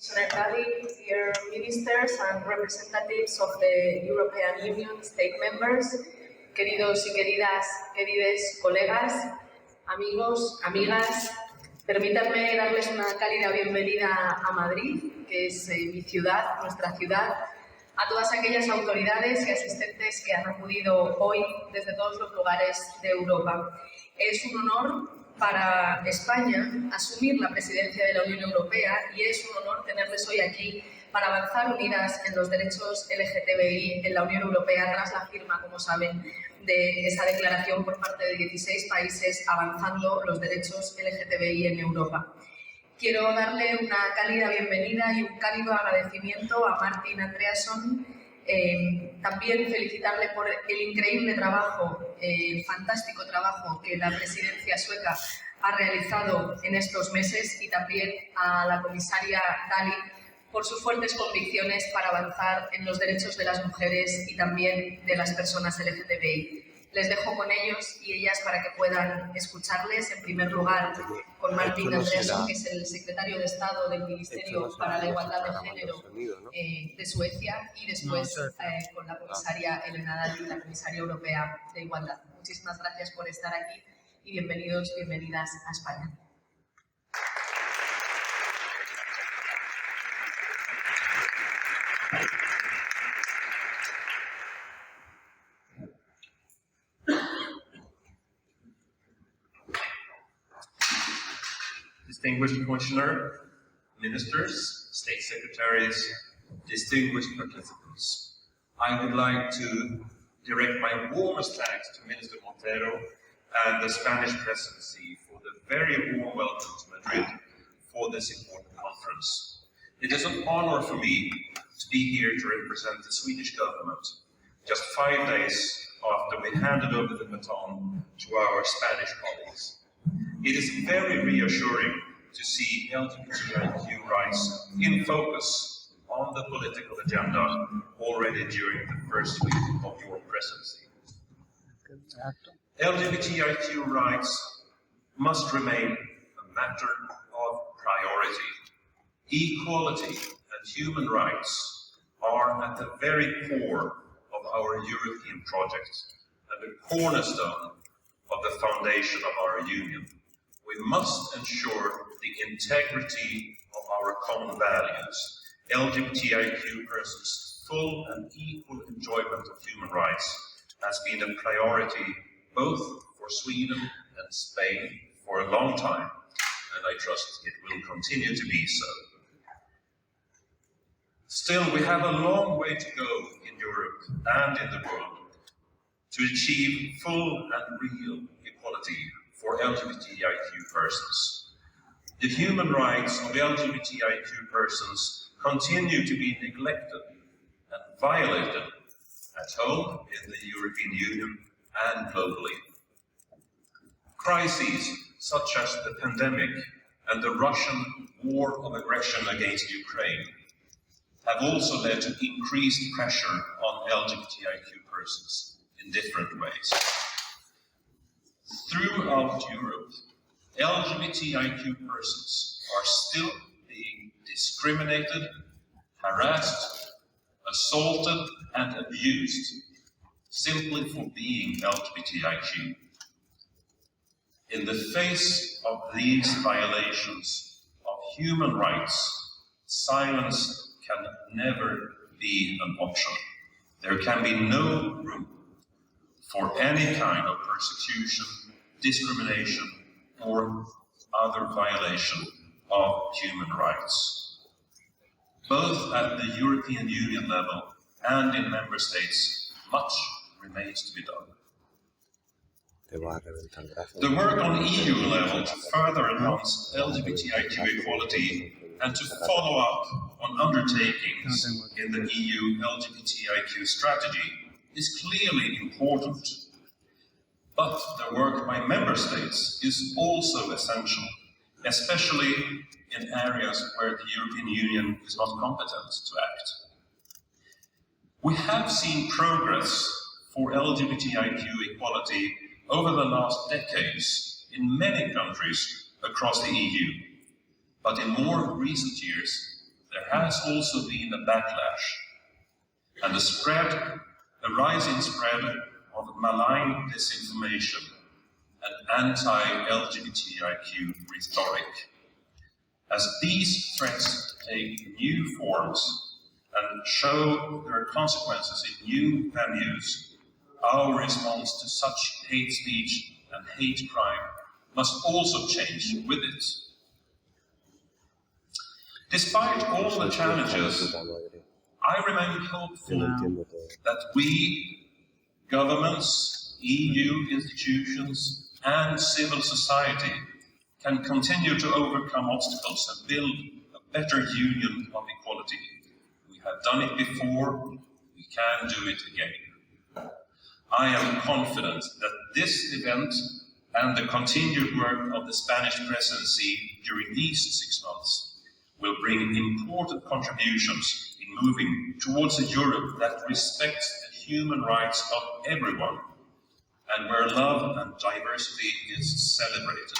Dear ministers and representatives of the European Union, state members, queridos y querides colegas, amigos, amigas, permítanme darles una cálida bienvenida a Madrid, que es mi ciudad, nuestra ciudad, a todas aquellas autoridades y asistentes que han acudido hoy desde todos los lugares de Europa. Es un honor para España asumir la presidencia de la Unión Europea y es un honor tenerles hoy aquí para avanzar unidas en los derechos LGTBI en la Unión Europea tras la firma, como saben, de esa declaración por parte de 16 países avanzando los derechos LGTBI en Europa. Quiero darle una cálida bienvenida y un cálido agradecimiento a Martin Andreasson. También felicitarle por el increíble trabajo, el fantástico trabajo que la presidencia sueca ha realizado en estos meses y también a la comisaria Dalli por sus fuertes convicciones para avanzar en los derechos de las mujeres y también de las personas LGTBI. Les dejo con ellos y ellas para que puedan escucharles. En primer lugar, con Martin Andreasson, que es el secretario de Estado del Ministerio para la Igualdad de Género de Suecia, y después con la comisaria Elena Dalli, la comisaria europea de Igualdad. Muchísimas gracias por estar aquí y bienvenidos, bienvenidas a España. Distinguished Commissioner, Ministers, State Secretaries, distinguished participants, I would like to direct my warmest thanks to Minister Montero and the Spanish Presidency for the very warm welcome to Madrid for this important conference. It is an honor for me to be here to represent the Swedish government just 5 days after we handed over the baton to our Spanish colleagues. It is very reassuring to see LGBTIQ rights in focus on the political agenda already during the first week of your presidency. LGBTIQ rights must remain a matter of priority. Equality and human rights are at the very core of our European project and the cornerstone of the foundation of our union. We must ensure the integrity of our common values. LGBTIQ persons' full and equal enjoyment of human rights has been a priority both for Sweden and Spain for a long time, and I trust it will continue to be so. Still, we have a long way to go in Europe and in the world to achieve full and real equality for LGBTIQ persons. The human rights of LGBTIQ persons continue to be neglected and violated at home, in the European Union, and globally. Crises such as the pandemic and the Russian war of aggression against Ukraine have also led to increased pressure on LGBTIQ persons in different ways. Throughout Europe, LGBTIQ persons are still being discriminated, harassed, assaulted, and abused simply for being LGBTIQ. In the face of these violations of human rights, silence can never be an option. There can be no room for any kind of persecution, discrimination, or other violation of human rights. Both at the European Union level and in member states, much remains to be done. The work on EU level to further enhance LGBTIQ equality and to follow up on undertakings in the EU LGBTIQ strategy is clearly important. But the work by member states is also essential, especially in areas where the European Union is not competent to act. We have seen progress for LGBTIQ equality over the last decades in many countries across the EU, but in more recent years there has also been a backlash, and a rising spread of malign disinformation and anti-LGBTIQ rhetoric. As these threats take new forms and show their consequences in new venues, our response to such hate speech and hate crime must also change with it. Despite all the challenges, I remain hopeful that we, governments, EU institutions, and civil society can continue to overcome obstacles and build a better union of equality. We have done it before, we can do it again. I am confident that this event and the continued work of the Spanish presidency during these 6 months will bring important contributions in moving towards a Europe that respects the human rights of everyone and where love and diversity is celebrated,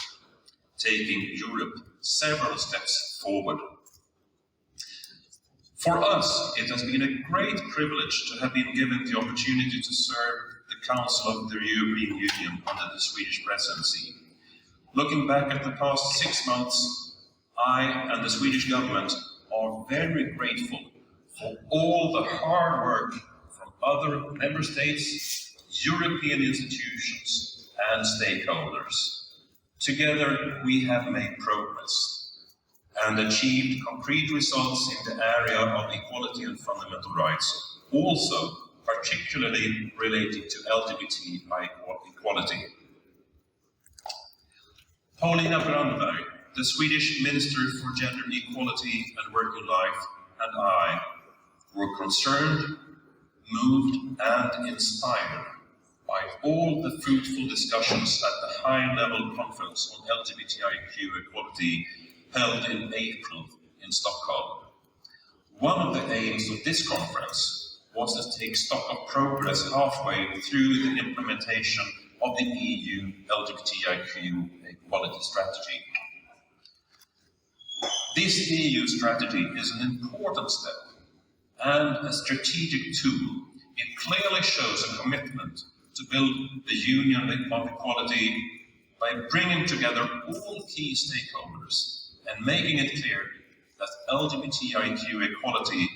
taking Europe several steps forward. For us, it has been a great privilege to have been given the opportunity to serve the Council of the European Union under the Swedish presidency. Looking back at the past 6 months, I and the Swedish government are very grateful for all the hard work from other member states, European institutions, and stakeholders. Together, we have made progress and achieved concrete results in the area of equality and fundamental rights, also particularly relating to LGBTI equality. Paulina Brandberg, the Swedish Minister for Gender Equality and Working Life, and I were concerned, moved, and inspired by all the fruitful discussions at the high-level conference on LGBTIQ equality held in April in Stockholm. One of the aims of this conference was to take stock of progress halfway through the implementation of the EU LGBTIQ equality strategy. This EU strategy is an important step and a strategic tool. It clearly shows a commitment to build the union of equality by bringing together all key stakeholders and making it clear that LGBTIQ equality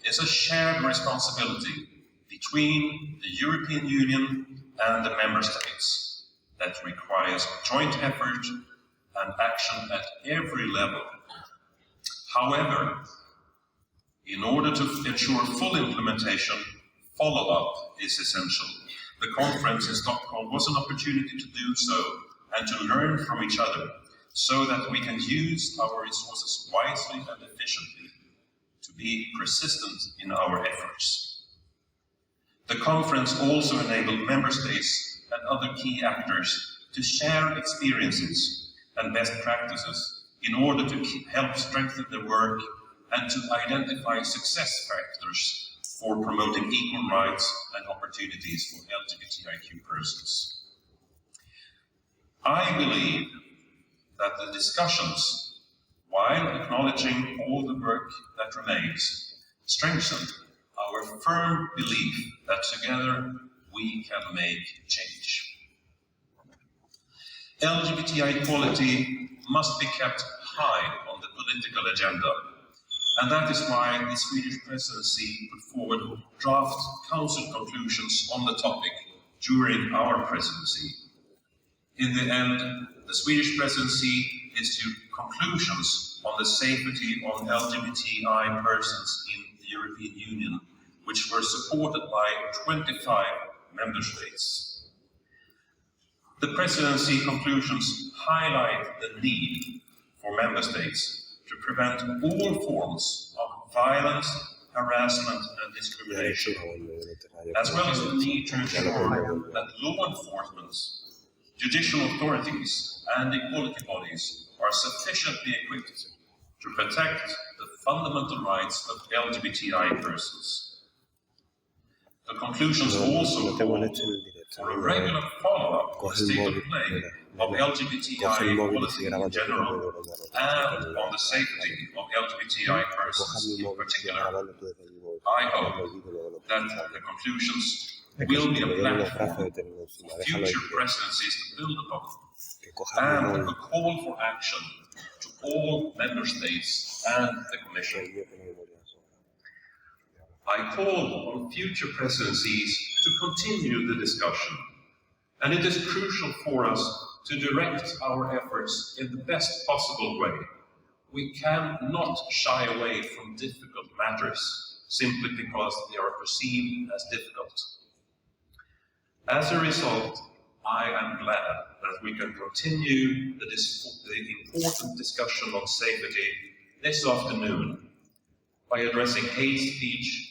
is a shared responsibility between the European Union and the member states that requires joint effort and action at every level. However, in order to ensure full implementation, follow-up is essential. The conference in Stockholm was an opportunity to do so and to learn from each other so that we can use our resources wisely and efficiently to be persistent in our efforts. The conference also enabled member states and other key actors to share experiences and best practices in order to help strengthen their work and to identify success factors for promoting equal rights and opportunities for LGBTIQ persons. I believe that the discussions, while acknowledging all the work that remains, strengthen our firm belief that together we can make change. LGBTI equality must be kept high on the political agenda, and that is why the Swedish presidency put forward draft council conclusions on the topic during our presidency. In the end, the Swedish presidency issued conclusions on the safety of LGBTI persons in the European Union, which were supported by 25 member states. The presidency conclusions highlight the need for member states to prevent all forms of violence, harassment, and discrimination, as well as the need to ensure that law enforcement, judicial authorities, and equality bodies are sufficiently equipped to protect the fundamental rights of LGBTI persons. The conclusions also call for a regular follow-up of the state of play of LGBTI equality in general and on the safety of LGBTI persons in particular. I hope that the conclusions will be a platform for future presidencies to build upon and a call for action to all member states and the Commission. I call on future presidencies to continue the discussion, and it is crucial for us to direct our efforts in the best possible way. We cannot shy away from difficult matters simply because they are perceived as difficult. As a result, I am glad that we can continue the important discussion on safety this afternoon by addressing hate speech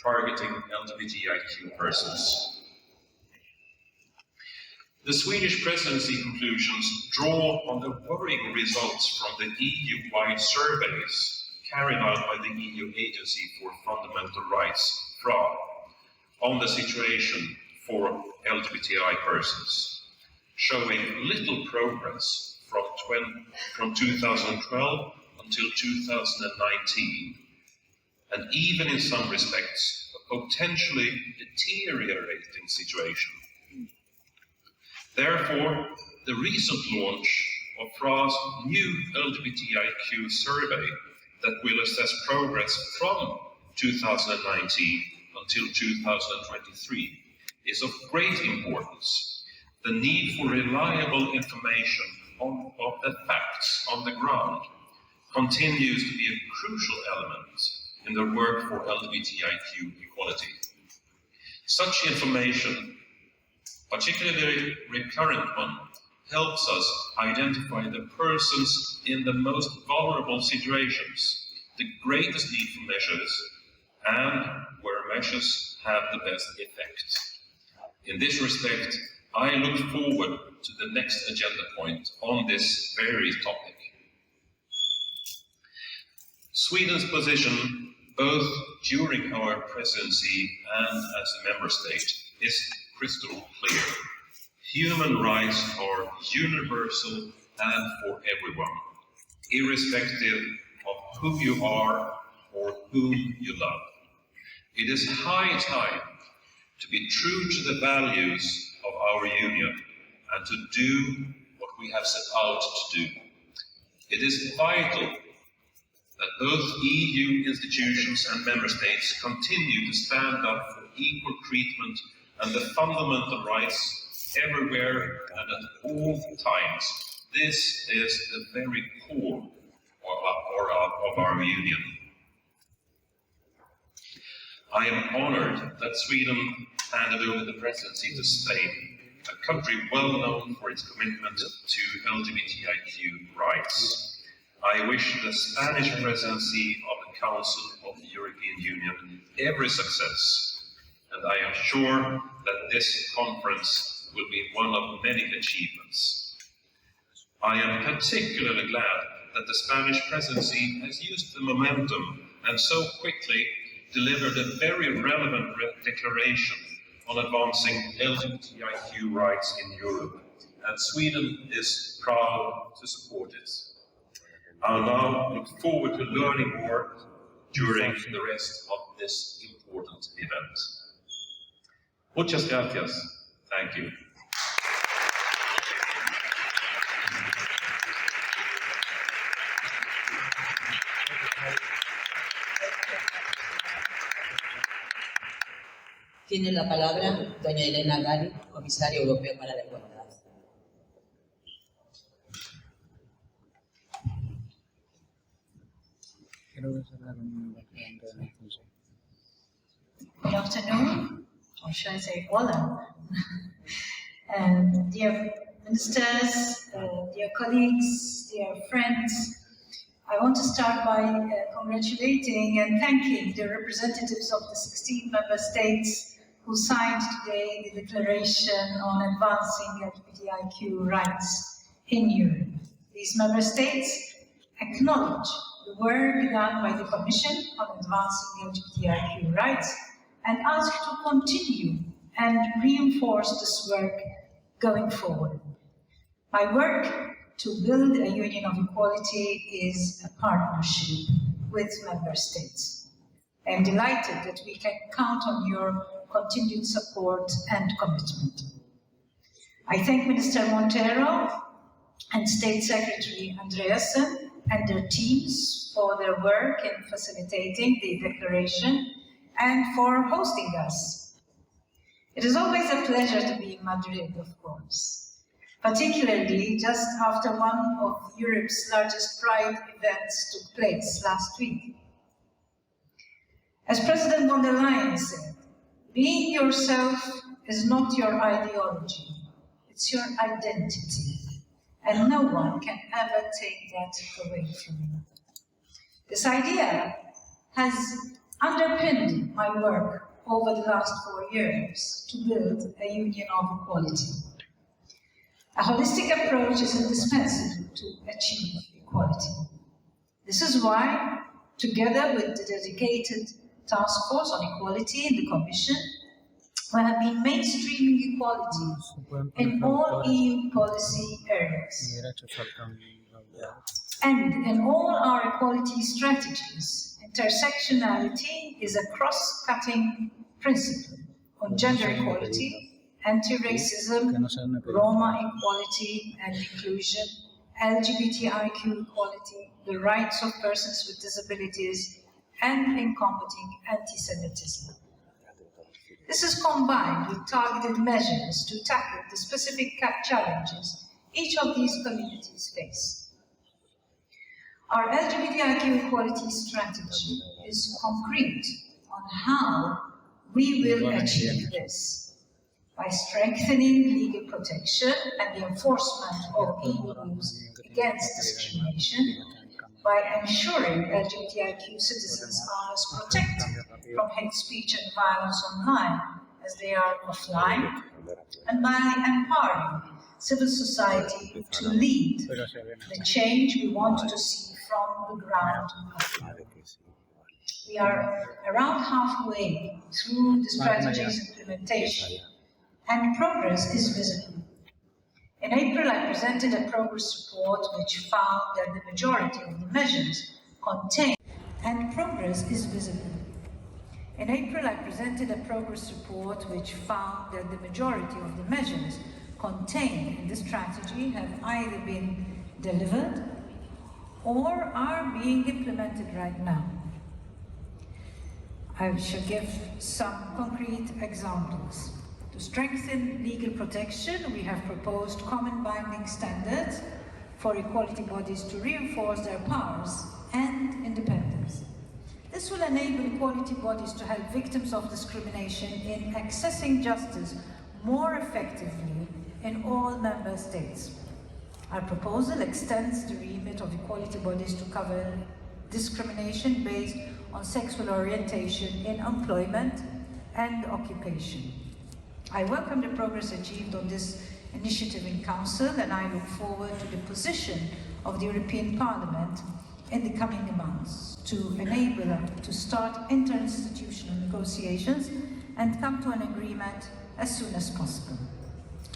targeting LGBTIQ persons. The Swedish presidency conclusions draw on the worrying results from the EU-wide surveys carried out by the EU Agency for Fundamental Rights, FRA, on the situation for LGBTI persons, showing little progress from 2012 until 2019, and even in some respects, a potentially deteriorating situation. Therefore, the recent launch of FRA's new LGBTIQ survey that will assess progress from 2019 until 2023 is of great importance. The need for reliable information of the facts on the ground continues to be a crucial element in the work for LGBTIQ equality. Such information, particularly recurrent one, helps us identify the persons in the most vulnerable situations, the greatest need for measures, and where measures have the best effect. In this respect, I look forward to the next agenda point on this very topic. Sweden's position, both during our presidency and as a member state, is crystal clear. Human rights are universal and for everyone, irrespective of who you are or whom you love. It is high time to be true to the values of our union and to do what we have set out to do. It is vital that both EU institutions and member states continue to stand up for equal treatment and the fundamental rights everywhere and at all times. This is the very core of our union. I am honored that Sweden handed over the presidency to Spain, a country well known for its commitment to LGBTIQ rights. I wish the Spanish presidency of the Council of the European Union every success, and I am sure that this conference will be one of many achievements. I am particularly glad that the Spanish presidency has used the momentum and so quickly delivered a very relevant declaration on advancing LGBTIQ rights in Europe, and Sweden is proud to support it. I'll now look forward to learning more during the rest of this important event. Muchas gracias. Thank you. Tiene la palabra doña Elena Gari, comisaria europea para la igualdad. Good afternoon, or should I say hola. Dear ministers, dear colleagues, dear friends, I want to start by congratulating and thanking the representatives of the 16 member states who signed today the Declaration on Advancing LGBTIQ Rights in Europe. These member states acknowledge the work done by the Commission on advancing LGBTIQ rights and ask to continue and reinforce this work going forward. My work to build a union of equality is a partnership with member states. I am delighted that we can count on your continued support and commitment. I thank Minister Montero and State Secretary Andreasen and their teams for their work in facilitating the declaration and for hosting us. It is always a pleasure to be in Madrid, of course, particularly just after one of Europe's largest Pride events took place last week. As President von der Leyen said, being yourself is not your ideology, it's your identity, and no one can ever take that away from you. This idea has underpinned my work over the last 4 years to build a union of equality. A holistic approach is indispensable to achieve equality. This is why, together with the dedicated task force on equality in the Commission, we have been mainstreaming equality in all EU policy areas. And in all our equality strategies, intersectionality is a cross-cutting principle on gender equality, anti-racism, Roma equality and inclusion, LGBTIQ equality, the rights of persons with disabilities, and in combating anti-Semitism. This is combined with targeted measures to tackle the specific challenges each of these communities face. Our LGBTIQ equality strategy is concrete on how we will achieve this by strengthening legal protection and the enforcement of EU rules against discrimination, by ensuring LGBTIQ citizens are as protected from hate speech and violence online as they are offline, and by empowering civil society to lead the change we want to see from the ground up. We are around halfway through the strategy's implementation, and progress is visible. In April, I presented a progress report which found that the majority of the measures contained in the strategy have either been delivered or are being implemented right now. I shall give some concrete examples. To strengthen legal protection, we have proposed common binding standards for equality bodies to reinforce their powers and independence. This will enable equality bodies to help victims of discrimination in accessing justice more effectively in all member states. Our proposal extends the remit of equality bodies to cover discrimination based on sexual orientation in employment and occupation. I welcome the progress achieved on this initiative in Council, and I look forward to the position of the European Parliament in the coming months to enable us to start interinstitutional negotiations and come to an agreement as soon as possible.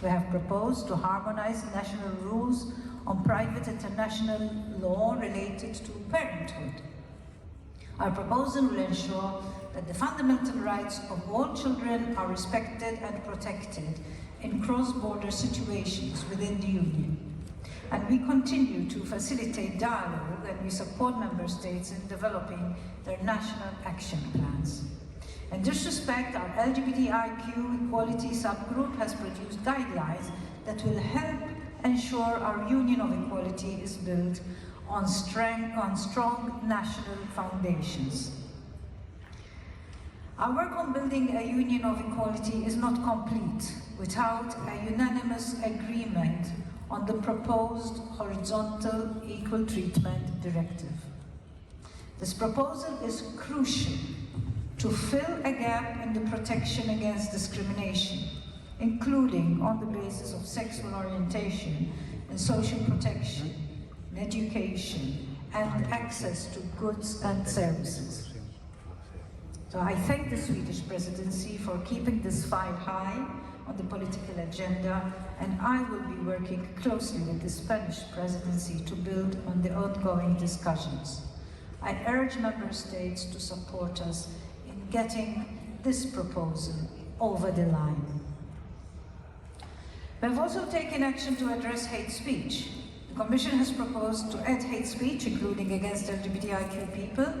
We have proposed to harmonize national rules on private international law related to parenthood. Our proposal will ensure that the fundamental rights of all children are respected and protected in cross-border situations within the Union. And we continue to facilitate dialogue, and we support member states in developing their national action plans. In this respect, our LGBTIQ equality subgroup has produced guidelines that will help ensure our union of equality is built on strong national foundations. Our work on building a union of equality is not complete without a unanimous agreement on the proposed horizontal equal treatment directive. This proposal is crucial to fill a gap in the protection against discrimination, including on the basis of sexual orientation, in social protection, in education, and access to goods and services. So I thank the Swedish presidency for keeping this file high on the political agenda, and I will be working closely with the Spanish presidency to build on the ongoing discussions. I urge member states to support us in getting this proposal over the line. We have also taken action to address hate speech. The Commission has proposed to add hate speech, including against LGBTIQ people,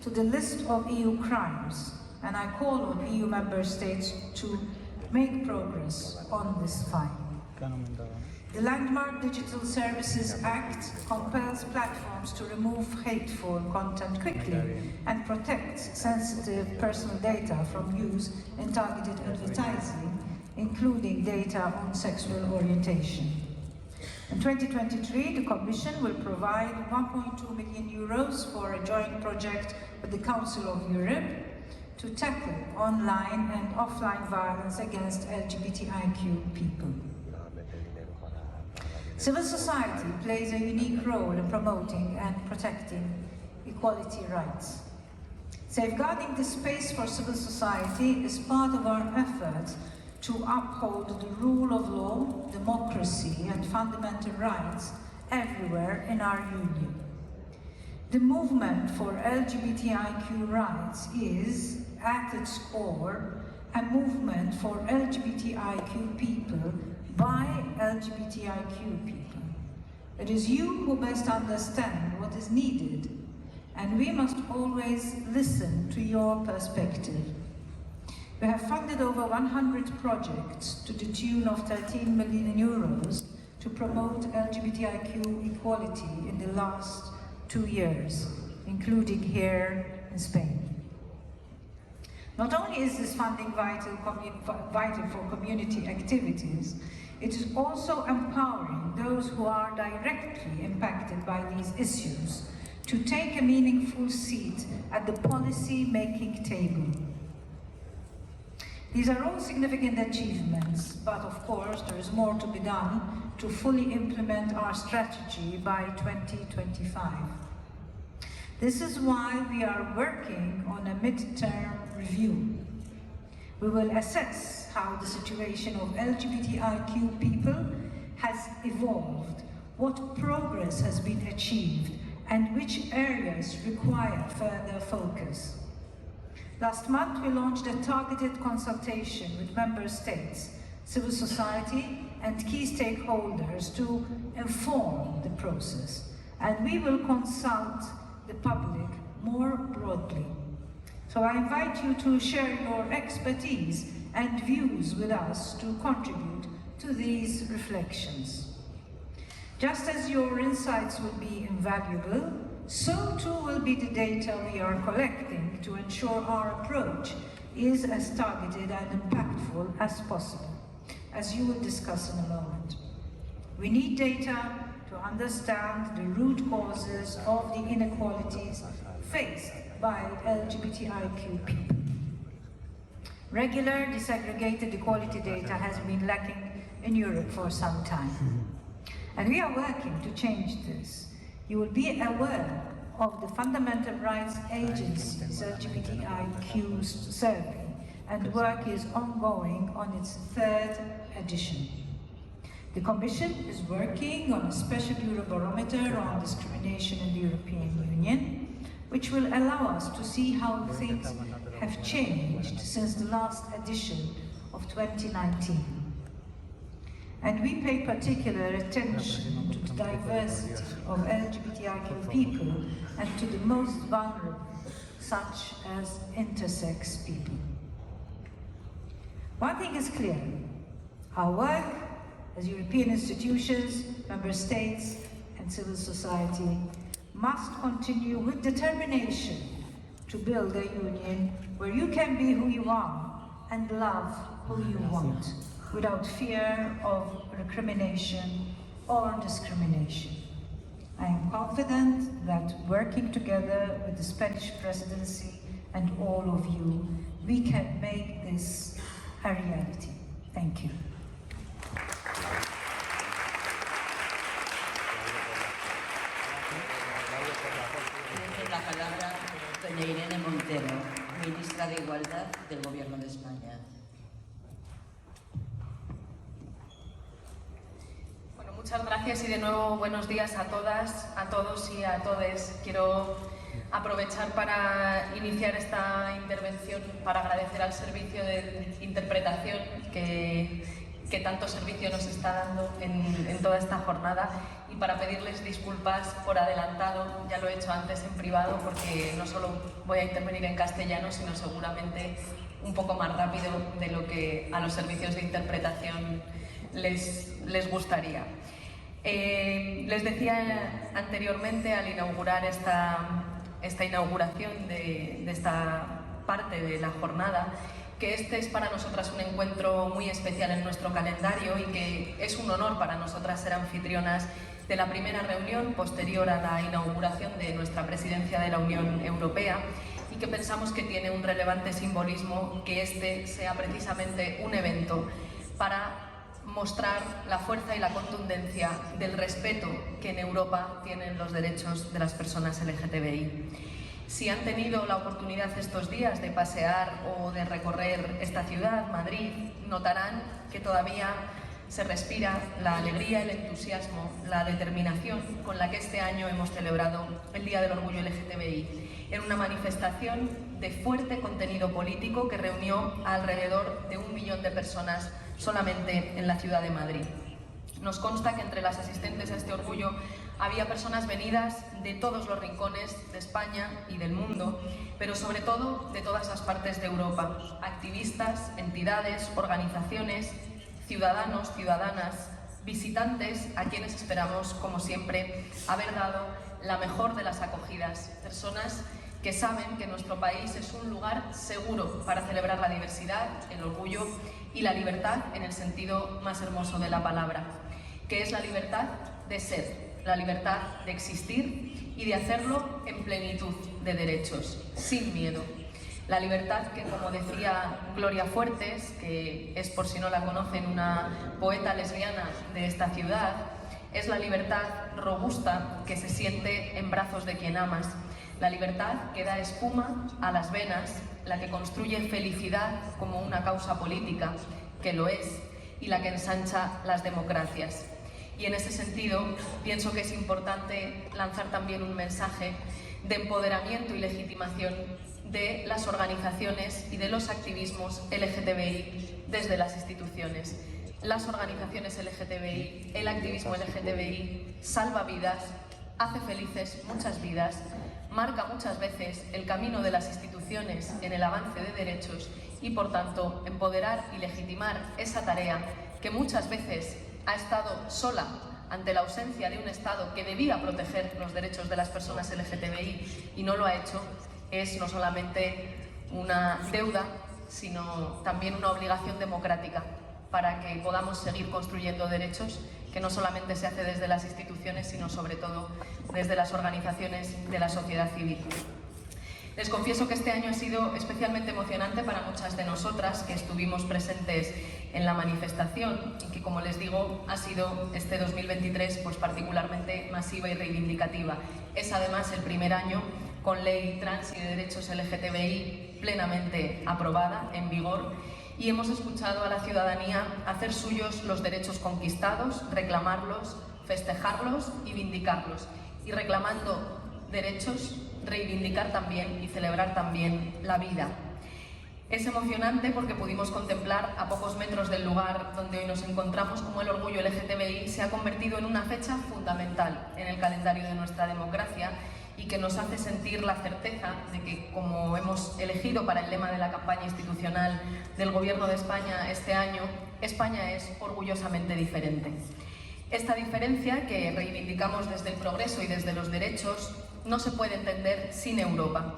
to the list of EU crimes, and I call on EU member states to make progress on this file. The Landmark Digital Services Act compels platforms to remove hateful content quickly and protects sensitive personal data from use in targeted advertising, including data on sexual orientation. In 2023, the Commission will provide 1.2 million euros for a joint project with the Council of Europe to tackle online and offline violence against LGBTIQ people. Civil society plays a unique role in promoting and protecting equality rights. Safeguarding the space for civil society is part of our efforts to uphold the rule of law, democracy, and fundamental rights everywhere in our Union. The movement for LGBTIQ rights is, at its core, a movement for LGBTIQ people by LGBTIQ people. It is you who best understand what is needed, and we must always listen to your perspective. We have funded over 100 projects to the tune of 13 million euros to promote LGBTIQ equality in the last 2 years, including here in Spain. Not only is this funding vital for community activities, it is also empowering those who are directly impacted by these issues to take a meaningful seat at the policy-making table. These are all significant achievements, but of course there is more to be done to fully implement our strategy by 2025. This is why we are working on a mid-term review. We will assess how the situation of LGBTIQ people has evolved, what progress has been achieved, and which areas require further focus. Last month, we launched a targeted consultation with member states, civil society, and key stakeholders to inform the process, and we will consult the public more broadly. So I invite you to share your expertise and views with us to contribute to these reflections. Just as your insights will be invaluable, so too will be the data we are collecting to ensure our approach is as targeted and impactful as possible, as you will discuss in a moment. We need data to understand the root causes of the inequalities faced by LGBTIQ people. Regular disaggregated equality data has been lacking in Europe for some time. And we are working to change this. You will be aware of the Fundamental Rights Agency's LGBTIQ survey, and work is ongoing on its 3rd edition. The Commission is working on a special Eurobarometer on discrimination in the European Union, which will allow us to see how things have changed since the last edition of 2019. And we pay particular attention to the diversity of LGBTIQ people and to the most vulnerable, such as intersex people. One thing is clear: our work as European institutions, member states, and civil society must continue with determination to build a union where you can be who you are and love who you want, without fear of recrimination or discrimination. I am confident that working together with the Spanish presidency and all of you, we can make this a reality. Thank you. Tiene la palabra doña Irene Montero, ministra de Igualdad del Gobierno de España. Muchas gracias y de nuevo buenos días a todas, a todos y a todes. Quiero aprovechar para iniciar esta intervención para agradecer al servicio de interpretación que tanto servicio nos está dando en toda esta jornada y para pedirles disculpas por adelantado. Ya lo he hecho antes en privado porque no solo voy a intervenir en castellano, sino seguramente un poco más rápido de lo que a los servicios de interpretación les gustaría. Les decía anteriormente al inaugurar esta inauguración de esta parte de la jornada que este es para nosotras un encuentro muy especial en nuestro calendario y que es un honor para nosotras ser anfitrionas de la primera reunión posterior a la inauguración de nuestra presidencia de la Unión Europea y que pensamos que tiene un relevante simbolismo que este sea precisamente un evento para mostrar la fuerza y la contundencia del respeto que en Europa tienen los derechos de las personas LGTBI. Si han tenido la oportunidad estos días de pasear o de recorrer esta ciudad, Madrid, notarán que todavía se respira la alegría, el entusiasmo, la determinación con la que este año hemos celebrado el Día del Orgullo LGTBI, en una manifestación de fuerte contenido político que reunió a alrededor de 1 millón de personas solamente en la ciudad de Madrid. Nos consta que entre las asistentes a este orgullo había personas venidas de todos los rincones de España y del mundo, pero sobre todo de todas las partes de Europa, activistas, entidades, organizaciones, ciudadanos, ciudadanas, visitantes a quienes esperamos, como siempre, haber dado la mejor de las acogidas, personas que saben que nuestro país es un lugar seguro para celebrar la diversidad, el orgullo y la libertad en el sentido más hermoso de la palabra, que es la libertad de ser, la libertad de existir y de hacerlo en plenitud de derechos, sin miedo. La libertad que, como decía Gloria Fuertes, que es, por si no la conocen, una poeta lesbiana de esta ciudad, es la libertad robusta que se siente en brazos de quien amas, la libertad que da espuma a las venas, la que construye felicidad como una causa política, que lo es, y la que ensancha las democracias. Y en ese sentido, pienso que es importante lanzar también un mensaje de empoderamiento y legitimación de las organizaciones y de los activismos LGTBI desde las instituciones. Las organizaciones LGTBI, el activismo LGTBI salva vidas, hace felices muchas vidas, marca muchas veces el camino de las instituciones en el avance de derechos y, por tanto, empoderar y legitimar esa tarea que muchas veces ha estado sola ante la ausencia de un Estado que debía proteger los derechos de las personas LGTBI y no lo ha hecho, es no solamente una deuda, sino también una obligación democrática para que podamos seguir construyendo derechos que no solamente se hace desde las instituciones, sino sobre todo desde las organizaciones de la sociedad civil. Les confieso que este año ha sido especialmente emocionante para muchas de nosotras que estuvimos presentes en la manifestación y que, como les digo, ha sido este 2023 pues particularmente masiva y reivindicativa. Es además el primer año con ley trans y de derechos LGTBI plenamente aprobada, en vigor, y hemos escuchado a la ciudadanía hacer suyos los derechos conquistados, reclamarlos, festejarlos y vindicarlos. Y reclamando derechos, reivindicar también y celebrar también la vida. Es emocionante porque pudimos contemplar a pocos metros del lugar donde hoy nos encontramos cómo el orgullo LGTBI se ha convertido en una fecha fundamental en el calendario de nuestra democracia y que nos hace sentir la certeza de que, como hemos elegido para el lema de la campaña institucional del Gobierno de España este año, España es orgullosamente diferente. Esta diferencia, que reivindicamos desde el progreso y desde los derechos, no se puede entender sin Europa.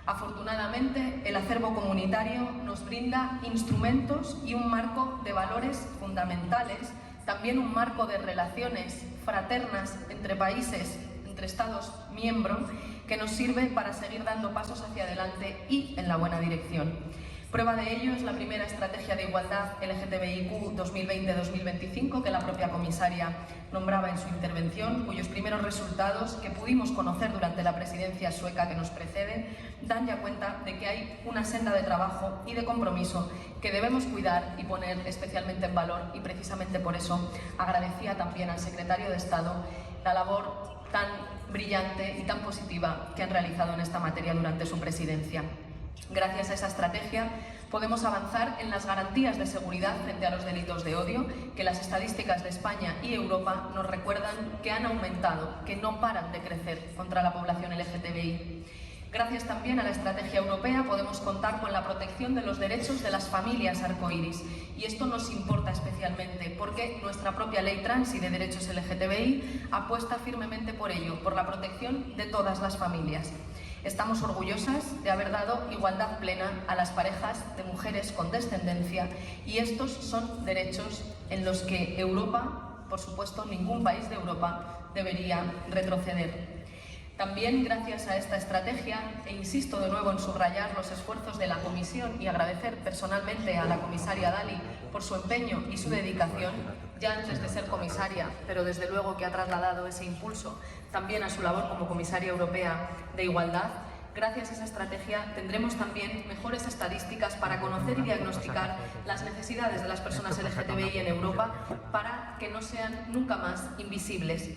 Afortunadamente, el acervo comunitario nos brinda instrumentos y un marco de valores fundamentales, también un marco de relaciones fraternas entre países, entre Estados miembros, que nos sirve para seguir dando pasos hacia adelante y en la buena dirección. Prueba de ello es la primera estrategia de igualdad LGBTIQ 2020-2025 que la propia comisaria nombraba en su intervención, cuyos primeros resultados, que pudimos conocer durante la presidencia sueca que nos precede, dan ya cuenta de que hay una senda de trabajo y de compromiso que debemos cuidar y poner especialmente en valor, y precisamente por eso agradecía también al secretario de Estado la labor tan brillante y tan positiva que han realizado en esta materia durante su presidencia. Gracias a esa estrategia podemos avanzar en las garantías de seguridad frente a los delitos de odio, que las estadísticas de España y Europa nos recuerdan que han aumentado, que no paran de crecer contra la población LGTBI. Gracias también a la estrategia europea podemos contar con la protección de los derechos de las familias arcoíris, y esto nos importa especialmente porque nuestra propia ley trans y de derechos LGTBI apuesta firmemente por ello, por la protección de todas las familias. Estamos orgullosas de haber dado igualdad plena a las parejas de mujeres con descendencia, y estos son derechos en los que Europa, por supuesto, ningún país de Europa debería retroceder. También gracias a esta estrategia, e insisto de nuevo en subrayar los esfuerzos de la Comisión y agradecer personalmente a la comisaria Dalli por su empeño y su dedicación, ya antes de ser comisaria, pero desde luego que ha trasladado ese impulso también a su labor como comisaria europea de igualdad. Gracias a esa estrategia tendremos también mejores estadísticas para conocer y diagnosticar las necesidades de las personas LGTBI en Europa, para que no sean nunca más invisibles,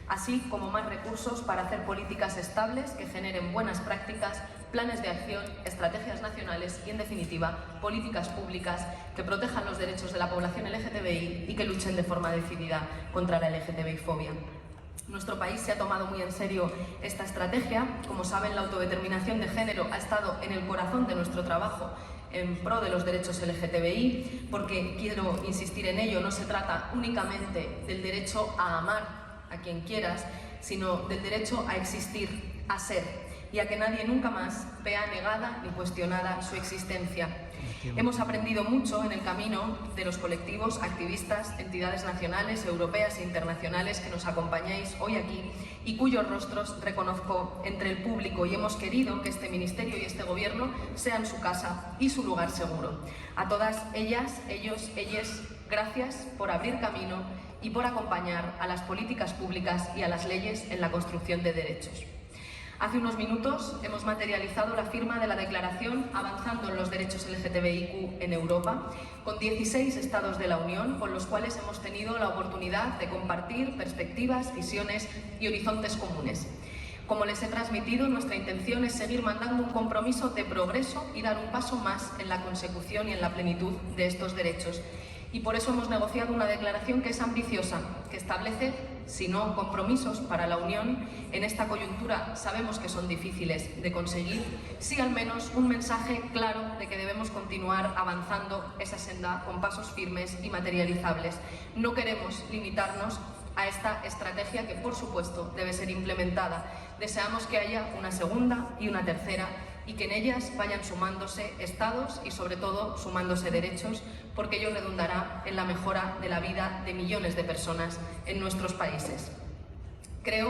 así como más recursos para hacer políticas estables que generen buenas prácticas, planes de acción, estrategias nacionales y, en definitiva, políticas públicas que protejan los derechos de la población LGTBI y que luchen de forma decidida contra la LGTBI-fobia. Nuestro país se ha tomado muy en serio esta estrategia. Como saben, la autodeterminación de género ha estado en el corazón de nuestro trabajo en pro de los derechos LGTBI, porque quiero insistir en ello, no se trata únicamente del derecho a amar a quien quieras, sino del derecho a existir, a ser, y a que nadie nunca más vea negada ni cuestionada su existencia. Hemos aprendido mucho en el camino de los colectivos, activistas, entidades nacionales, europeas e internacionales que nos acompañáis hoy aquí y cuyos rostros reconozco entre el público, y hemos querido que este Ministerio y este Gobierno sean su casa y su lugar seguro. A todas ellas, ellos, ellas, gracias por abrir camino y por acompañar a las políticas públicas y a las leyes en la construcción de derechos. Hace unos minutos hemos materializado la firma de la Declaración Avanzando en los Derechos LGBTIQ en Europa, con 16 Estados de la Unión, con los cuales hemos tenido la oportunidad de compartir perspectivas, visiones y horizontes comunes. Como les he transmitido, nuestra intención es seguir mandando un compromiso de progreso y dar un paso más en la consecución y en la plenitud de estos derechos. Y por eso hemos negociado una declaración que es ambiciosa, que establece, si no compromisos para la Unión, en esta coyuntura sabemos que son difíciles de conseguir, sí al menos un mensaje claro de que debemos continuar avanzando esa senda con pasos firmes y materializables. No queremos limitarnos a esta estrategia que, por supuesto, debe ser implementada. Deseamos que haya una segunda y una tercera, y que en ellas vayan sumándose estados y, sobre todo, sumándose derechos, porque ello redundará en la mejora de la vida de millones de personas en nuestros países. Creo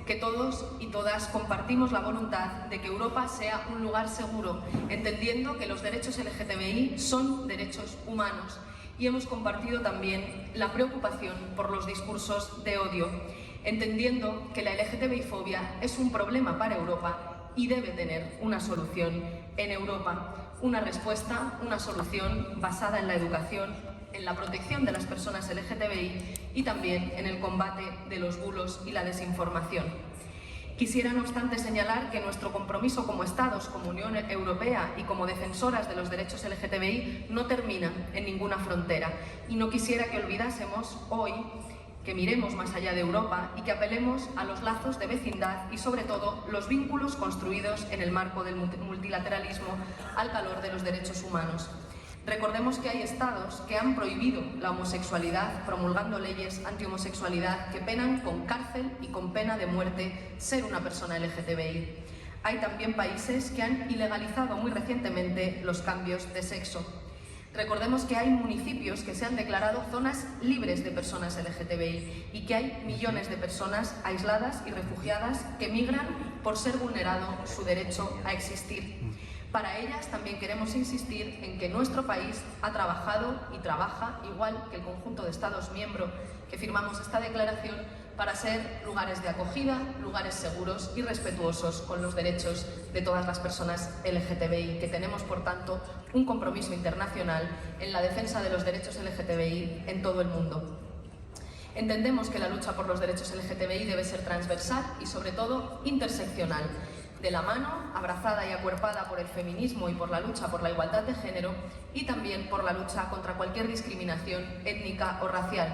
que todos y todas compartimos la voluntad de que Europa sea un lugar seguro, entendiendo que los derechos LGTBI son derechos humanos, y hemos compartido también la preocupación por los discursos de odio, entendiendo que la LGTBI-fobia es un problema para Europa y debe tener una solución en Europa, una respuesta, una solución basada en la educación, en la protección de las personas LGTBI y también en el combate de los bulos y la desinformación. Quisiera, no obstante, señalar que nuestro compromiso como Estados, como Unión Europea y como defensoras de los derechos LGTBI no termina en ninguna frontera, y no quisiera que olvidásemos hoy que miremos más allá de Europa y que apelemos a los lazos de vecindad y, sobre todo, los vínculos construidos en el marco del multilateralismo al calor de los derechos humanos. Recordemos que hay estados que han prohibido la homosexualidad, promulgando leyes antihomosexualidad que penan con cárcel y con pena de muerte ser una persona LGTBI. Hay también países que han ilegalizado muy recientemente los cambios de sexo. Recordemos que hay municipios que se han declarado zonas libres de personas LGTBI y que hay millones de personas aisladas y refugiadas que migran por ser vulnerado su derecho a existir. Para ellas también queremos insistir en que nuestro país ha trabajado y trabaja, igual que el conjunto de Estados miembros que firmamos esta declaración, para ser lugares de acogida, lugares seguros y respetuosos con los derechos de todas las personas LGTBI, que tenemos, por tanto, un compromiso internacional en la defensa de los derechos LGTBI en todo el mundo. Entendemos que la lucha por los derechos LGTBI debe ser transversal y, sobre todo, interseccional, de la mano, abrazada y acuerpada por el feminismo y por la lucha por la igualdad de género, y también por la lucha contra cualquier discriminación étnica o racial.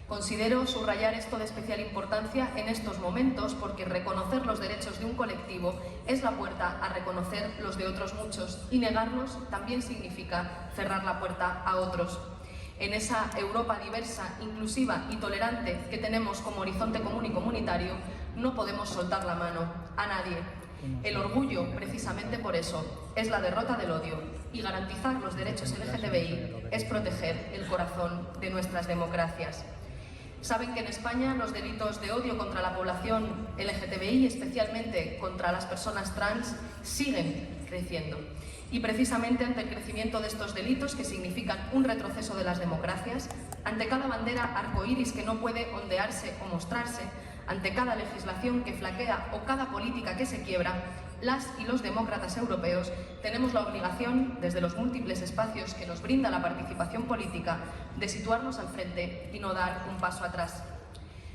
Considero subrayar esto de especial importancia en estos momentos porque reconocer los derechos de un colectivo es la puerta a reconocer los de otros muchos, y negarlos también significa cerrar la puerta a otros. En esa Europa diversa, inclusiva y tolerante que tenemos como horizonte común y comunitario, no podemos soltar la mano a nadie. El orgullo, precisamente por eso, es la derrota del odio, y garantizar los derechos LGTBI es proteger el corazón de nuestras democracias. Saben que en España los delitos de odio contra la población LGTBI, especialmente contra las personas trans, siguen creciendo. Y precisamente ante el crecimiento de estos delitos, que significan un retroceso de las democracias, ante cada bandera arcoíris que no puede ondearse o mostrarse, ante cada legislación que flaquea o cada política que se quiebra, las y los demócratas europeos tenemos la obligación, desde los múltiples espacios que nos brinda la participación política, de situarnos al frente y no dar un paso atrás.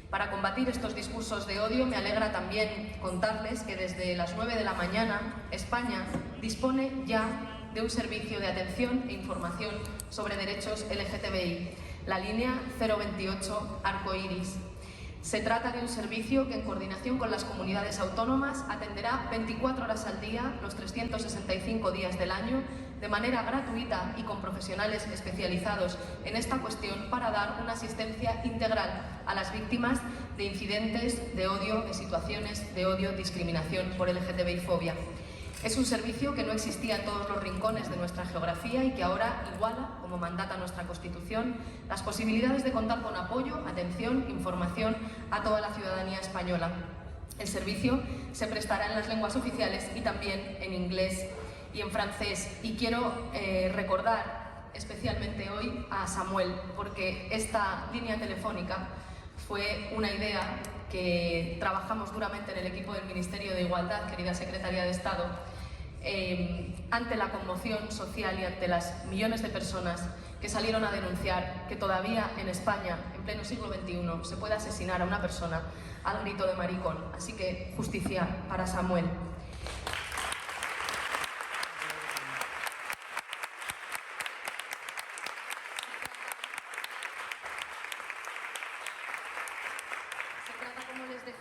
Para combatir estos discursos de odio, me alegra también contarles que desde las 9 de la mañana España dispone ya de un servicio de atención e información sobre derechos LGTBI, la línea 028 Arcoiris. Se trata de un servicio que, en coordinación con las comunidades autónomas, atenderá 24 horas al día, los 365 días del año, de manera gratuita y con profesionales especializados en esta cuestión, para dar una asistencia integral a las víctimas de incidentes de odio, de situaciones de odio, discriminación por LGTBI-fobia. Es un servicio que no existía en todos los rincones de nuestra geografía y que ahora iguala, como mandata nuestra Constitución, las posibilidades de contar con apoyo, atención, información a toda la ciudadanía española. El servicio se prestará en las lenguas oficiales y también en inglés y en francés. Y quiero recordar especialmente hoy a Samuel, porque esta línea telefónica fue una idea que trabajamos duramente en el equipo del Ministerio de Igualdad, querida Secretaría de Estado, ante la conmoción social y ante las millones de personas que salieron a denunciar que todavía en España, en pleno siglo XXI, se puede asesinar a una persona al grito de maricón. Así que justicia para Samuel.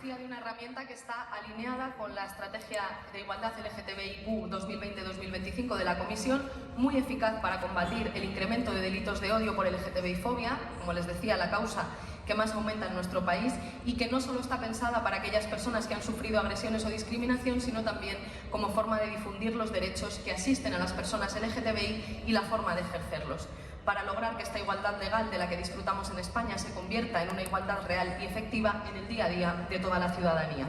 De una herramienta que está alineada con la estrategia de igualdad LGTBIQ 2020-2025 de la Comisión, muy eficaz para combatir el incremento de delitos de odio por LGTBI-fobia, como les decía, la causa que más aumenta en nuestro país, y que no solo está pensada para aquellas personas que han sufrido agresiones o discriminación, sino también como forma de difundir los derechos que asisten a las personas LGTBI y la forma de ejercerlos, para lograr que esta igualdad legal de la que disfrutamos en España se convierta en una igualdad real y efectiva en el día a día de toda la ciudadanía.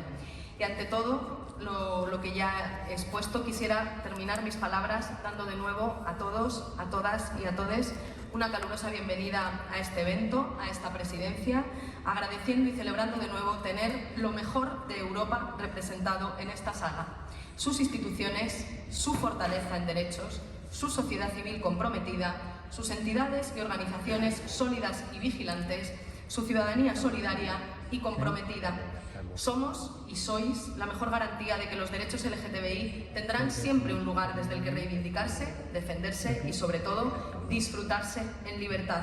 Y ante todo lo que ya he expuesto, quisiera terminar mis palabras dando de nuevo a todos, a todas y a todes una calurosa bienvenida a este evento, a esta presidencia, agradeciendo y celebrando de nuevo tener lo mejor de Europa representado en esta sala: sus instituciones, su fortaleza en derechos, su sociedad civil comprometida, sus entidades y organizaciones sólidas y vigilantes, su ciudadanía solidaria y comprometida. Somos y sois la mejor garantía de que los derechos LGTBI tendrán siempre un lugar desde el que reivindicarse, defenderse y, sobre todo, disfrutarse en libertad.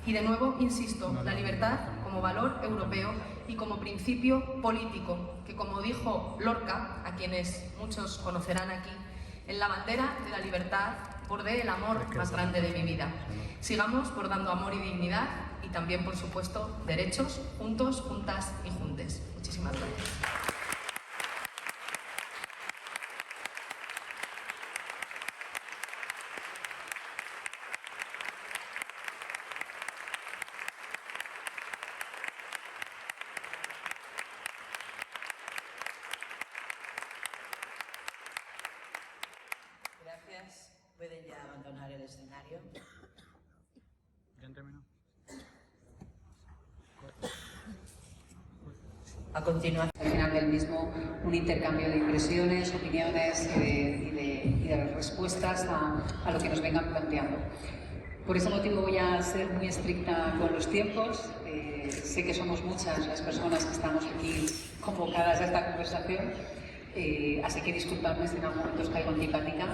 Y de nuevo, insisto, la libertad como valor europeo y como principio político, que, como dijo Lorca, a quienes muchos conocerán aquí, en la bandera de la libertad bordé el amor más grande de mi vida. Sigamos bordando amor y dignidad, y también, por supuesto, derechos, juntos, juntas y juntes. Muchísimas gracias. Pueden ya abandonar el escenario. ¿Ya terminó? A continuación, al final del mismo, un intercambio de impresiones, opiniones y de respuestas a lo que nos vengan planteando. Por ese motivo voy a ser muy estricta con los tiempos. Sé que somos muchas las personas que estamos aquí convocadas a esta conversación, así que disculpadme si en algún momento os caigo antipática.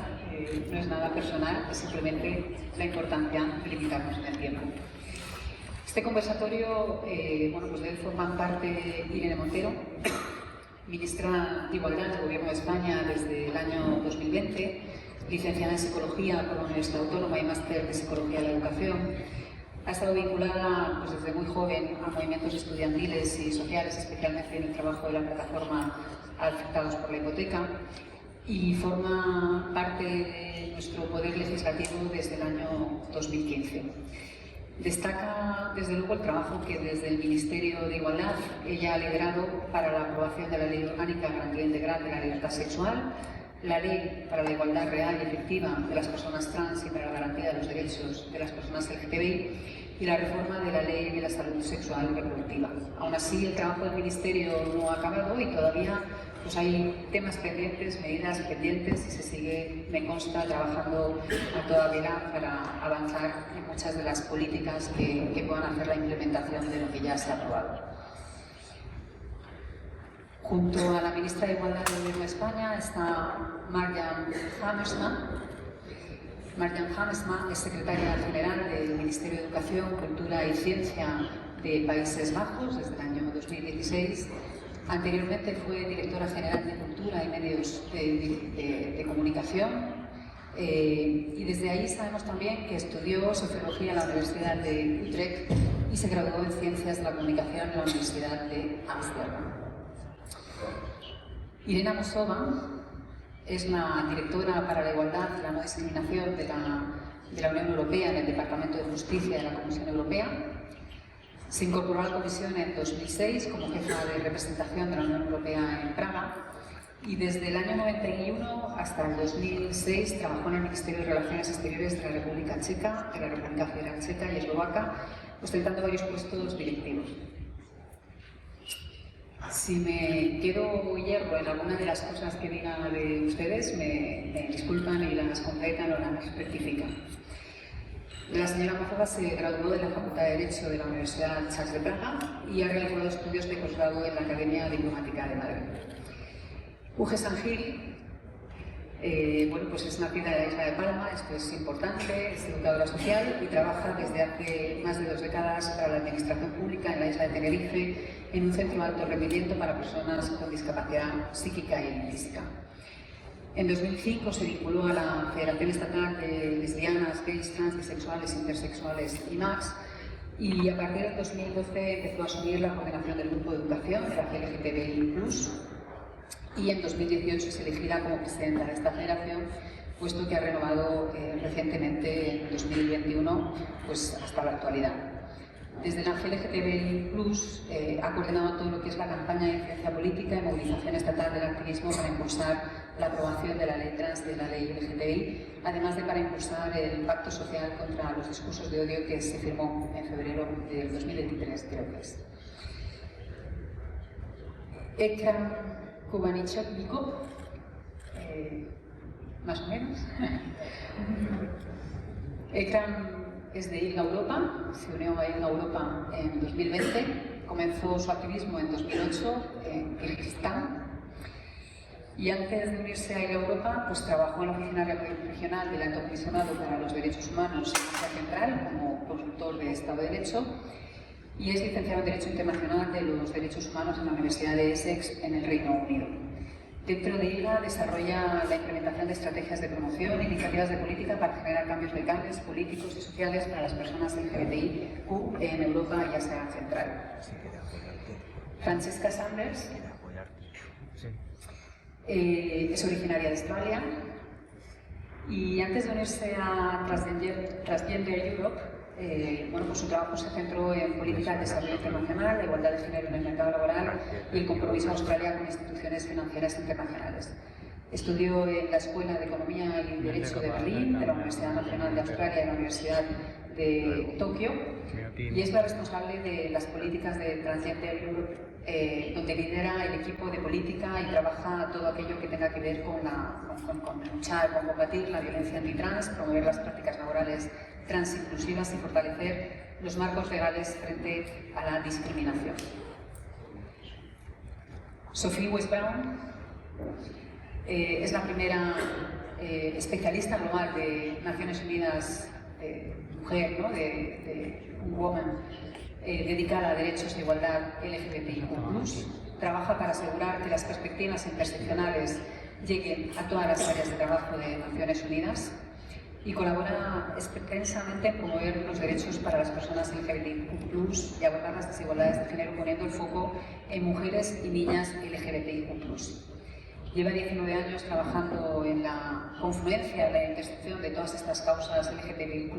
No es nada personal, es simplemente la importancia de limitarnos en el tiempo. Este conversatorio, pues de él forman parte Irene Montero, ministra de Igualdad del Gobierno de España desde el año 2020, licenciada en Psicología por la Universidad Autónoma y máster de Psicología de la Educación. Ha estado vinculada pues, desde muy joven a movimientos estudiantiles y sociales, especialmente en el trabajo de la plataforma Afectados por la Hipoteca, y forma parte de nuestro poder legislativo desde el año 2015. Destaca, desde luego, el trabajo que desde el Ministerio de Igualdad ella ha liderado para la aprobación de la Ley Orgánica Garantía Integral de la Libertad Sexual, la Ley para la Igualdad Real y Efectiva de las Personas Trans y para la Garantía de los Derechos de las Personas LGBTIQ y la reforma de la Ley de la Salud Sexual y Reproductiva. Aún así, el trabajo del Ministerio no ha acabado y todavía pues, hay temas pendientes, medidas pendientes y se sigue, me consta, trabajando a toda vela para avanzar en muchas de las políticas que puedan hacer la implementación de lo que ya se ha aprobado. Junto a la ministra de Igualdad del Gobierno de España está Marjan Hammersma. Marjan Hammersma es secretaria general del Ministerio de Educación, Cultura y Ciencia de Países Bajos desde el año 2016. Anteriormente fue directora general de Cultura y Medios de Comunicación. Y desde ahí sabemos también que estudió Sociología en la Universidad de Utrecht y se graduó en Ciencias de la Comunicación en la Universidad de Ámsterdam. Irena Mosova es la directora para la igualdad y la no discriminación de la Unión Europea en el Departamento de Justicia de la Comisión Europea. Se incorporó a la Comisión en 2006 como jefa de representación de la Unión Europea en Praga y desde el año 91 hasta el 2006 trabajó en el Ministerio de Relaciones Exteriores de la República Checa, de la República Federal Checa y Eslovaca, ostentando varios puestos directivos. Si me quedo hierro en alguna de las cosas que diga de ustedes, me disculpan y las completan o las rectifican. La señora Mosova se graduó de la Facultad de Derecho de la Universidad Charles de Praga y ha realizado estudios de posgrado en la Academia Diplomática de Madrid. Uge Sangil, pues es nacida en la isla de Palma, esto es importante, es educadora social y trabaja desde hace más de 2 décadas para la Administración Pública en la isla de Tenerife en un centro de alto rendimiento para personas con discapacidad psíquica y física. En 2005 se vinculó a la Federación Estatal de Lesbianas, Gays, Trans, Bisexuales, Intersexuales y MAX y a partir del 2012 empezó a asumir la coordinación del Grupo de Educación de la LGBTIQ+, y en 2018 es elegida como presidenta de esta federación, puesto que ha renovado recientemente en 2021 pues, hasta la actualidad. Desde la LGBTIQ+, ha coordinado todo lo que es la campaña de incidencia política y movilización estatal del activismo para impulsar la aprobación de la ley trans de la ley LGTBI, además de para impulsar el pacto social contra los discursos de odio que se firmó en febrero del 2023, creo que es. Ekram Kubanichuk-Nikov, más o menos. Ekram es de ILGA Europa, se unió a ILGA Europa en 2020, comenzó su activismo en 2008 en Kirguistán y antes de unirse a ILGA Europa pues trabajó en la Oficina Regional del Alto Comisionado para los Derechos Humanos en Asia Central como consultor de Estado de Derecho y es licenciado en Derecho Internacional de los Derechos Humanos en la Universidad de Essex en el Reino Unido. Dentro de ILGA desarrolla la implementación de estrategias de promoción e iniciativas de política para generar cambios legales, políticos y sociales para las personas LGBTIQ en Europa y Asia Central. Francesca Sanders es originaria de Australia y antes de unirse a Transgender Europe, pues su trabajo se centró en política de desarrollo internacional, la igualdad de género en el mercado laboral y el compromiso de Australia con instituciones financieras internacionales. Estudió en la Escuela de Economía y Derecho de Berlín, de la Universidad Nacional de Australia y la Universidad de Tokio, y es la responsable de las políticas de Transgender Europe, donde lidera el equipo de política y trabaja todo aquello que tenga que ver con luchar, con combatir la violencia antitrans, promover las prácticas laborales trans inclusivas y fortalecer los marcos legales frente a la discriminación. Sophie Westbaum es la primera especialista global de Naciones Unidas, mujer, ¿no? de Woman, dedicada a derechos de igualdad LGBTIQ+. Trabaja para asegurar que las perspectivas interseccionales lleguen a todas las áreas de trabajo de Naciones Unidas y colabora extensamente en promover los derechos para las personas LGBTIQ+ y abordar las desigualdades de género poniendo el foco en mujeres y niñas LGBTIQ+. Lleva 19 años trabajando en la confluencia, en la intersección de todas estas causas LGBTIQ+,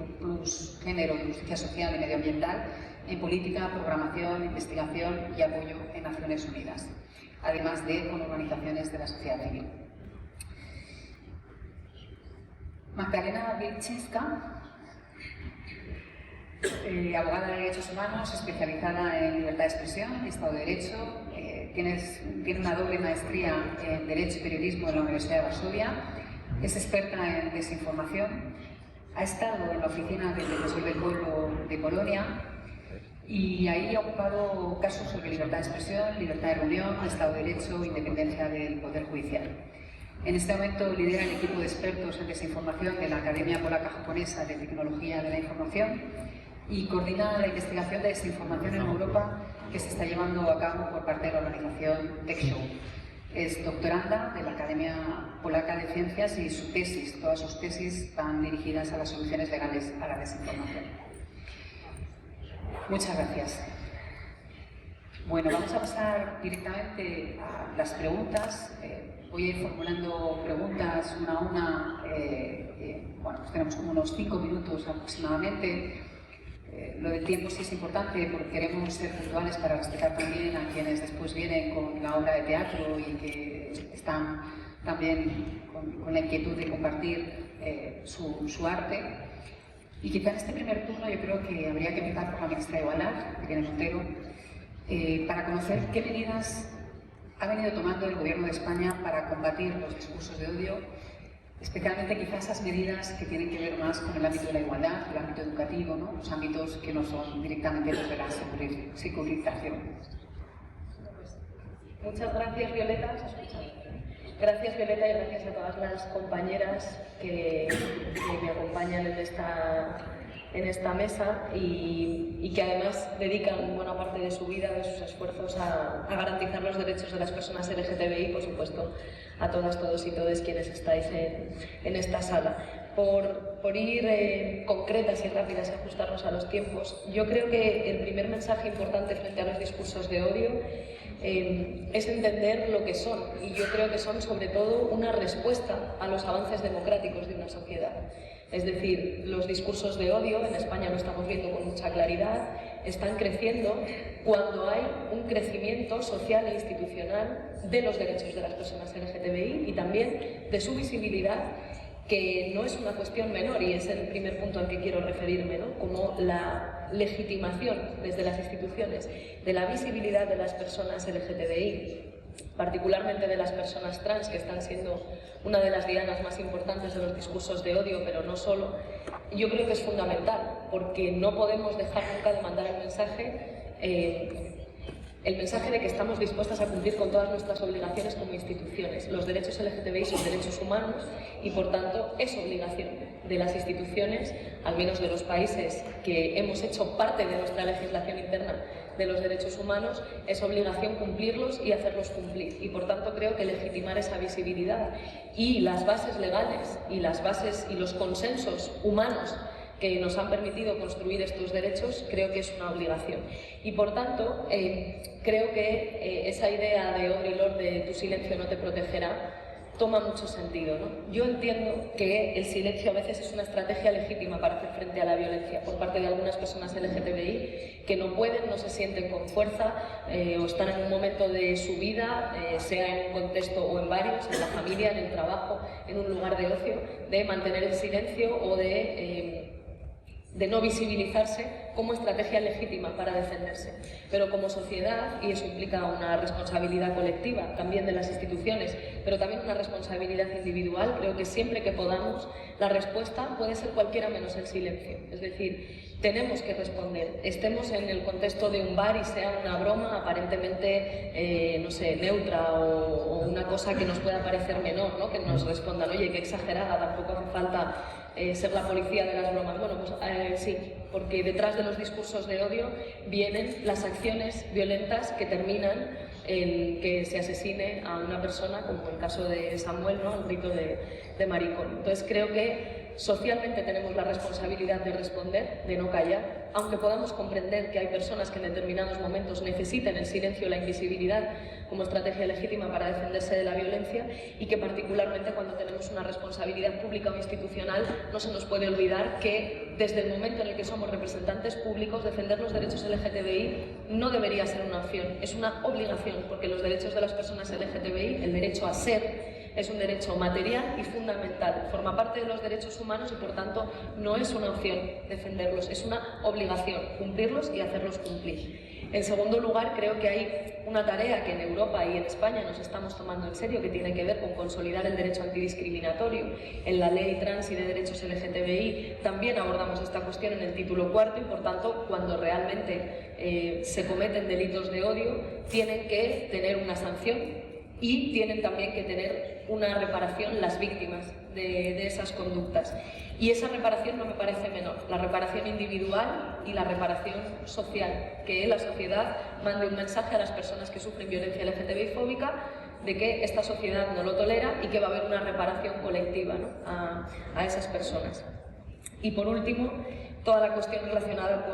género, justicia social y medioambiental, en política, programación, investigación y apoyo en Naciones Unidas, además de con organizaciones de la sociedad civil. Magdalena Wilczynska, abogada de derechos humanos, especializada en libertad de expresión y Estado de Derecho. Tiene una doble maestría en Derecho y Periodismo en la Universidad de Varsovia. Es experta en desinformación. Ha estado en la oficina del Defensor del Pueblo de Polonia y ahí ha ocupado casos sobre libertad de expresión, libertad de reunión, Estado de Derecho e independencia del Poder Judicial. En este momento lidera el equipo de expertos en desinformación de la Academia Polaca-Japonesa de Tecnología de la Información y coordina la investigación de desinformación en Europa que se está llevando a cabo por parte de la organización TechShow. Es doctoranda de la Academia Polaca de Ciencias y su tesis, todas sus tesis van dirigidas a las soluciones legales a la desinformación. Muchas gracias. Bueno, vamos a pasar directamente a las preguntas. Voy a ir formulando preguntas una a una. Bueno, pues tenemos como unos 5 minutos aproximadamente. Lo del tiempo sí es importante porque queremos ser puntuales para respetar también a quienes después vienen con la obra de teatro y que están también con la inquietud de compartir su arte. Y quizá en este primer turno yo creo que habría que empezar por la ministra de Igualdad, Irene Montero, para conocer qué medidas ha venido tomando el Gobierno de España para combatir los discursos de odio, especialmente quizás esas medidas que tienen que ver más con el ámbito de la igualdad, el ámbito educativo, ¿no? Los ámbitos que no son directamente los de la securitización. Muchas gracias, Violeta. Gracias, Violeta, y gracias a todas las compañeras que me acompañan en esta mesa y que además dedican buena parte de su vida, de sus esfuerzos a garantizar los derechos de las personas LGTBI, por supuesto, a todas, todos y todes quienes estáis en esta sala. Por ir concretas y rápidas y ajustarnos a los tiempos, yo creo que el primer mensaje importante frente a los discursos de odio es entender lo que son, y yo creo que son sobre todo una respuesta a los avances democráticos de una sociedad. Es decir, los discursos de odio, en España lo estamos viendo con mucha claridad, están creciendo cuando hay un crecimiento social e institucional de los derechos de las personas LGTBI y también de su visibilidad, que no es una cuestión menor, y es el primer punto al que quiero referirme, ¿no? Como la legitimación desde las instituciones de la visibilidad de las personas LGTBI, particularmente de las personas trans, que están siendo una de las dianas más importantes de los discursos de odio, pero no solo. Yo creo que es fundamental, porque no podemos dejar nunca de mandar el mensaje de que estamos dispuestas a cumplir con todas nuestras obligaciones como instituciones. Los derechos LGTBI son derechos humanos y, por tanto, es obligación de las instituciones, al menos de los países que hemos hecho parte de nuestra legislación interna de los derechos humanos, es obligación cumplirlos y hacerlos cumplir. Y, por tanto, creo que legitimar esa visibilidad y las bases legales y las bases y los consensos humanos que nos han permitido construir estos derechos, creo que es una obligación. Y por tanto, creo que esa idea de Audre Lorde de tu silencio no te protegerá toma mucho sentido, ¿no? Yo entiendo que el silencio a veces es una estrategia legítima para hacer frente a la violencia por parte de algunas personas LGTBI que no pueden, no se sienten con fuerza o están en un momento de su vida, sea en un contexto o en varios, en la familia, en el trabajo, en un lugar de ocio, de mantener el silencio o de no visibilizarse como estrategia legítima para defenderse. Pero como sociedad, y eso implica una responsabilidad colectiva, también de las instituciones, pero también una responsabilidad individual, creo que siempre que podamos, la respuesta puede ser cualquiera menos el silencio. Es decir, tenemos que responder, estemos en el contexto de un bar y sea una broma aparentemente, no sé, neutra o una cosa que nos pueda parecer menor, ¿no? Que nos respondan, oye, qué exagerada, tampoco hace falta ser la policía de las bromas. Bueno, pues sí, porque detrás de los discursos de odio vienen las acciones violentas que terminan en que se asesine a una persona, como el caso de Samuel, ¿no? El grito de maricón. Entonces creo que socialmente tenemos la responsabilidad de responder, de no callar, aunque podamos comprender que hay personas que en determinados momentos necesiten el silencio o la invisibilidad como estrategia legítima para defenderse de la violencia, y que particularmente cuando tenemos una responsabilidad pública o institucional no se nos puede olvidar que desde el momento en el que somos representantes públicos, defender los derechos LGTBI no debería ser una opción, es una obligación, porque los derechos de las personas LGTBI, el derecho a ser, es un derecho material y fundamental, forma parte de los derechos humanos y por tanto no es una opción defenderlos, es una obligación cumplirlos y hacerlos cumplir. En segundo lugar, creo que hay una tarea que en Europa y en España nos estamos tomando en serio, que tiene que ver con consolidar el derecho antidiscriminatorio. En la ley trans y de derechos LGTBI también abordamos esta cuestión en el título cuarto y por tanto cuando realmente se cometen delitos de odio tienen que tener una sanción y tienen también que tener una reparación las víctimas de esas conductas. Y esa reparación no me parece menor, la reparación individual y la reparación social, que la sociedad mande un mensaje a las personas que sufren violencia LGTBI fóbica de que esta sociedad no lo tolera y que va a haber una reparación colectiva, ¿no? a esas personas. Y por último, toda la cuestión relacionada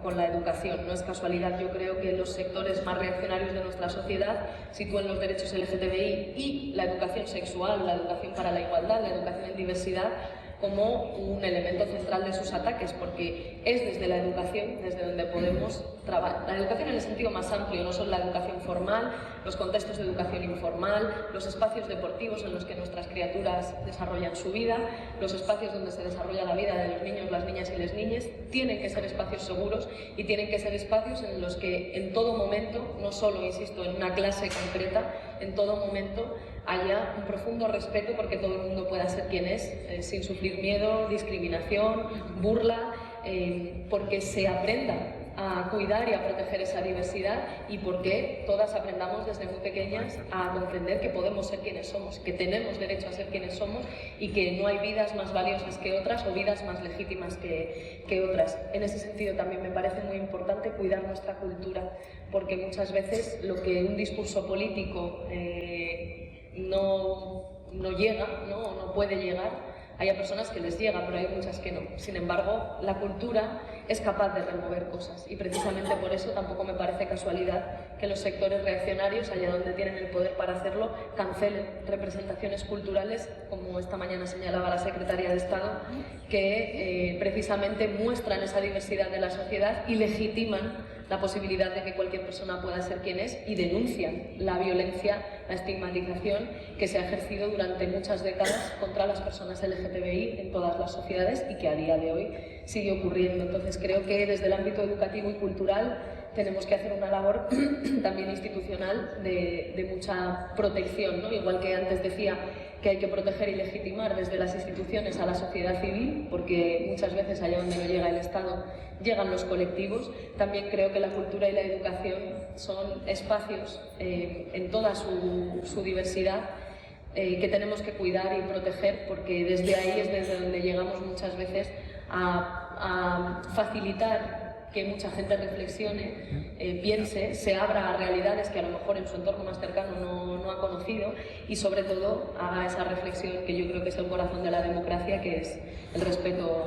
con la educación. No es casualidad, yo creo que los sectores más reaccionarios de nuestra sociedad sitúan los derechos LGTBI y la educación sexual, la educación para la igualdad, la educación en diversidad, como un elemento central de sus ataques, porque es desde la educación desde donde podemos trabajar. La educación en el sentido más amplio, no solo la educación formal, los contextos de educación informal, los espacios deportivos en los que nuestras criaturas desarrollan su vida, los espacios donde se desarrolla la vida de los niños, las niñas y las niñas, tienen que ser espacios seguros y tienen que ser espacios en los que en todo momento, no solo, insisto, en una clase concreta, en todo momento haya un profundo respeto porque todo el mundo pueda ser quien es, sin sufrir miedo, discriminación, burla, porque se aprenda a cuidar y a proteger esa diversidad y porque todas aprendamos desde muy pequeñas a comprender que podemos ser quienes somos, que tenemos derecho a ser quienes somos y que no hay vidas más valiosas que otras o vidas más legítimas que otras. En ese sentido también me parece muy importante cuidar nuestra cultura, porque muchas veces lo que un discurso político no llega, ¿no? O no puede llegar, hay a personas que les llega, pero hay muchas que no. Sin embargo, la cultura es capaz de remover cosas y precisamente por eso tampoco me parece casualidad que los sectores reaccionarios, allá donde tienen el poder para hacerlo, cancelen representaciones culturales, como esta mañana señalaba la Secretaria de Estado, que precisamente muestran esa diversidad de la sociedad y legitiman la posibilidad de que cualquier persona pueda ser quien es y denuncian la violencia, la estigmatización que se ha ejercido durante muchas décadas contra las personas LGTBI en todas las sociedades y que a día de hoy sigue ocurriendo. Entonces creo que desde el ámbito educativo y cultural tenemos que hacer una labor también institucional de mucha protección, ¿no? Igual que antes decía que hay que proteger y legitimar desde las instituciones a la sociedad civil, porque muchas veces allá donde no llega el Estado llegan los colectivos. También creo que la cultura y la educación son espacios en toda su diversidad que tenemos que cuidar y proteger, porque desde ahí es desde donde llegamos muchas veces a facilitar que mucha gente reflexione, piense, se abra a realidades que a lo mejor en su entorno más cercano no ha conocido y sobre todo haga esa reflexión que yo creo que es el corazón de la democracia, que es el respeto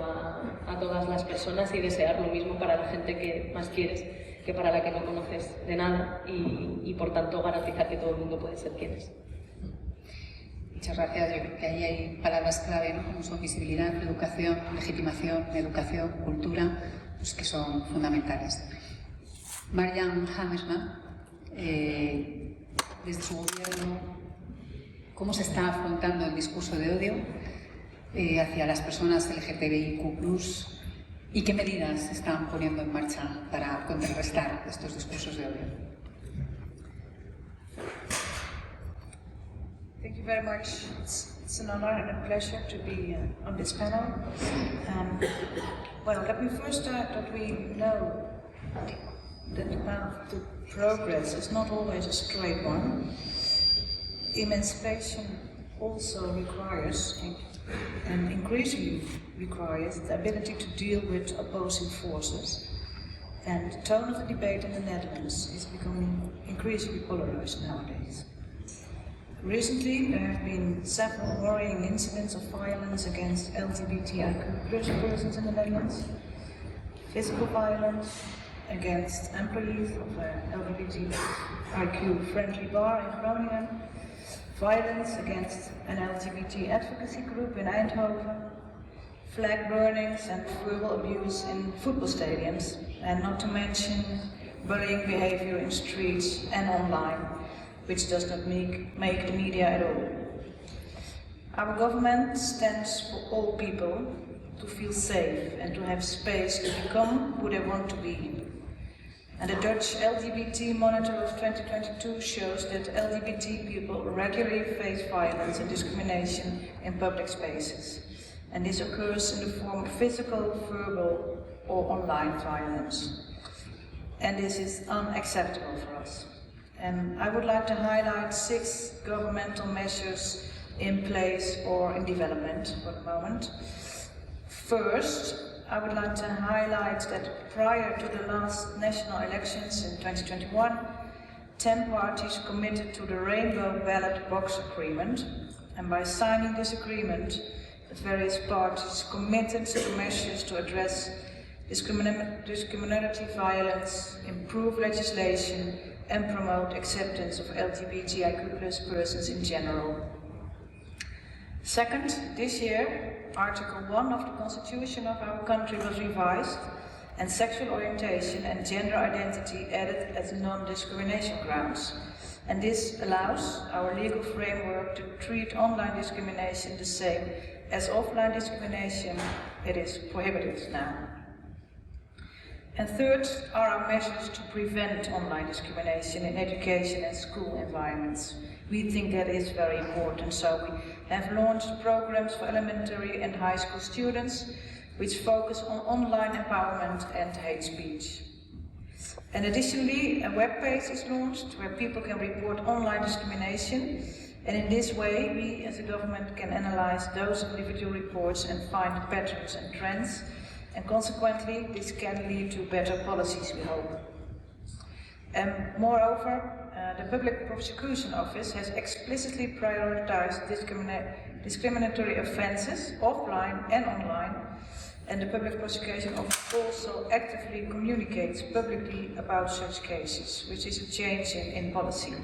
a todas las personas y desear lo mismo para la gente que más quieres que para la que no conoces de nada y por tanto garantizar que todo el mundo puede ser quien es. Muchas gracias. Yo creo que ahí hay palabras clave, ¿no? Como son visibilidad, educación, legitimación, educación, cultura, pues que son fundamentales. Marian Hammersman, desde su gobierno, ¿cómo se está afrontando el discurso de odio hacia las personas LGBTIQ+, y qué medidas se están poniendo en marcha para contrarrestar estos discursos de odio? Thank you very much. It's an honor and a pleasure to be on this panel. Well, let me first start that we know that the path to progress is not always a straight one. Emancipation also requires, and increasingly requires, the ability to deal with opposing forces. And the tone of the debate in the Netherlands is becoming increasingly polarized nowadays. Recently, there have been several worrying incidents of violence against LGBTIQ persons in the Netherlands, physical violence against employees of an LGBTIQ-friendly bar in Groningen, violence against an LGBT advocacy group in Eindhoven, flag burnings and verbal abuse in football stadiums, and not to mention bullying behavior in streets and online, which does not make the media at all. Our government stands for all people to feel safe and to have space to become who they want to be. And the Dutch LGBT Monitor of 2022 shows that LGBT people regularly face violence and discrimination in public spaces. And this occurs in the form of physical, verbal, or online violence. And this is unacceptable for us. I would like to highlight 6 governmental measures in place or in development for the moment. First, I would like to highlight that prior to the last national elections in 2021, 10 parties committed to the Rainbow Ballot Box Agreement, and by signing this agreement, the various parties committed to measures to address discriminatory violence, improve legislation, and promote acceptance of LGBTIQ+ persons in general. Second, this year, Article 1 of the Constitution of our country was revised, and sexual orientation and gender identity added as non-discrimination grounds. And this allows our legal framework to treat online discrimination the same as offline discrimination. It is prohibited now. And third are our measures to prevent online discrimination in education and school environments. We think that is very important, so we have launched programs for elementary and high school students which focus on online empowerment and hate speech. And additionally, a webpage is launched where people can report online discrimination, and in this way we as a government can analyze those individual reports and find patterns and trends, and consequently this can lead to better policies, we hope. Moreover, the Public Prosecution Office has explicitly prioritized discriminatory offences offline and online, and the Public Prosecution Office also actively communicates publicly about such cases, which is a change in policy.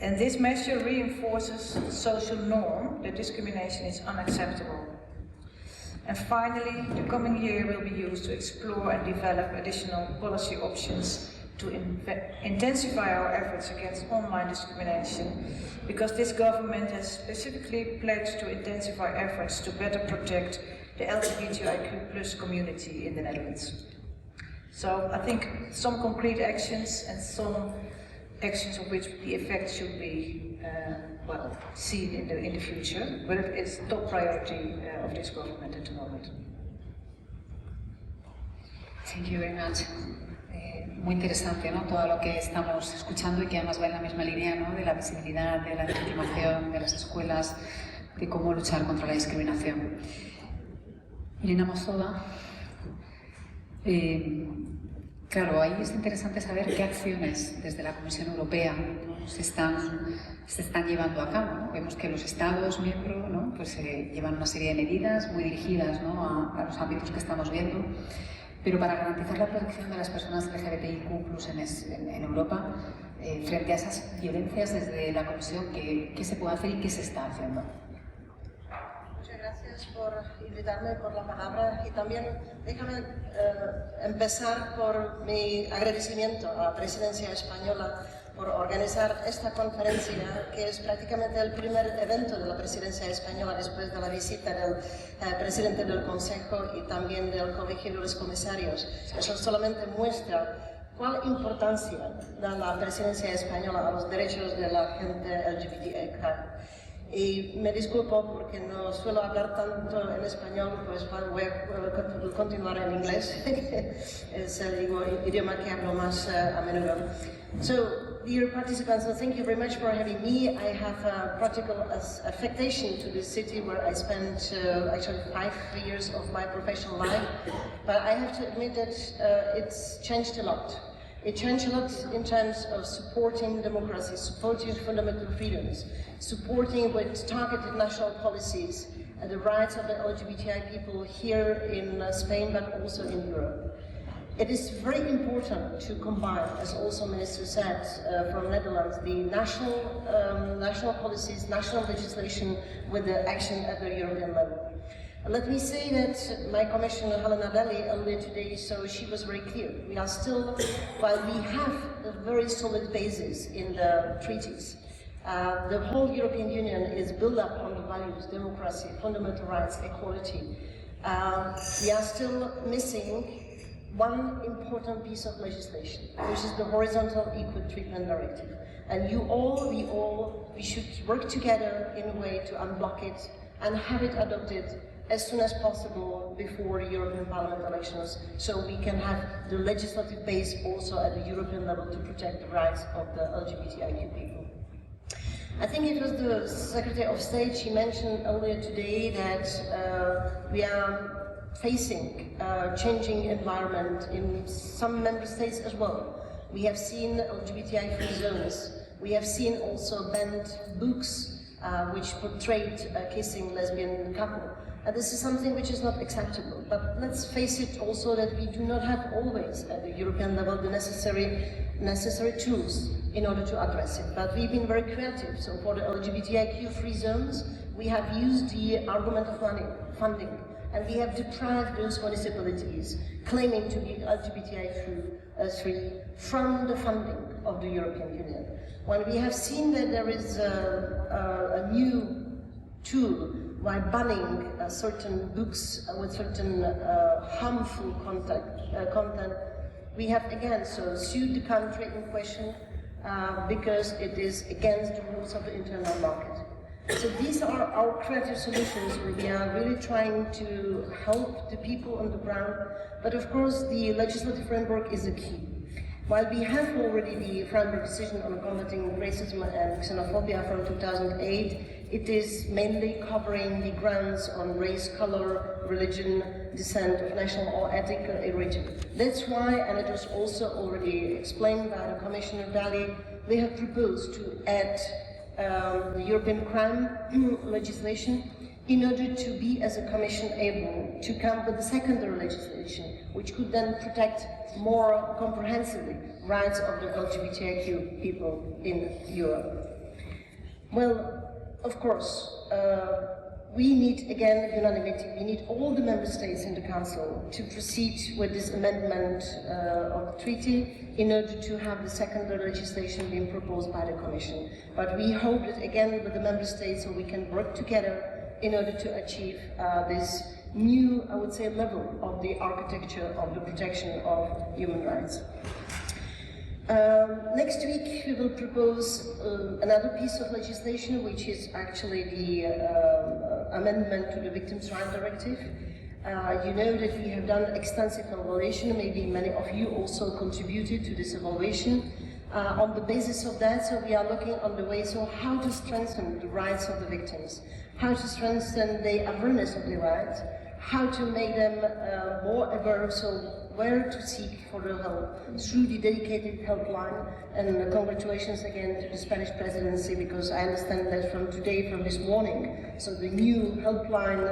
And this measure reinforces the social norm that discrimination is unacceptable. And finally, the coming year will be used to explore and develop additional policy options to intensify our efforts against online discrimination, because this government has specifically pledged to intensify efforts to better protect the LGBTIQ+ community in the Netherlands. So I think some concrete actions and some actions of which the effects should be seen in the future, but it is top priority of this government at the moment. Thank you very much. Muy interesante, ¿no? Todo lo que estamos escuchando y que además va en la misma línea, ¿no? De la visibilidad, de la legitimación, de las escuelas, de cómo luchar contra la discriminación. Irina Mosova, claro, ahí es interesante saber qué acciones desde la Comisión Europea, ¿no? se están llevando a cabo, ¿no? Vemos que los Estados miembros, ¿no? Pues, llevan una serie de medidas muy dirigidas, ¿no? a los ámbitos que estamos viendo. Pero para garantizar la protección de las personas LGBTIQ+ en Europa, frente a esas violencias desde la Comisión, ¿qué se puede hacer y qué se está haciendo? Muchas gracias por invitarme, por la palabra, y también déjame empezar por mi agradecimiento a la Presidencia Española por organizar esta conferencia, que es prácticamente el primer evento de la Presidencia Española después de la visita del Presidente del Consejo y también del Colegio de los Comisarios. Eso solamente muestra cuál importancia da la Presidencia Española a los derechos de la gente LGBTIQ. Y me disculpo porque no suelo hablar tanto en español, pues voy a continuar en inglés, es el idioma que hablo más a menudo. So, dear participants, so thank you very much for having me. I have a practical affectation to this city where I spent actually 5 years of my professional life, but I have to admit that it's changed a lot. It changed a lot in terms of supporting democracy, supporting fundamental freedoms, supporting with targeted national policies the rights of the LGBTI people here in Spain, but also in Europe. It is very important to combine, as also Minister said from Netherlands, the national policies, national legislation with the action at the European level. Let me say that my Commissioner Helena Dalli earlier today, so she was very clear. We are still, while we have a very solid basis in the treaties, the whole European Union is built up on the values, democracy, fundamental rights, equality. We are still missing one important piece of legislation, which is the Horizontal Equal Treatment Directive. And we should work together in a way to unblock it and have it adopted as soon as possible before the European Parliament elections, so we can have the legislative base also at the European level to protect the rights of the LGBTIQ people. I think it was the Secretary of State, she mentioned earlier today that we are facing a changing environment in some member states as well. We have seen LGBTI-free zones. We have seen also banned books which portrayed a kissing lesbian couple. And this is something which is not acceptable. But let's face it also that we do not have always at the European level the necessary tools in order to address it. But we've been very creative. So for the LGBTIQ free zones, we have used the argument of funding. And we have deprived those municipalities claiming to be LGBTI free from the funding of the European Union. When we have seen that there is a new tool by banning certain books with certain harmful content, we have again sued the country in question because it is against the rules of the internal market. So these are our creative solutions where we are really trying to help the people on the ground, but of course the legislative framework is the key. While we have already the framework decision on combating racism and xenophobia from 2008, it is mainly covering the grounds on race, color, religion, descent of national or ethnic origin. That's why, and it was also already explained by the Commissioner Dalli, we have proposed to add the European crime legislation in order to be, as a Commission, able to come with the secondary legislation, which could then protect more comprehensively rights of the LGBTIQ people in Europe. Well, of course, we need, again, unanimity. We need all the member states in the Council to proceed with this amendment of the treaty in order to have the secondary legislation being proposed by the Commission. But we hope that, again, with the member states, so we can work together in order to achieve this new, I would say, level of the architecture of the protection of human rights. Next week we will propose another piece of legislation, which is actually the amendment to the Victims' Rights Directive. You know that we have done extensive evaluation, maybe many of you also contributed to this evaluation. On the basis of that, so we are looking on the way, so how to strengthen the rights of the victims, how to strengthen the awareness of the rights, how to make them more aware, so where to seek for the help through the dedicated helpline. And congratulations again to the Spanish presidency, because I understand that from today, from this morning, so the new helpline,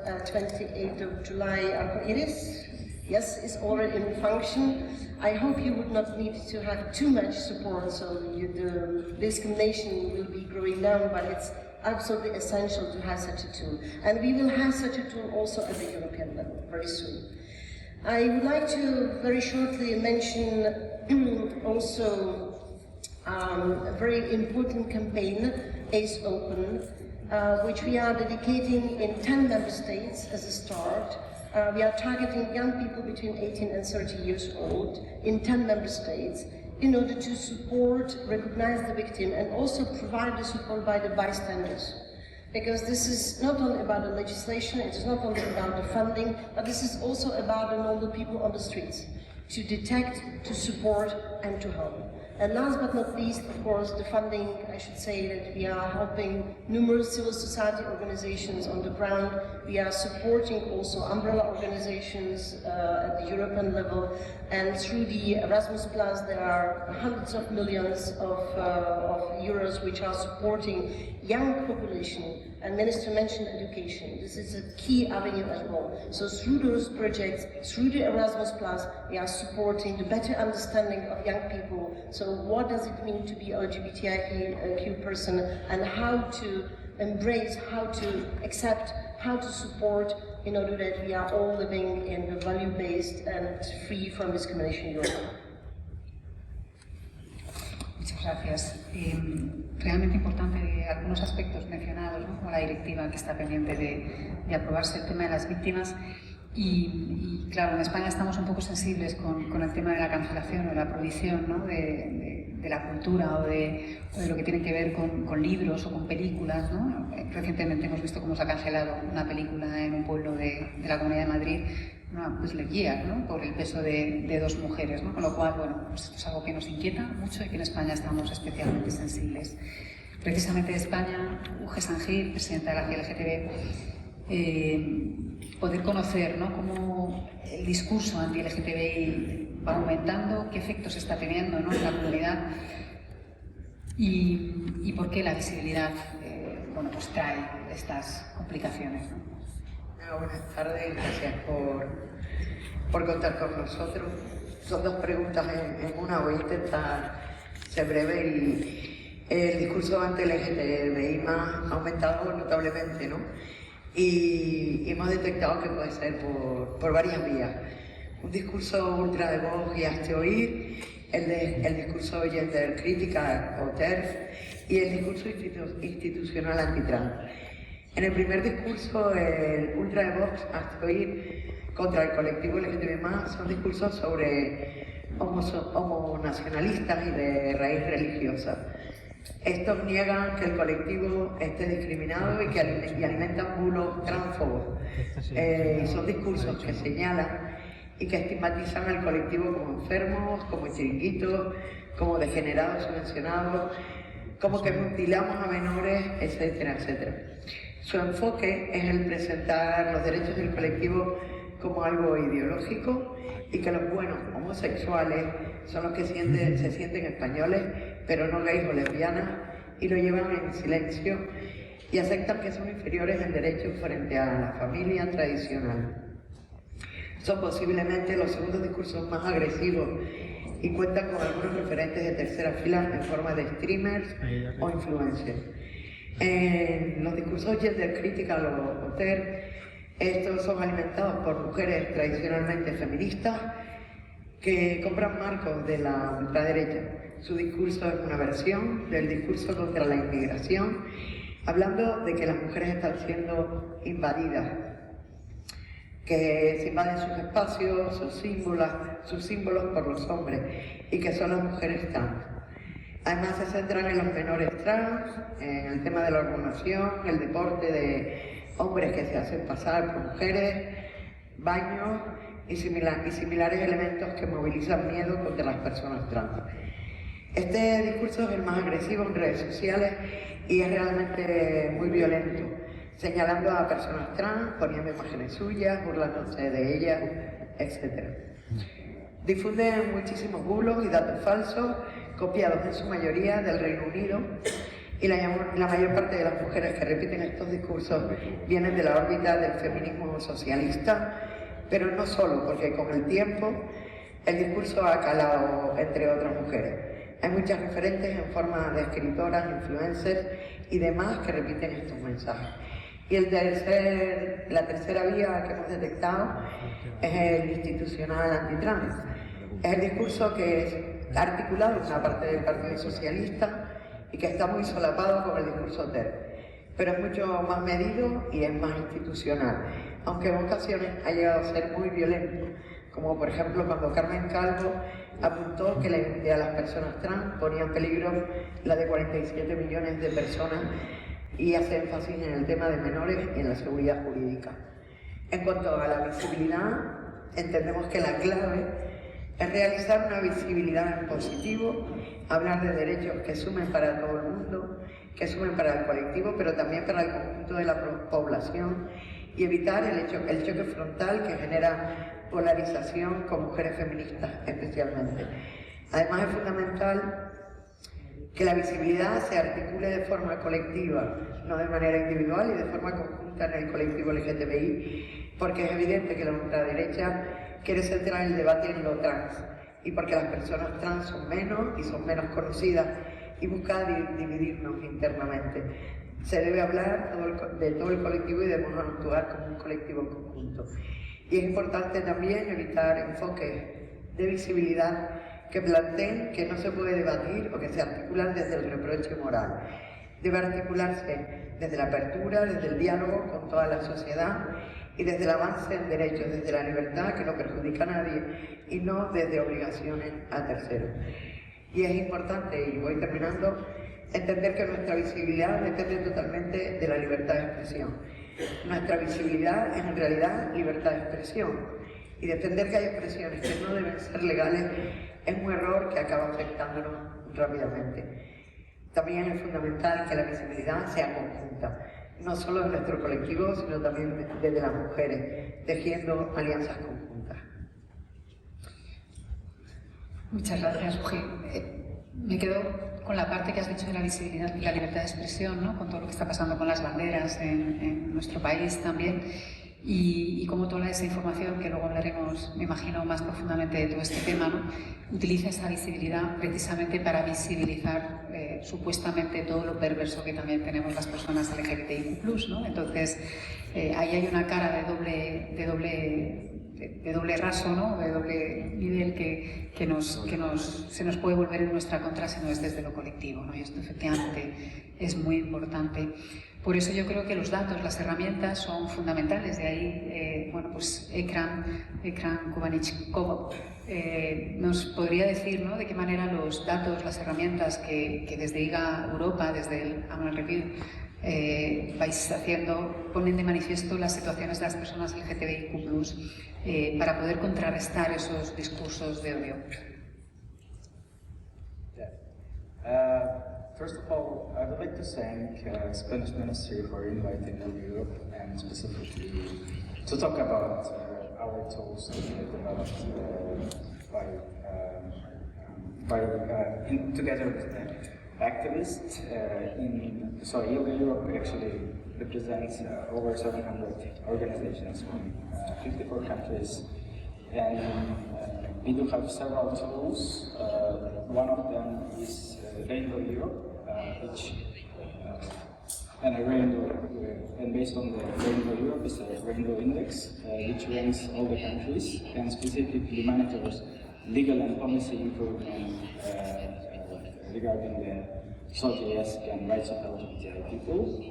28th of July, it is? yes, is already in function. I hope you would not need to have too much support, so the discrimination will be growing down, but it's absolutely essential to have such a tool. And we will have such a tool also at the European level very soon. I would like to very shortly mention also a very important campaign, Ace Open, which we are dedicating in 10 member states as a start. We are targeting young people between 18 and 30 years old in 10 member states in order to support, recognize the victim, and also provide the support by the bystanders. Because this is not only about the legislation, it is not only about the funding, but this is also about the normal people on the streets, to detect, to support, and to help. And last but not least, of course, the funding. I should say that we are helping numerous civil society organizations on the ground. We are supporting also umbrella organizations at the European level, and through the Erasmus Plus there are hundreds of millions of euros which are supporting young population. And Minister mentioned education. This is a key avenue as well. So through those projects, through the Erasmus Plus, we are supporting the better understanding of young people. So what does it mean to be LGBTIQ person, and how to embrace, how to accept, how to support in order that we are all living in a value-based and free from discrimination Europe. Muchas gracias. Realmente importante algunos aspectos mencionados, ¿no? Como la directiva que está pendiente de aprobarse, el tema de las víctimas. Y claro, en España estamos un poco sensibles con el tema de la cancelación o la prohibición, ¿no? de la cultura o de lo que tiene que ver con libros o con películas, ¿no? Recientemente hemos visto cómo se ha cancelado una película en un pueblo de la Comunidad de Madrid, pues le guía, ¿no? Por el peso de dos mujeres, ¿no? Con lo cual, bueno, pues esto es algo que nos inquieta mucho y que en España estamos especialmente sensibles. Precisamente de España, Uge Sangir, presidenta de la LGTB, poder conocer, ¿no? Cómo el discurso anti-LGTBI va aumentando, qué efectos está teniendo, ¿no? En la comunidad y por qué la visibilidad bueno, pues trae estas complicaciones, ¿no? Buenas tardes, gracias por contar con nosotros. Son dos preguntas en una, voy a intentar ser breve. Y el discurso anti-LGTBI ha aumentado notablemente, ¿no? Y hemos detectado que puede ser por varias vías. Un discurso ultra de voz y hazte oír, el discurso gender crítica o TERF y el discurso institucional antitrans. En el primer discurso, el ultra de voz, hazte oír, contra el colectivo LGTB+, son discursos sobre homonacionalistas y de raíz religiosa. Estos niegan que el colectivo esté discriminado y alimentan bulos transfobos. Son discursos que señalan y que estigmatizan al colectivo como enfermos, como chiringuitos, como degenerados subvencionados, como que mutilamos a menores, etcétera, etcétera. Su enfoque es el presentar los derechos del colectivo como algo ideológico y que los buenos homosexuales son los que se sienten españoles, pero no gays o lesbianas, y lo llevan en silencio y aceptan que son inferiores en derechos frente a la familia tradicional. Son posiblemente los segundos discursos más agresivos y cuentan con algunos referentes de tercera fila en forma de streamers o influencers. Los discursos gender critical o TER, estos son alimentados por mujeres tradicionalmente feministas que compran marcos de la ultraderecha. Su discurso es una versión del discurso contra la inmigración, hablando de que las mujeres están siendo invadidas, que se invaden sus espacios, sus símbolos por los hombres y que son las mujeres trans. Además se centran en los menores trans, en el tema de la hormonación, el deporte de hombres que se hacen pasar por mujeres, baños y similares elementos que movilizan miedo contra las personas trans. Este discurso es el más agresivo en redes sociales y es realmente muy violento, señalando a personas trans, poniendo imágenes suyas, burlándose de ellas, etc. Difunden muchísimos bulos y datos falsos, copiados en su mayoría del Reino Unido, y la mayor parte de las mujeres que repiten estos discursos vienen de la órbita del feminismo socialista, Pero no solo, porque con el tiempo el discurso ha calado entre otras mujeres. Hay muchas referentes en forma de escritoras, influencers y demás que repiten estos mensajes. Y la tercera vía que hemos detectado es el institucional antitrans. Es el discurso que es articulado en una parte del Partido Socialista y que está muy solapado con el discurso TER. Pero es mucho más medido y es más institucional, aunque en ocasiones ha llegado a ser muy violento, como por ejemplo cuando Carmen Calvo apuntó que la identidad de las personas trans ponía en peligro la de 47 millones de personas y hace énfasis en el tema de menores y en la seguridad jurídica. En cuanto a la visibilidad, entendemos que la clave es realizar una visibilidad en positivo, hablar de derechos que sumen para todo el mundo, que sumen para el colectivo, pero también para el conjunto de la población y evitar el choque frontal que genera polarización con mujeres feministas especialmente. Además es fundamental que la visibilidad se articule de forma colectiva, no de manera individual y de forma conjunta en el colectivo LGBTI, porque es evidente que la ultraderecha quiere centrar el debate en lo trans y porque las personas trans son menos y son menos conocidas y busca dividirnos internamente. Se debe hablar de todo el colectivo y debemos actuar como un colectivo conjunto. Y es importante también evitar enfoques de visibilidad que planteen que no se puede debatir o que se articulan desde el reproche moral. Debe articularse desde la apertura, desde el diálogo con toda la sociedad y desde el avance en derechos, desde la libertad que no perjudica a nadie y no desde obligaciones a terceros. Y es importante, y voy terminando, entender que nuestra visibilidad depende totalmente de la libertad de expresión. Nuestra visibilidad es en realidad libertad de expresión y defender que hay expresiones que no deben ser legales es un error que acaba afectándonos rápidamente. También es fundamental que la visibilidad sea conjunta, no solo de nuestro colectivo, sino también desde las mujeres, tejiendo alianzas conjuntas. Muchas gracias, Uji. Me quedo con la parte que has dicho de la visibilidad y la libertad de expresión, ¿no? Con todo lo que está pasando con las banderas en nuestro país también. Y cómo toda esa información, que luego hablaremos, me imagino, más profundamente de todo este tema, ¿no? Utiliza esa visibilidad precisamente para visibilizar supuestamente todo lo perverso que también tenemos las personas LGBTIQ+, ¿no? Entonces, ahí hay una cara de doble raso, ¿no? De doble nivel que se nos puede volver en nuestra contra si no es desde lo colectivo, ¿no? Y esto efectivamente es muy importante. Por eso yo creo que los datos, las herramientas son fundamentales. De ahí, bueno, pues Ekran Kubanichkov nos podría decir, ¿no?, de qué manera los datos, las herramientas que desde IGA Europa, desde el Annual Review, vais haciendo, ponen de manifiesto las situaciones de las personas LGBTIQ+, para poder contrarrestar esos discursos de odio. First of all, I would like to thank Spanish Ministry for inviting me to Europe and specifically to talk about our tools that we developed together with the activists. Europe actually represents over 700 organizations from 54 countries, and we do have several tools. One of them is Rainbow Europe, and based on the Rainbow Europe is a Rainbow Index, which ranks all the countries and specifically monitors legal and policy improvement regarding the social and rights of LGBTI people.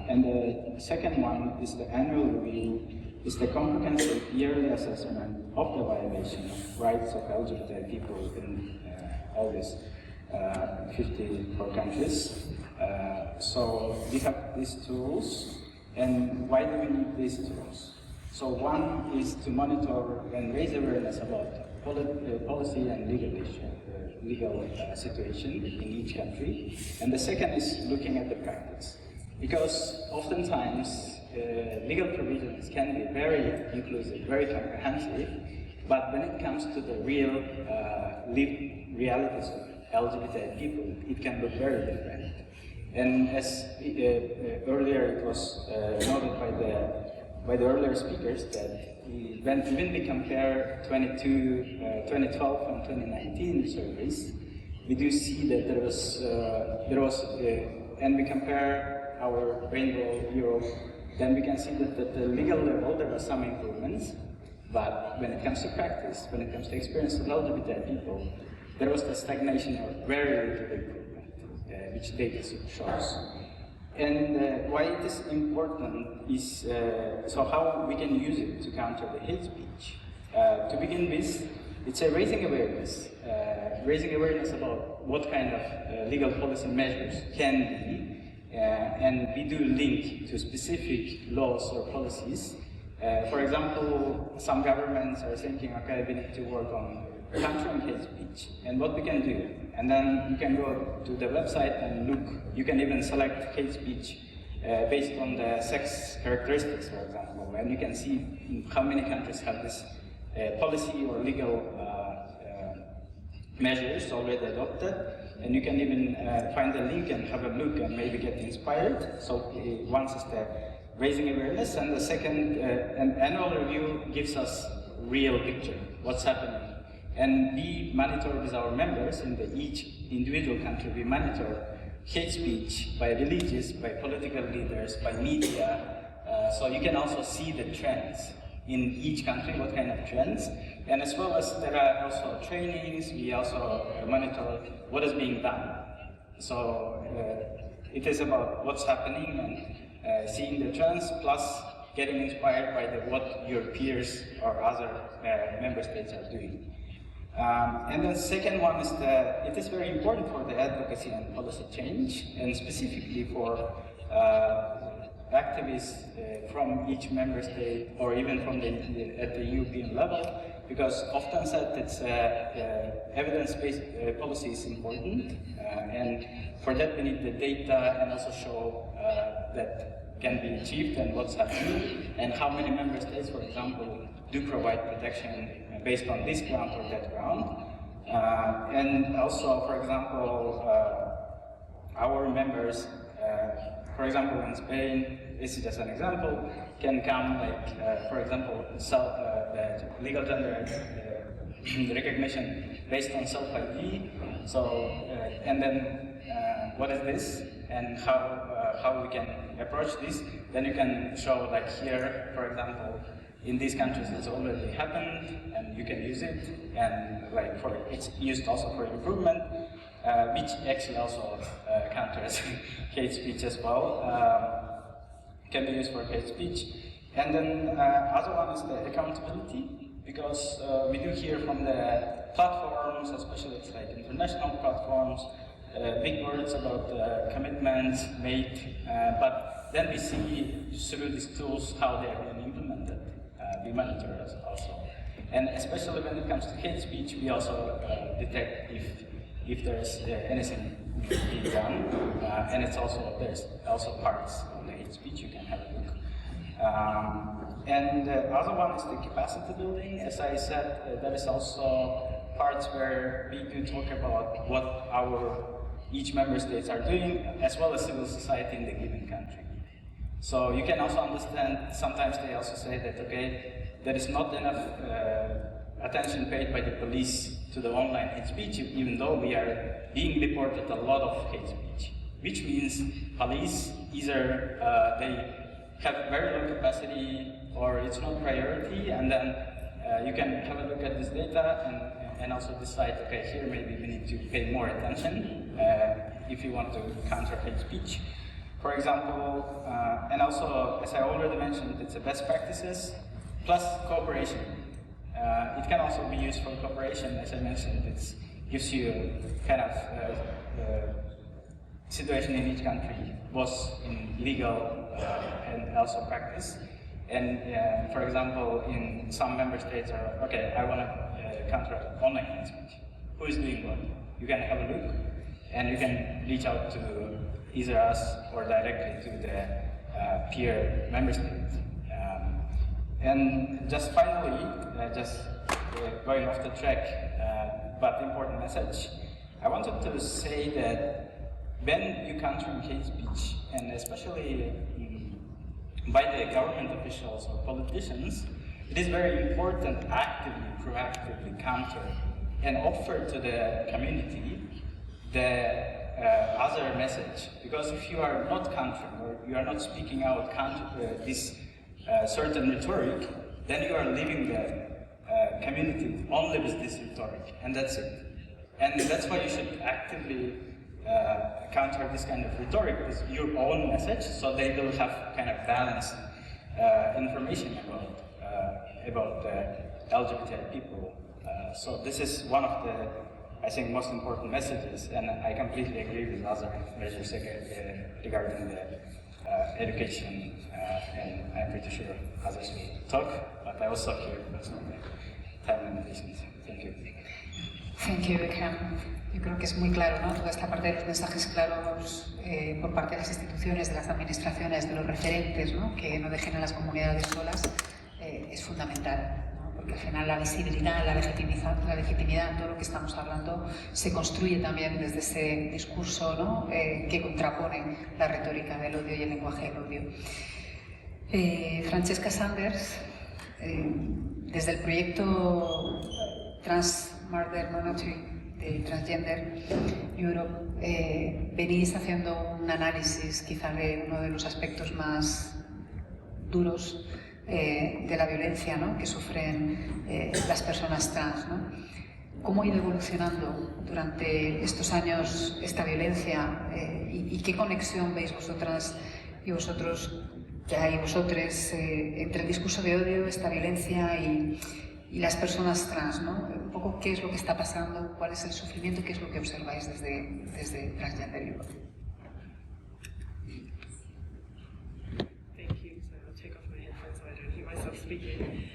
And the second one is the annual review, is the comprehensive yearly assessment of the violation of rights of LGBTI people in all these 54 countries. So we have these tools, and why do we need these tools? So one is to monitor and raise awareness about policy and legal situation in each country, and the second is looking at the practice, because oftentimes legal provisions can be very inclusive, very comprehensive, but when it comes to the real lived realities of LGBT people, it can look very different. And as earlier it was noted by the by the earlier speakers that when we compare 2012 and 2019 surveys, we do see that and we compare our Rainbow Europe, then we can see that at the legal level there are some improvements, but when it comes to practice, when it comes to experience of LGBT people, there was the stagnation or very little improvement, which data shows. And why it is important is, so how we can use it to counter the hate speech. To begin with, it's a raising awareness about what kind of legal policy measures can be, and we do link to specific laws or policies. For example, some governments are thinking, okay, we need to work on countering hate speech, and what we can do. And then you can go to the website and look, you can even select hate speech based on the sex characteristics, for example, and you can see how many countries have this policy or legal measures already adopted, and you can even find the link and have a look and maybe get inspired. So one is the raising awareness, and the second, an annual review gives us real picture, what's happening. And we monitor with our members in each individual country, we monitor hate speech by religious, by political leaders, by media, so you can also see the trends in each country, what kind of trends, and as well as there are also trainings, we also monitor what is being done. So it is about what's happening and seeing the trends, plus getting inspired by what your peers or other member states are doing. And the second one is that it is very important for the advocacy and policy change, and specifically for activists from each member state, or even from at the European level, because often said it's evidence-based policy is important, and for that we need the data and also show that can be achieved and what's happening, and how many member states, for example, do provide protection based on this ground or that ground. And also, for example, our members, for example, in Spain, this is just an example, can come like, for example, legal gender recognition based on self-ID. So, and then what is this, and how we can approach this? Then you can show, like here, for example, in these countries it's already happened, and you can use it, and like it's used also for improvement, which actually also counters hate speech as well. Can be used for hate speech. And then other one is the accountability, because we do hear from the platforms, especially it's like international platforms, big words about commitments made, but then we see through these tools how they are being implemented. We monitor it also. And especially when it comes to hate speech, we also detect if there's anything being done, and there's also parts of the hate speech, you can have a look. And the other one is the capacity building. As I said, there is also parts where we do talk about what each member states are doing, as well as civil society in the given country. So you can also understand, sometimes they also say that, okay, there is not enough attention paid by the police to the online hate speech, even though we are being reported a lot of hate speech, which means police either they have very low capacity or it's not priority, and then you can have a look at this data and also decide, okay, here maybe we need to pay more attention if you want to counter hate speech. For example, and also, as I already mentioned, it's a best practices plus cooperation. It can also be used for cooperation, as I mentioned. It gives you kind of situation in each country, both in legal and also practice. And for example, in some member states are, okay, I want to counter online hate speech. Who is doing what? You can have a look, and you can reach out to either us or directly to the peer member states. And just finally, going off the track, but important message, I wanted to say that when you counter hate speech, and especially by the government officials or politicians, it is very important actively, proactively counter and offer to the community the other message. Because if you are not countering or you are not speaking out counter this certain rhetoric, then you are leaving the community only with this rhetoric, and that's it. And that's why you should actively counter this kind of rhetoric with your own message, so they will have kind of balanced information about the LGBTI people. So this is one of the, I think, most important messages, and I completely agree with other measures regarding the education, and I'm pretty sure others will talk, but I will stop here because of the time limitations. Thank you. Thank you, Ikram. Yo creo que es muy claro, ¿no? Toda esta parte de los mensajes claros por parte de las instituciones, de las administraciones, de los referentes, ¿no? Que no dejen a las comunidades solas, es fundamental, ¿no? Porque al final la visibilidad, la legitimidad en todo lo que estamos hablando se construye también desde ese discurso, ¿no? Que contrapone la retórica del odio y el lenguaje del odio. Francesca Sanders, desde el proyecto Murder Monitoring de Transgender Europe, venís haciendo un análisis quizá de uno de los aspectos más duros de la violencia, ¿no? Que sufren las personas trans, ¿no? ¿Cómo ha ido evolucionando durante estos años esta violencia y qué conexión veis vosotras y vosotros, ya y vosotres, entre el discurso de odio, esta violencia y las personas trans, ¿no? Un poco qué es lo que está pasando, cuál es el sufrimiento, qué es lo que observáis desde Transgender Europe. Thank you. So I'll take off my headphones so I don't hear myself speaking.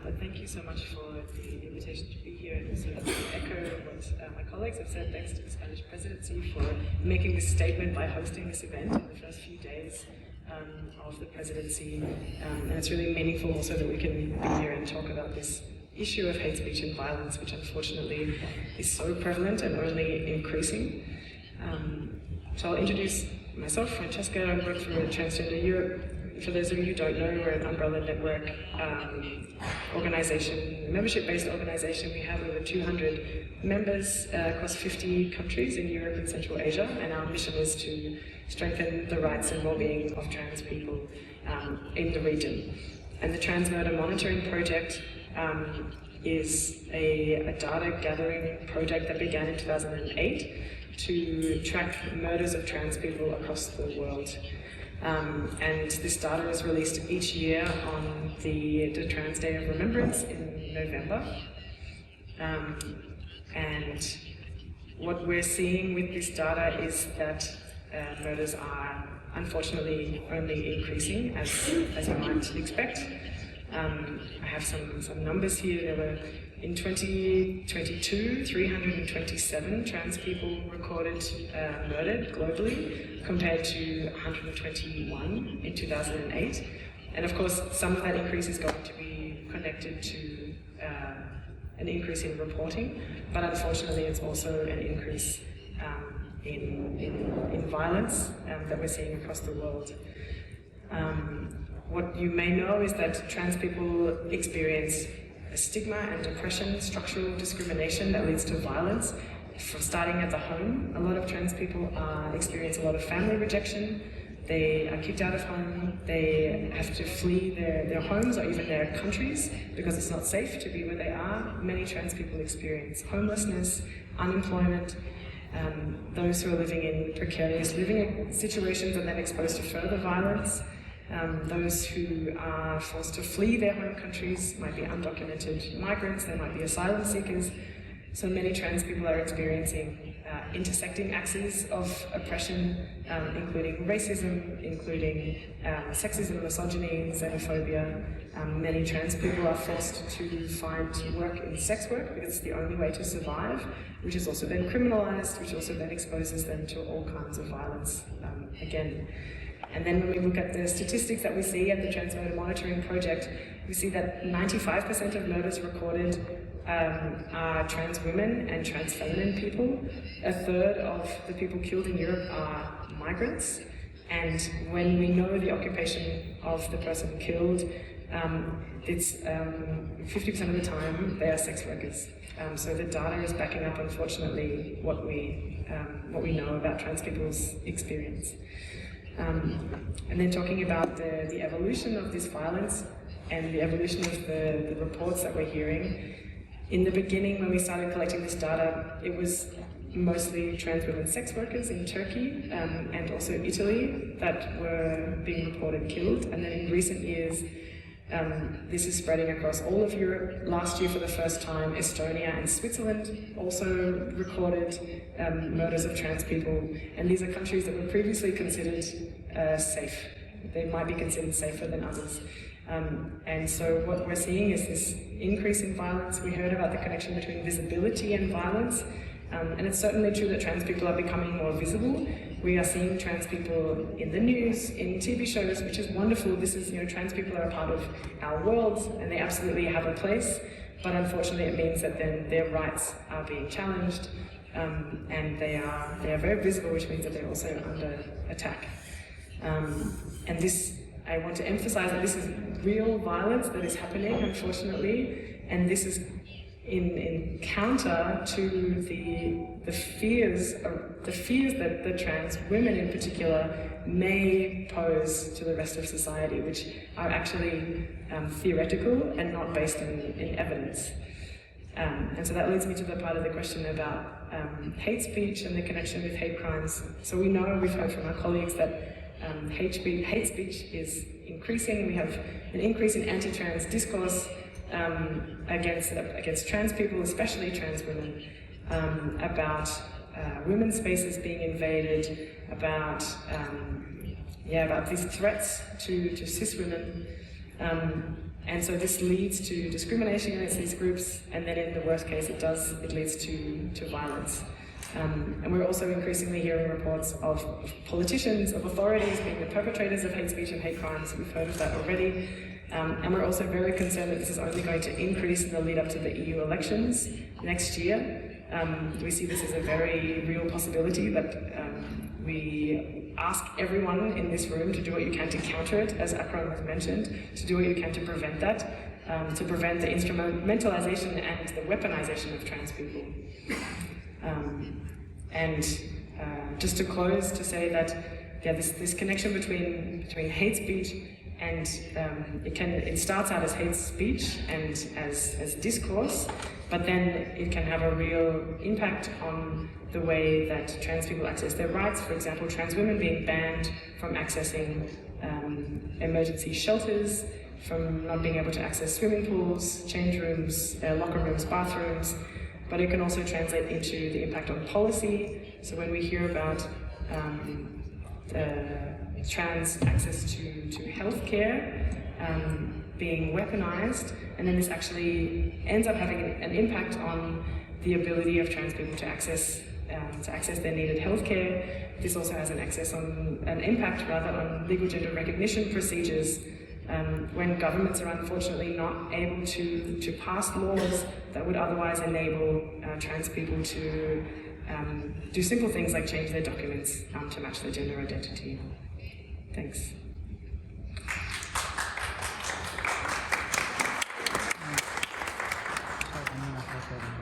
But thank you so much for the invitation to be here, and also to echo what my colleagues have said. Thanks to the Spanish presidency for making this statement by hosting this event in the first few days of the presidency, and it's really meaningful also that we can be here and talk about this issue of hate speech and violence, which unfortunately is so prevalent and only increasing. So I'll introduce myself, Francesca. I work for Transgender Europe. For those of you who don't know, we're an umbrella network organization, membership-based organization. We have over 200 members across 50 countries in Europe and Central Asia, and our mission is to strengthen the rights and well-being of trans people in the region. And the Trans Murder Monitoring Project is a data gathering project that began in 2008 to track murders of trans people across the world. And this data is released each year on the Trans Day of Remembrance in November. And what we're seeing with this data is that murders are unfortunately only increasing, as you might expect. I have some numbers here. There were, in 2022, 327 trans people recorded murdered globally, compared to 121 in 2008. And of course, some of that increase is going to be connected to an increase in reporting, but unfortunately it's also an increase in violence that we're seeing across the world. What you may know is that trans people experience stigma and depression, structural discrimination that leads to violence, starting at the home. A lot of trans people experience a lot of family rejection. They are kicked out of home. They have to flee their homes or even their countries because it's not safe to be where they are. Many trans people experience homelessness, unemployment. Those who are living in precarious living situations are then exposed to further violence. Those who are forced to flee their home countries might be undocumented migrants, they might be asylum seekers. So many trans people are experiencing intersecting axes of oppression, including racism, including sexism, misogyny, xenophobia. Many trans people are forced to find work in sex work because it's the only way to survive, which is also then criminalized, which also then exposes them to all kinds of violence again. And then when we look at the statistics that we see at the Trans Murder Monitoring Project, we see that 95% of murders recorded are trans women and trans feminine people. A third of the people killed in Europe are migrants. And when we know the occupation of the person killed, it's 50% of the time they are sex workers. So the data is backing up, unfortunately, what we know about trans people's experience. And then talking about the evolution of this violence and the evolution of the reports that we're hearing. In the beginning, when we started collecting this data, it was mostly trans women sex workers in Turkey and also Italy that were being reported killed. And then in recent years, this is spreading across all of Europe. Last year, for the first time, Estonia and Switzerland also recorded murders of trans people. And these are countries that were previously considered safe. They might be considered safer than others. And so what we're seeing is this increase in violence. We heard about the connection between visibility and violence. And it's certainly true that trans people are becoming more visible. We are seeing trans people in the news, in TV shows, which is wonderful. This is, trans people are a part of our world and they absolutely have a place. But unfortunately it means that then their rights are being challenged and they are very visible, which means that they're also under attack. And this, I want to emphasize that this is real violence that is happening, unfortunately, and this is in counter to the fears that the trans women in particular may pose to the rest of society, which are actually theoretical and not based in evidence. And so that leads me to the part of the question about hate speech and the connection with hate crimes. So we know, we've heard from our colleagues that hate speech is increasing. We have an increase in anti-trans discourse against trans people, especially trans women, about women's spaces being invaded, about these threats to cis women. And so this leads to discrimination against these groups, and then in the worst case it leads to violence. And we're also increasingly hearing reports of politicians, of authorities being the perpetrators of hate speech and hate crimes. We've heard of that already. And we're also very concerned that this is only going to increase in the lead up to the EU elections next year. We see this as a very real possibility that we ask everyone in this room to do what you can to counter it, as Akram has mentioned, to do what you can to prevent that, to prevent the instrumentalization and the weaponization of trans people. Just to close, to say that this connection between hate speech and it starts out as hate speech and as discourse, but then it can have a real impact on the way that trans people access their rights. For example, trans women being banned from accessing emergency shelters, from not being able to access swimming pools, change rooms, locker rooms, bathrooms. But it can also translate into the impact on policy. So when we hear about trans access to healthcare being weaponized, and then this actually ends up having an impact on the ability of trans people to access their needed healthcare. This also has an impact on legal gender recognition procedures. When governments are unfortunately not able to pass laws that would otherwise enable trans people to do simple things like change their documents to match their gender identity. Thanks.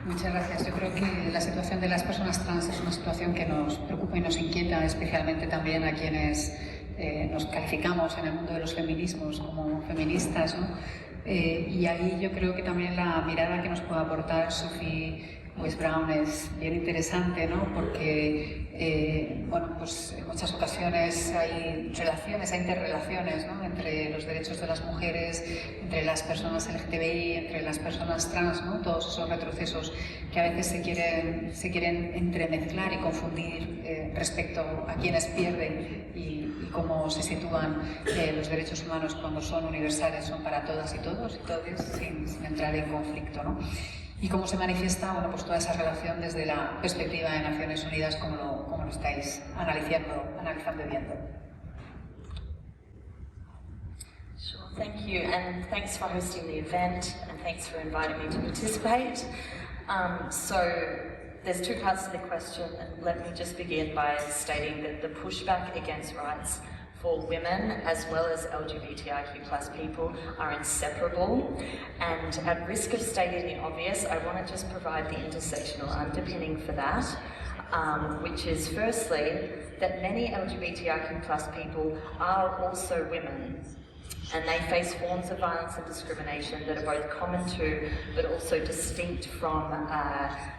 Muchas gracias. Yo creo que la situación de las personas trans es una situación que nos preocupa y nos inquieta, especialmente también a quienes nos calificamos en el mundo de los feminismos como feministas, ¿no? Y ahí yo creo que también la mirada que nos puede aportar Sophie Brown es bien interesante, ¿no? Porque pues en muchas ocasiones hay relaciones, hay interrelaciones, ¿no? Entre los derechos de las mujeres, entre las personas LGBTI, entre las personas trans, ¿no? Todos esos retrocesos que a veces se quieren entremezclar y confundir respecto a quienes pierden y cómo se sitúan los derechos humanos cuando son universales, son para todas y todos y todes, sin entrar en conflicto, ¿no? Y cómo se manifiesta, pues toda esa relación desde la perspectiva de Naciones Unidas, como lo estáis analizando y viendo. Sure, thank you, and thanks for hosting the event, and thanks for inviting me to participate. So there's two parts to the question, and let me just begin by stating that the pushback against rights for women as well as LGBTIQ plus people are inseparable, and at risk of stating the obvious, I want to just provide the intersectional underpinning for that, which is firstly that many LGBTIQ plus people are also women, and they face forms of violence and discrimination that are both common to but also distinct from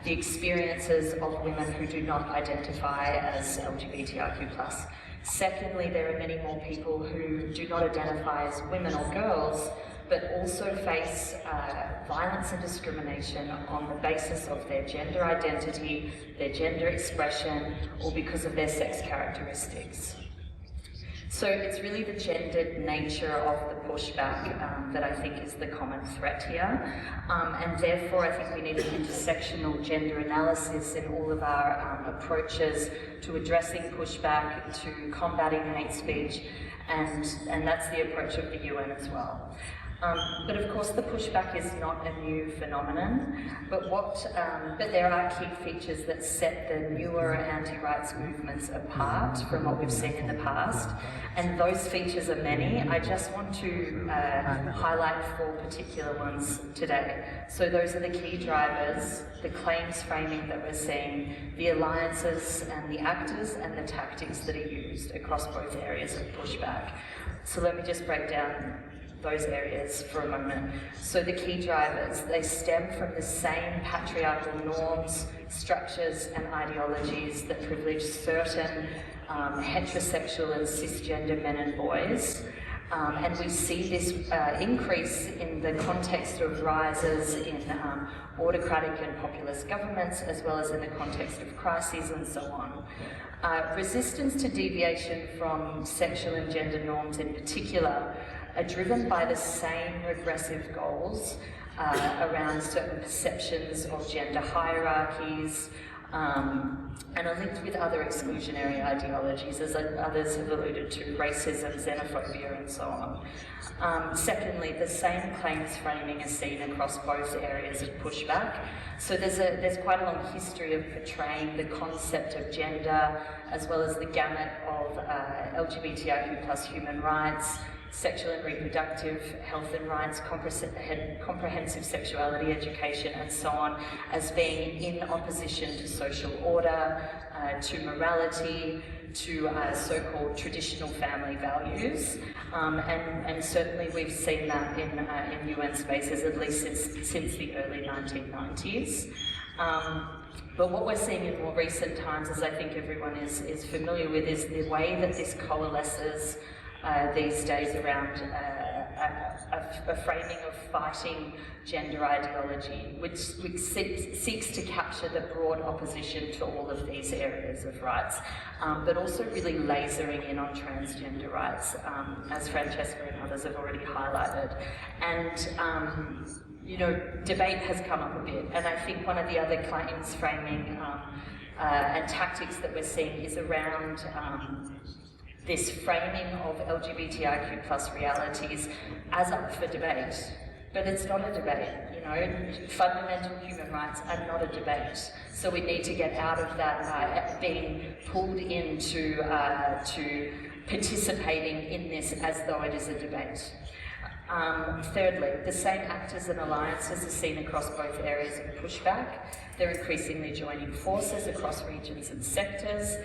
the experiences of women who do not identify as LGBTIQ plus. Secondly, there are many more people who do not identify as women or girls, but also face violence and discrimination on the basis of their gender identity, their gender expression, or because of their sex characteristics. So it's really the gendered nature of the pushback that I think is the common threat here, and therefore I think we need an intersectional gender analysis in all of our approaches to addressing pushback, to combating hate speech, and that's the approach of the UN as well. But of course the pushback is not a new phenomenon, but there are key features that set the newer anti-rights movements apart from what we've seen in the past, and those features are many. I just want to highlight 4 particular ones today. So those are the key drivers, the claims framing that we're seeing, the alliances and the actors and the tactics that are used across both areas of pushback. So let me just break down those areas for a moment. So the key drivers, they stem from the same patriarchal norms, structures and ideologies that privilege certain heterosexual and cisgender men and boys. And we see this increase in the context of rises in autocratic and populist governments, as well as in the context of crises and so on. Resistance to deviation from sexual and gender norms in particular are driven by the same regressive goals around certain perceptions of gender hierarchies, and are linked with other exclusionary ideologies, as others have alluded to, racism, xenophobia and so on. Secondly, the same claims framing is seen across both areas of pushback. So there's quite a long history of portraying the concept of gender, as well as the gamut of LGBTIQ plus human rights, sexual and reproductive health and rights, comprehensive sexuality education and so on, as being in opposition to social order, to morality, to so-called traditional family values, and certainly we've seen that in UN spaces, at least since the early 1990s. But what we're seeing in more recent times, as I think everyone is familiar with, is the way that this coalesces these days around a framing of fighting gender ideology, which seeks to capture the broad opposition to all of these areas of rights, but also really lasering in on transgender rights, as Francesca and others have already highlighted. And you know, debate has come up a bit, and I think one of the other claims framing and tactics that we're seeing is around this framing of LGBTIQ plus realities as up for debate. But it's not a debate, you know, fundamental human rights are not a debate. So we need to get out of that being pulled into to participating in this as though it is a debate. Thirdly, the same actors and alliances are seen across both areas of pushback. They're increasingly joining forces across regions and sectors.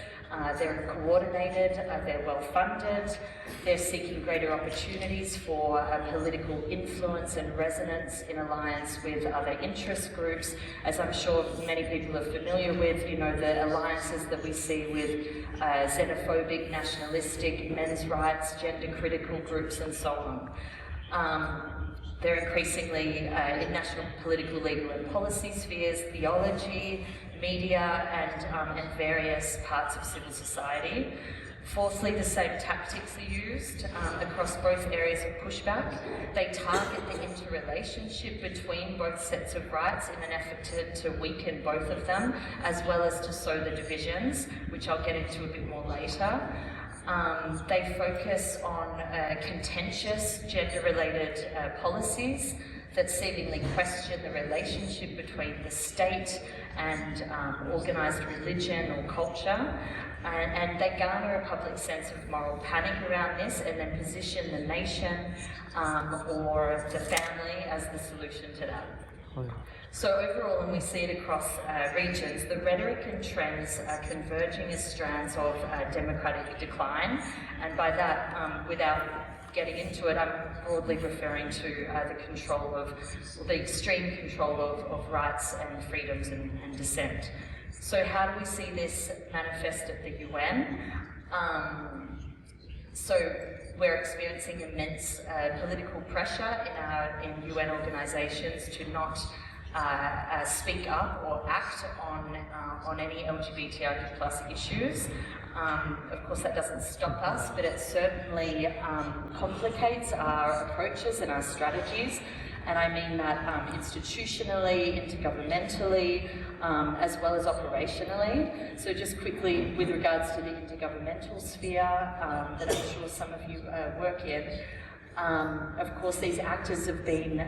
They're coordinated, they're well funded, they're seeking greater opportunities for political influence and resonance in alliance with other interest groups. As I'm sure many people are familiar with, you know, the alliances that we see with xenophobic, nationalistic, men's rights, gender critical groups and so on. They're increasingly in national political, legal and policy spheres, theology, media and various parts of civil society. Fourthly, the same tactics are used across both areas of pushback. They target the interrelationship between both sets of rights in an effort to weaken both of them, as well as to sow the divisions, which I'll get into a bit more later. They focus on contentious gender-related policies. that seemingly question the relationship between the state and organised religion or culture. And they garner a public sense of moral panic around this and then position the nation or the family as the solution to that. So overall, and we see it across regions, the rhetoric and trends are converging as strands of democratic decline. And by that, without getting into it, I'm broadly referring to the control of, or the extreme control of rights and freedoms and dissent. So how do we see this manifest at the UN? So we're experiencing immense political pressure in UN organisations to not speak up or act on any LGBTIQ+ issues. Of course, that doesn't stop us, but it certainly complicates our approaches and our strategies. And I mean that institutionally, intergovernmentally, as well as operationally. So just quickly, with regards to the intergovernmental sphere that I'm sure some of you work in, of course these actors have been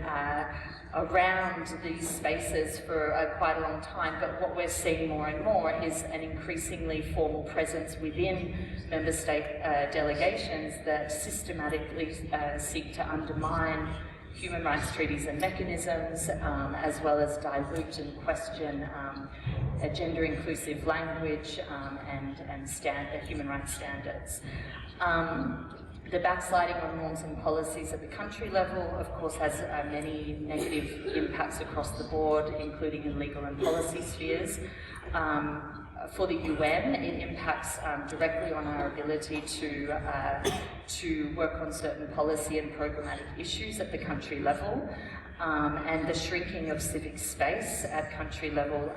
around these spaces for quite a long time, but what we're seeing more and more is an increasingly formal presence within member state delegations that systematically seek to undermine human rights treaties and mechanisms, as well as dilute and question gender-inclusive language and human rights standards. The backsliding on norms and policies at the country level, of course, has many negative impacts across the board, including in legal and policy spheres. For the UN, it impacts directly on our ability to work on certain policy and programmatic issues at the country level, and the shrinking of civic space at country level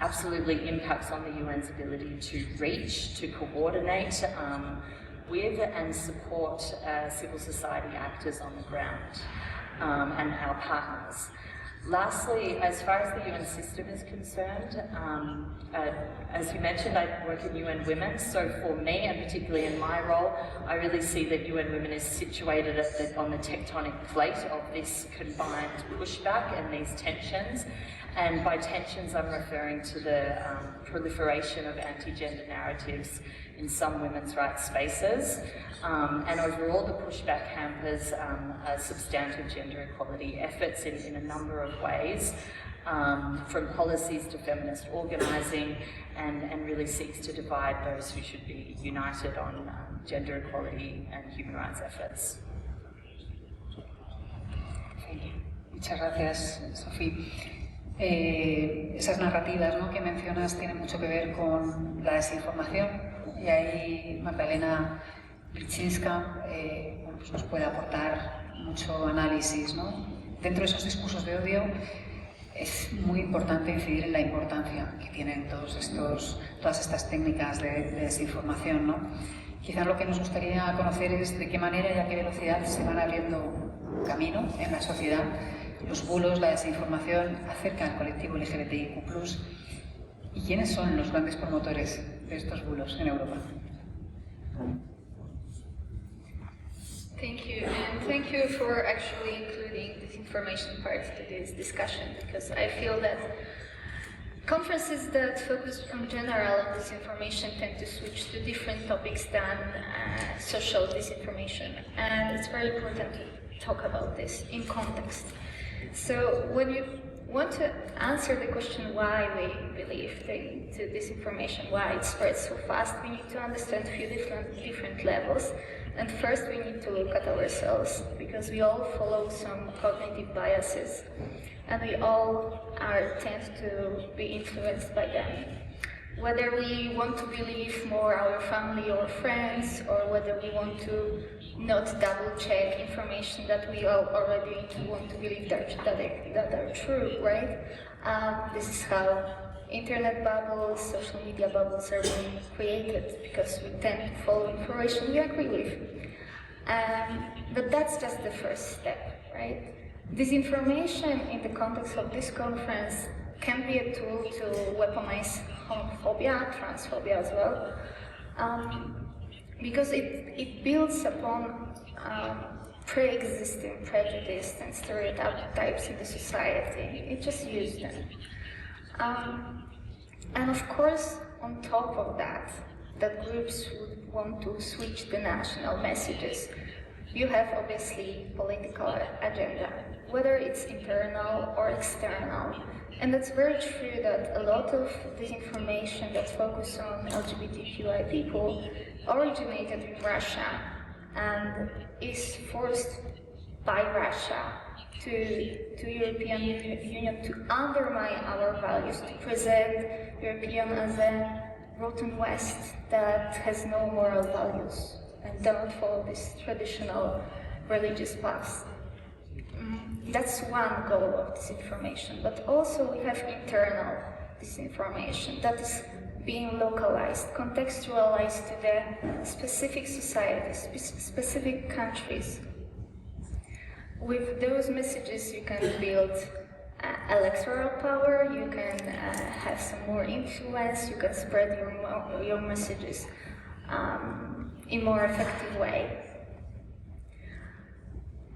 absolutely impacts on the UN's ability to reach, to coordinate with and support civil society actors on the ground and our partners. Lastly, as far as the UN system is concerned, as you mentioned, I work in UN Women, so for me, and particularly in my role, I really see that UN Women is situated on the tectonic plate of this combined pushback and these tensions. And by tensions, I'm referring to the proliferation of anti-gender narratives in some women's rights spaces. And overall, the pushback hampers substantive gender equality efforts in a number of ways, from policies to feminist organising, and really seeks to divide those who should be united on gender equality and human rights efforts. Muchas gracias, Sofía. Esas narrativas, ¿no?, que mencionas tienen mucho que ver con la desinformación, y ahí Magdalena Bryczynska pues nos puede aportar mucho análisis, ¿no? Dentro de esos discursos de odio es muy importante incidir en la importancia que tienen todas estas técnicas de desinformación, ¿no? Quizás lo que nos gustaría conocer es de qué manera y a qué velocidad se van abriendo camino en la sociedad los bulos, la desinformación acerca del colectivo LGBTIQ+, y quiénes son los grandes promotores de estos bulos en Europa. Thank you, and thank you for actually including this information part to this discussion, because I feel that conferences that focus in general on disinformation tend to switch to different topics than social disinformation, and it's very important to talk about this in context. So when you want to answer the question why we believe into disinformation, why it spreads so fast, we need to understand a few different levels. And first we need to look at ourselves, because we all follow some cognitive biases, and we all tend to be influenced by them. Whether we want to believe more our family or friends, or whether we want to not double-check information that we already want to believe that are true, right? This is how internet bubbles, social media bubbles are being created, because we tend to follow information we agree with. But that's just the first step, right? Disinformation in the context of this conference can be a tool to weaponize homophobia, transphobia as well, because it builds upon pre-existing prejudice and stereotypes in the society. It just used them. And of course, on top of that, that groups would want to switch the national messages. You have obviously political agenda, whether it's internal or external. And it's very true that a lot of disinformation that focuses on LGBTQI people originated in Russia and is forced by Russia to European Union to undermine our values, to present European as a rotten West that has no moral values and don't follow this traditional religious path. That's one goal of disinformation, but also we have internal disinformation that is being localized, contextualized to the specific societies, specific countries. With those messages you can build electoral power, you can have some more influence, you can spread your messages in a more effective way.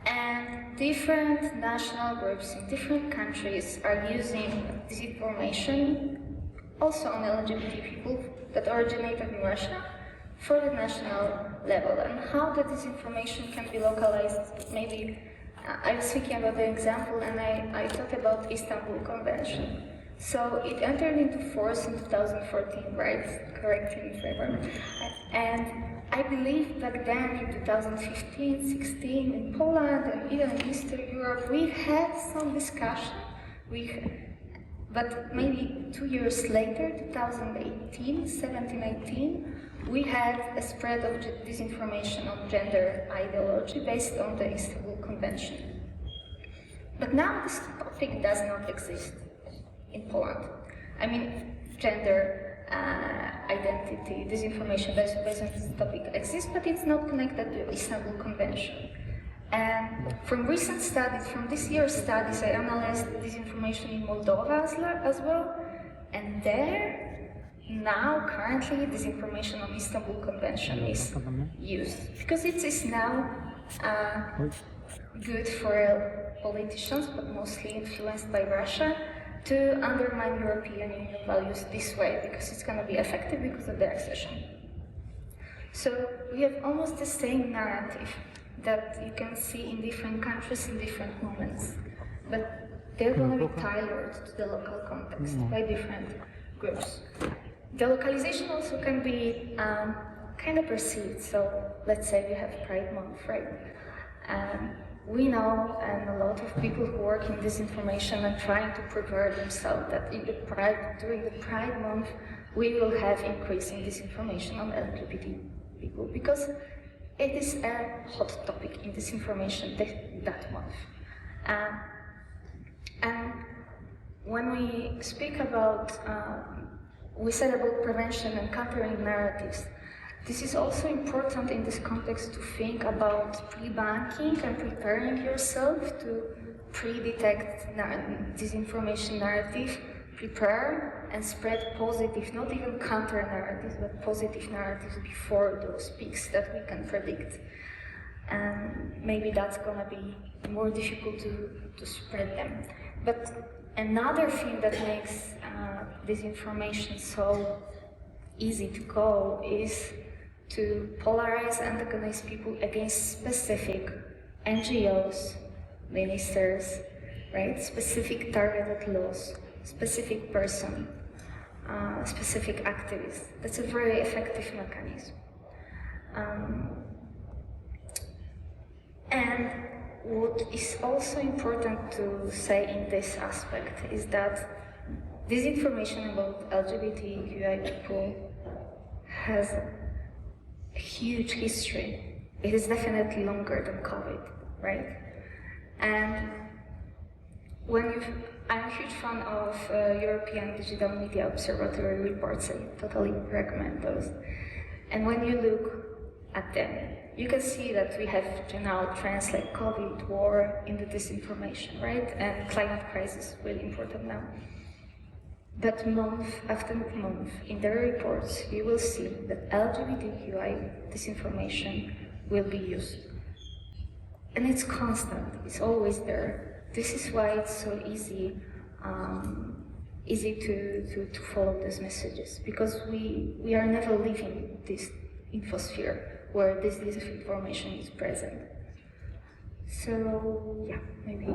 And different national groups in different countries are using disinformation also on LGBT people that originated in Russia for the national level. And how the disinformation can be localized, maybe I was thinking about the example and I thought about Istanbul Convention. So it entered into force in 2014, right? Correct me if I'm wrong. And I believe back then in 2015, 16 in Poland and even in Eastern Europe, we had some discussion. But maybe 2 years later, 2018, 17-18, we had a spread of disinformation on gender ideology based on the Istanbul Convention. But now this topic does not exist in Poland. I mean, gender identity, disinformation based on this topic exists, but it's not connected to Istanbul Convention. And from recent studies, from this year's studies, I analyzed disinformation in Moldova as well, and there, now, currently, disinformation on Istanbul Convention is used, because it is now good for politicians, but mostly influenced by Russia, to undermine European Union values this way, because it's going to be effective because of the accession. So we have almost the same narrative that you can see in different countries in different moments, but they're going to be tailored to the local context by different groups. The localization also can be kind of perceived. So let's say we have Pride Month, right? We know, and a lot of people who work in disinformation are trying to prepare themselves that during the Pride Month, we will have increase in disinformation on LGBT people, because it is a hot topic in disinformation that month. And when we speak about, we said about prevention and countering narratives, this is also important in this context to think about pre-banking and preparing yourself to pre-detect disinformation narrative, prepare and spread positive, not even counter narratives, but positive narratives before those peaks that we can predict. And maybe that's gonna be more difficult to spread them. But another thing that makes disinformation so easy to go is to polarize and antagonize people against specific NGOs, ministers, right? Specific targeted laws, specific person, specific activists. That's a very effective mechanism. And what is also important to say in this aspect is that disinformation about LGBTQI people has a huge history. It is definitely longer than COVID, right? And I'm a huge fan of European Digital Media Observatory reports. I totally recommend those. And when you look at them, you can see that we have general trends like COVID, war, in the disinformation, right? And climate crisis, really important now. But month after month, in their reports, you will see that LGBTQI disinformation will be used and it's constant, it's always there. This is why it's so easy to follow these messages, because we are never leaving this infosphere where this disinformation is present. So yeah, maybe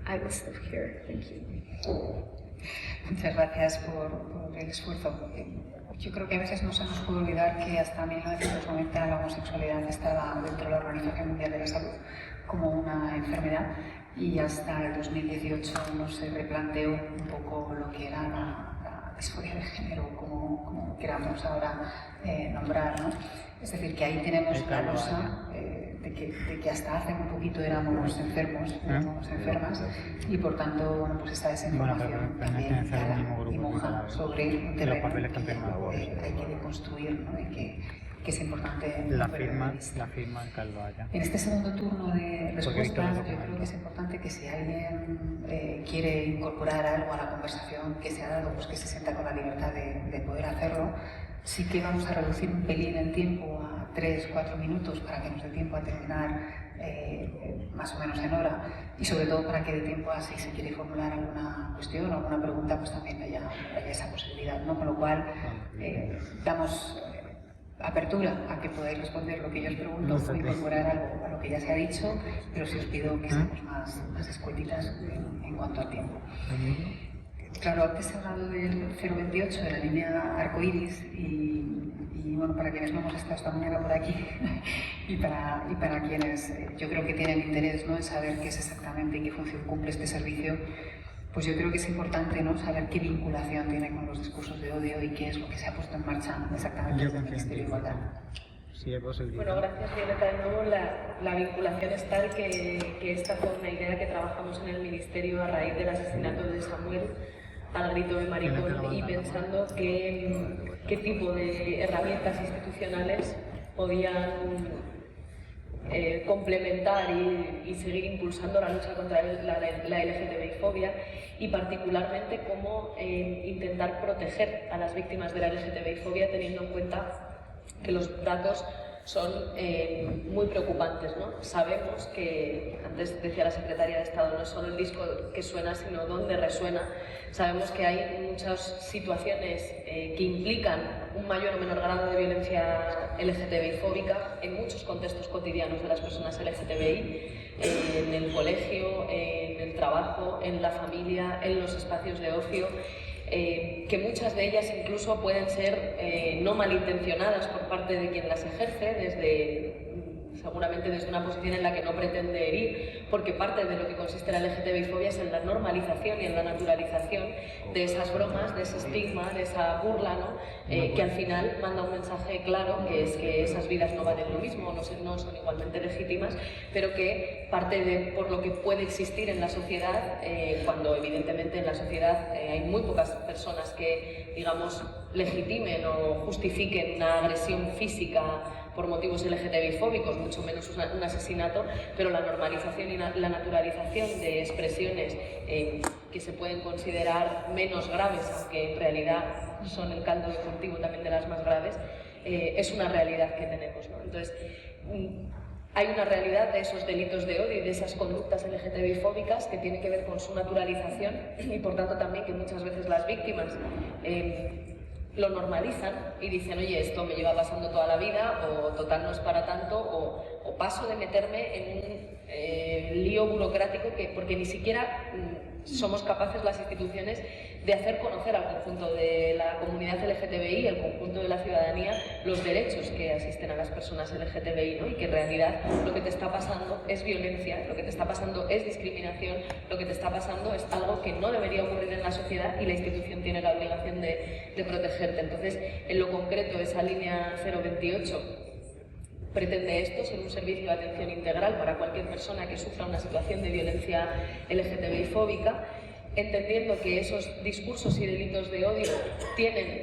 I will stop here. Thank you. Muchas gracias por el esfuerzo. Yo creo que a veces no se nos puede olvidar que hasta 1990 la homosexualidad estaba dentro de la Organización Mundial de la Salud como una enfermedad, y hasta el 2018 no se replanteó un poco lo que era la disforia de género, como queramos ahora nombrar, ¿no? Es decir, que ahí tenemos la losa de que hasta hace un poquito éramos enfermos, éramos enfermas, y por tanto, bueno, pues esta desinformación también cala y moja sobre un terreno que hay que deconstruir, ¿no? Y que es importante. La firma en Calvaya. En este segundo turno de respuestas, yo creo que es importante que si alguien quiere incorporar algo a la conversación que se ha dado, pues que se sienta con la libertad de poder hacerlo. Sí que vamos a reducir un pelín el tiempo a 3-4 minutos para que nos dé tiempo a terminar más o menos en hora, y sobre todo para que dé tiempo a, si se quiere formular alguna cuestión o alguna pregunta, pues también haya esa posibilidad, ¿no? Con lo cual damos apertura a que podáis responder lo que yo os pregunto o incorporar algo a lo que ya se ha dicho, pero sí os pido que seamos más escuetitas en cuanto al tiempo. Claro, antes he hablado del 028, de la línea arcoíris, y bueno, para quienes no hemos estado esta mañana por aquí y para quienes yo creo que tienen interés, ¿no?, en saber qué es exactamente y qué función cumple este servicio, pues yo creo que es importante, ¿no?, saber qué vinculación tiene con los discursos de odio y qué es lo que se ha puesto en marcha exactamente desde el Ministerio de Igualdad. Bueno, gracias Violeta. De nuevo, la vinculación es tal que esta fue una idea que trabajamos en el Ministerio a raíz del asesinato de Samuel al grito de maricón, y pensando qué tipo de herramientas institucionales podían complementar y seguir impulsando la lucha contra la LGTBI-fobia, y particularmente cómo intentar proteger a las víctimas de la LGTBI-fobia, teniendo en cuenta que los datos son muy preocupantes, ¿no? Sabemos que, antes decía la Secretaria de Estado, no es solo el disco que suena, sino dónde resuena. Sabemos que hay muchas situaciones que implican un mayor o menor grado de violencia LGTBI-fóbica en muchos contextos cotidianos de las personas LGTBI, en el colegio, en el trabajo, en la familia, en los espacios de ocio. Que muchas de ellas incluso pueden ser no malintencionadas por parte de quien las ejerce, seguramente desde una posición en la que no pretende herir, porque parte de lo que consiste la LGTBI-fobia es en la normalización y en la naturalización de esas bromas, de ese estigma, de esa burla, ¿no? Que al final manda un mensaje claro, que es que esas vidas no valen lo mismo, no son igualmente legítimas, pero que parte de por lo que puede existir en la sociedad, cuando evidentemente en la sociedad hay muy pocas personas que, digamos, legitimen o justifiquen una agresión física por motivos LGTBI-fóbicos, mucho menos un asesinato, pero la normalización y la naturalización de expresiones que se pueden considerar menos graves, aunque en realidad son el caldo de cultivo también de las más graves, es una realidad que tenemos, ¿no? Entonces, hay una realidad de esos delitos de odio y de esas conductas LGTBI-fóbicas que tiene que ver con su naturalización, y por tanto también que muchas veces las víctimas lo normalizan y dicen, oye, esto me lleva pasando toda la vida, o total no es para tanto, o paso de meterme en un lío burocrático porque ni siquiera somos capaces las instituciones de hacer conocer al conjunto de la comunidad LGTBI, al conjunto de la ciudadanía, los derechos que asisten a las personas LGTBI, ¿no? Y que en realidad lo que te está pasando es violencia, lo que te está pasando es discriminación, lo que te está pasando es algo que no debería ocurrir en la sociedad, y la institución tiene la obligación de protegerte. Entonces, en lo concreto, esa línea 028 pretende esto, ser un servicio de atención integral para cualquier persona que sufra una situación de violencia LGTBI-fóbica, entendiendo que esos discursos y delitos de odio tienen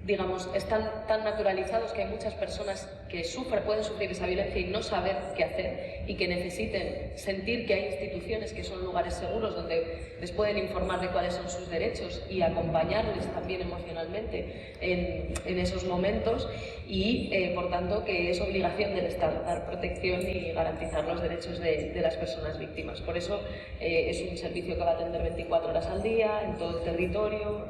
digamos, están tan naturalizados que hay muchas personas que pueden sufrir esa violencia y no saber qué hacer, y que necesiten sentir que hay instituciones que son lugares seguros donde les pueden informar de cuáles son sus derechos y acompañarles también emocionalmente en esos momentos, y por tanto que es obligación del Estado dar protección y garantizar los derechos de las personas víctimas. Por eso es un servicio que va a atender 24 horas al día en todo el territorio.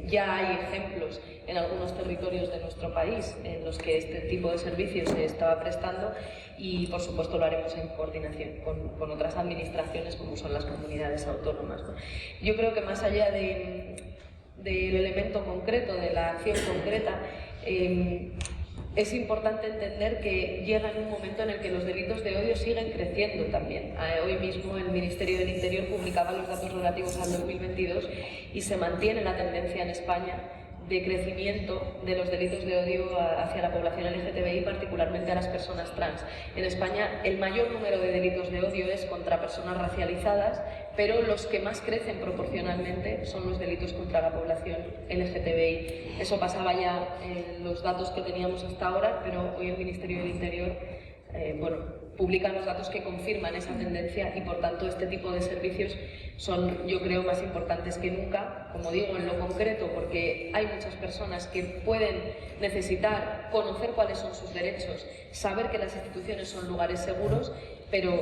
Ya hay ejemplos en algunos territorios de nuestro país en los que este tipo de servicios se estaba prestando, y por supuesto lo haremos en coordinación con otras administraciones como son las comunidades autónomas, ¿no? Yo creo que más allá del elemento concreto, de la acción concreta, es importante entender que llega en un momento en el que los delitos de odio siguen creciendo también. Hoy mismo el Ministerio del Interior publicaba los datos relativos al 2022 y se mantiene la tendencia en España de crecimiento de los delitos de odio hacia la población LGTBI, particularmente a las personas trans. En España el mayor número de delitos de odio es contra personas racializadas, pero los que más crecen proporcionalmente son los delitos contra la población LGTBI. Eso pasaba ya en los datos que teníamos hasta ahora, pero hoy el Ministerio del Interior publica los datos que confirman esa tendencia, y por tanto este tipo de servicios son, yo creo, más importantes que nunca, como digo, en lo concreto, porque hay muchas personas que pueden necesitar conocer cuáles son sus derechos, saber que las instituciones son lugares seguros, pero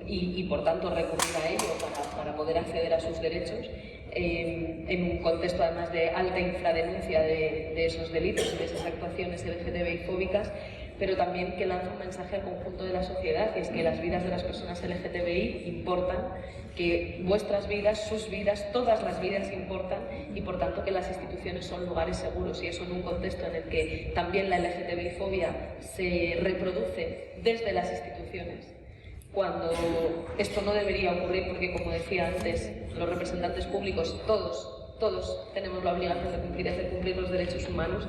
y por tanto recurrir a ello para poder acceder a sus derechos, en un contexto además de alta infradenuncia de esos delitos y de esas actuaciones LGTBI fóbicas, pero también que lanza un mensaje al conjunto de la sociedad, que es que las vidas de las personas LGTBI importan, que vuestras vidas, sus vidas, todas las vidas importan, y por tanto que las instituciones son lugares seguros, y eso en un contexto en el que también la LGTBI-fobia se reproduce desde las instituciones, cuando esto no debería ocurrir, porque como decía antes, los representantes públicos, todos tenemos la obligación de hacer cumplir los derechos humanos,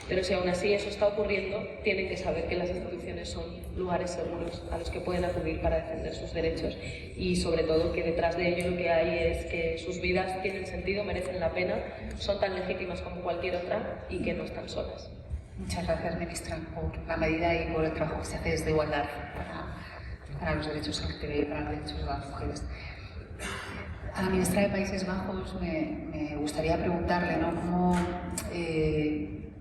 pero si aún así eso está ocurriendo, tienen que saber que las instituciones son lugares seguros a los que pueden acudir para defender sus derechos, y sobre todo que detrás de ello lo que hay es que sus vidas tienen sentido, merecen la pena, son tan legítimas como cualquier otra y que no están solas. Muchas gracias, ministra, por la medida y por el trabajo que se hace desde igualdad para los derechos LGTBI y para los derechos de las mujeres. A la ministra de Países Bajos me gustaría preguntarle, ¿no?, cómo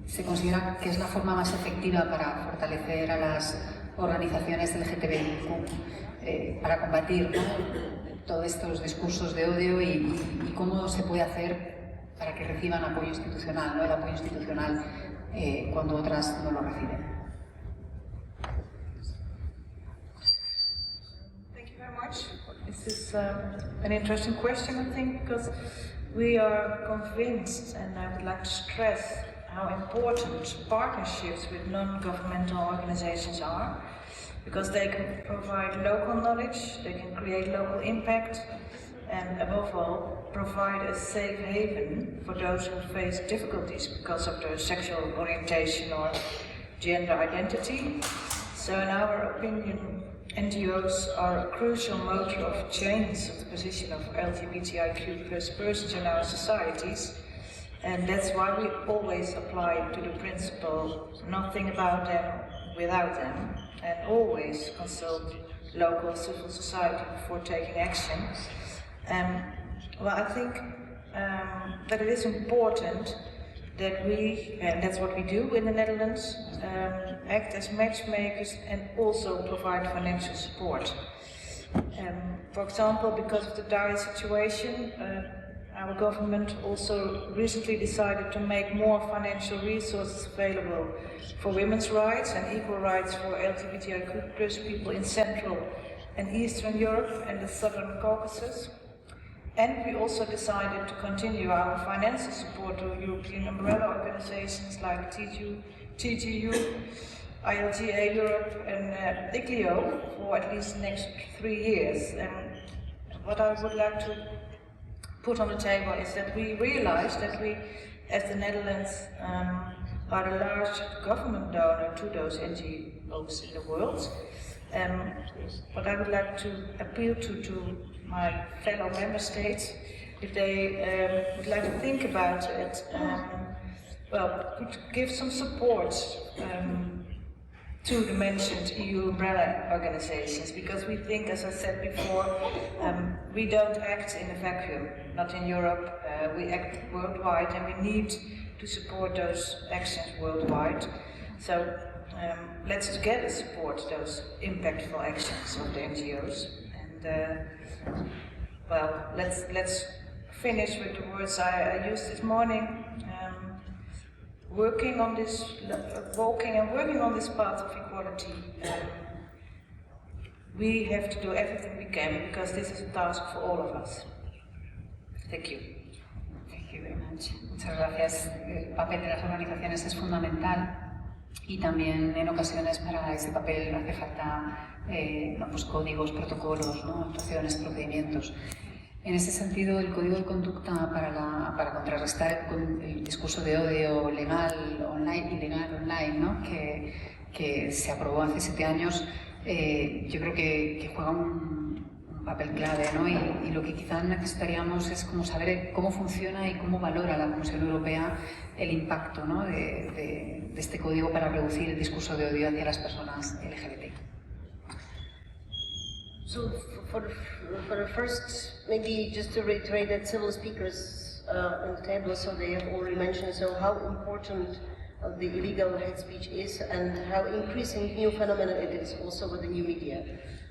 se considera que es la forma más efectiva para fortalecer a las organizaciones LGTBIQ para combatir, ¿no?, todos estos discursos de odio, y cómo se puede hacer para que reciban apoyo institucional, ¿no?, el apoyo institucional cuando otras no lo reciben. This is an interesting question, I think, because we are convinced, and I would like to stress how important partnerships with non-governmental organizations are, because they can provide local knowledge, they can create local impact, and above all, provide a safe haven for those who face difficulties because of their sexual orientation or gender identity. So in our opinion, NGOs are a crucial motor of change of the position of LGBTIQ+ persons in our societies, and that's why we always apply to the principle nothing about them without them, and always consult local civil society before taking action. Well, I think that it is important that we, and that's what we do in the Netherlands, act as matchmakers and also provide financial support. For example, because of the dire situation, our government also recently decided to make more financial resources available for women's rights and equal rights for LGBTIQ+ people in Central and Eastern Europe and the Southern Caucasus. And we also decided to continue our financial support to European umbrella organizations like TGU, ILGA Europe and ICLIO for at least the next 3 years. And what I would like to put on the table is that we realize that we, as the Netherlands, are the largest government donor to those NGOs in the world. What I would like to appeal to my fellow member states, if they would like to think about it, well, could give some support to the mentioned EU umbrella organizations, because we think, as I said before, we don't act in a vacuum, not in Europe. We act worldwide, and we need to support those actions worldwide. So let's together support those impactful actions of the NGOs. And well, let's finish with the words I used this morning. Working on this path of equality, we have to do everything we can, because this is a task for all of us. Thank you. Thank you very much. Muchas gracias. El papel de las organizaciones es fundamental, y también en ocasiones para ese papel hace falta pues códigos, protocolos, ¿no? Actuaciones, procedimientos. En ese sentido, el código de conducta para contrarrestar el discurso de odio legal online, ilegal online, ¿no? que se aprobó hace 7 años, yo creo que juega un papel clave, ¿no? Y lo que quizás necesitaríamos es como saber cómo funciona y cómo valora la Comisión Europea el impacto, ¿no? de este código para reducir el discurso de odio hacia las personas LGBT. So for the first, maybe just to reiterate that several speakers on the table, so they have already mentioned how important the illegal hate speech is, and how increasing new phenomenon it is also with the new media.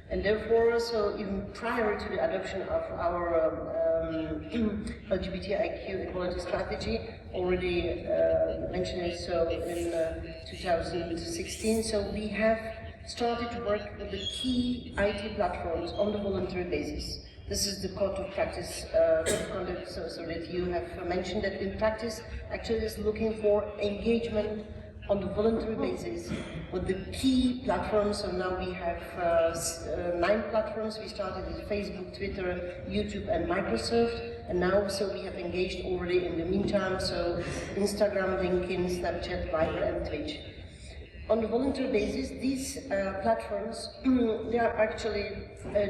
And therefore, so even prior to the adoption of our LGBTIQ equality strategy, already mentioned it so in 2016, so we have started to work with the key IT platforms on the voluntary basis. This is the code of practice, code of conduct, so that you have mentioned that in practice actually is looking for engagement on the voluntary basis with the key platforms. So now we have 9 platforms. We started with Facebook, Twitter, YouTube, and Microsoft, and now so we have engaged already in the meantime, so Instagram, LinkedIn, Snapchat, Viber, and Twitch. On the voluntary basis, these platforms, they are actually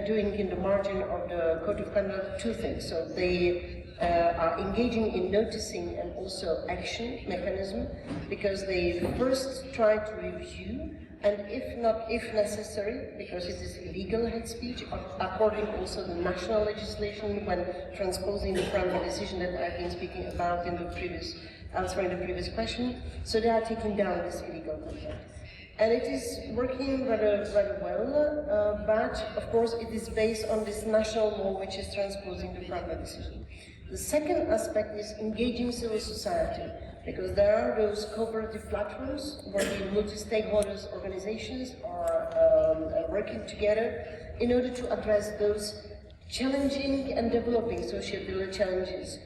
doing in the margin of the code of conduct 2 things. So they are engaging in noticing and also action mechanism, because they first try to review, and if necessary, because it is illegal hate speech, according also the national legislation when transposing the framework decision that I've been speaking about in the previous, answering the previous question, so they are taking down this illegal content. And it is working rather well, but of course it is based on this national law which is transposing the framework decision. The second aspect is engaging civil society, because there are those cooperative platforms where the multi-stakeholders organizations are working together in order to address those challenging and developing societal challenges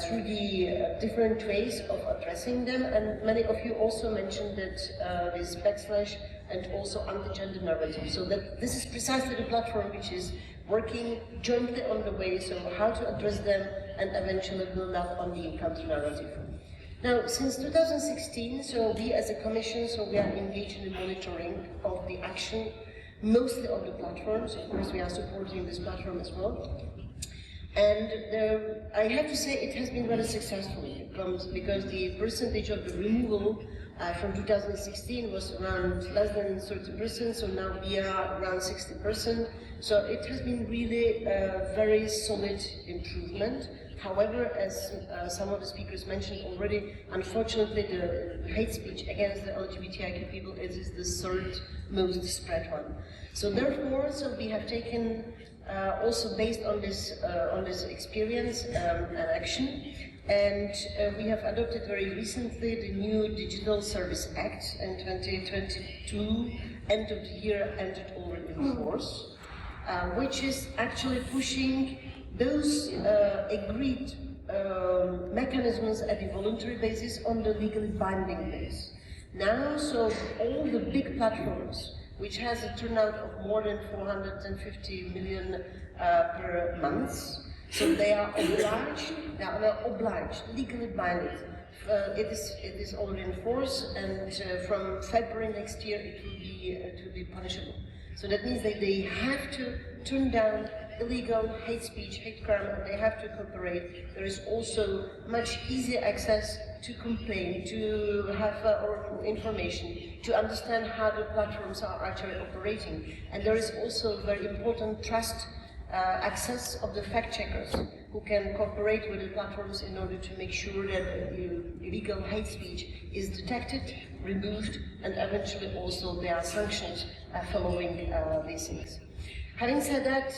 through the different ways of addressing them. And many of you also mentioned that this backslash and also anti-gender narrative. So that this is precisely the platform which is working jointly on the way, so how to address them and eventually build up on the counter-narrative. Now, since 2016, so we as a Commission, so we are engaged in the monitoring of the action, mostly of the platforms. Of course, we are supporting this platform as well. And I have to say it has been rather successful, because the percentage of the removal from 2016 was around less than 30%, so now we are around 60%. So it has been really a very solid improvement. However, as some of the speakers mentioned already, unfortunately the hate speech against the LGBTIQ people is the 3rd most spread one. So therefore, so we have taken also based on this experience and action, and we have adopted very recently the new Digital Service Act in 2022, end of the year entered already in force, which is actually pushing those agreed mechanisms at the voluntary basis on the legally binding base. Now, so all the big platforms, which has a turnout of more than 450 million per month, so they are obliged, legally binding. It is already in force, and from February next year it will be punishable. So that means that they have to turn down illegal hate speech, hate crime, and they have to cooperate. There is also much easier access to complain, to have information, to understand how the platforms are actually operating. And there is also very important trust access of the fact-checkers who can cooperate with the platforms in order to make sure that illegal hate speech is detected, removed, and eventually also there are sanctions following these things. Having said that,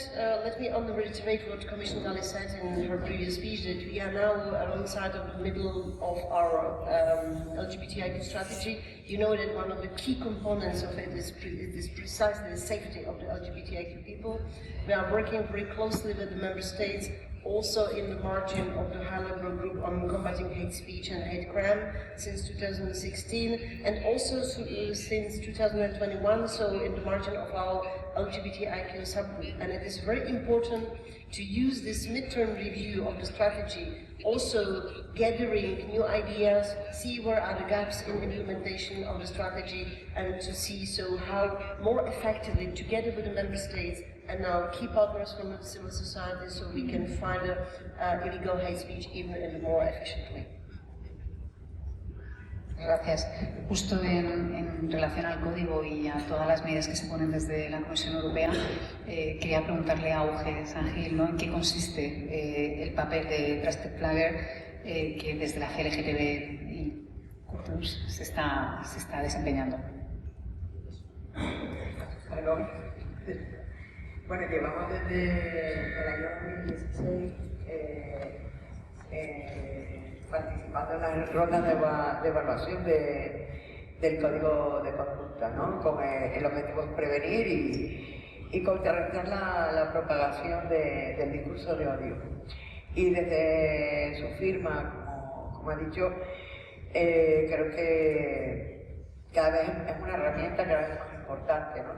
let me only reiterate what Commissioner Dalli said in her previous speech, that we are now alongside of the middle of our LGBTIQ strategy. You know that one of the key components of it is precisely the safety of the LGBTIQ people. We are working very closely with the member states, also in the margin of the high-level group on combating hate speech and hate crime since 2016, and also since 2021, so in the margin of our LGBTIQ subgroup. And it is very important to use this midterm review of the strategy, also gathering new ideas, see where are the gaps in implementation of the strategy, and to see how more effectively, together with the member states, and now key partners from the civil society, so we can find illegal hate speech even more efficiently. Gracias. Justo en relación al código y a todas las medidas que se ponen desde la Comisión Europea, quería preguntarle a Auge Sangil, ¿no?, en qué consiste el papel de Trusted Flagger que desde la LGBTIQ se está desempeñando. Bueno, llevamos desde el año 2016 participando en las rondas de evaluación del código de conducta, ¿no?, con el objetivo es prevenir y contrarrestar la propagación del discurso de odio. Y desde su firma, como ha dicho, creo que cada vez es una herramienta cada vez más importante, ¿no?,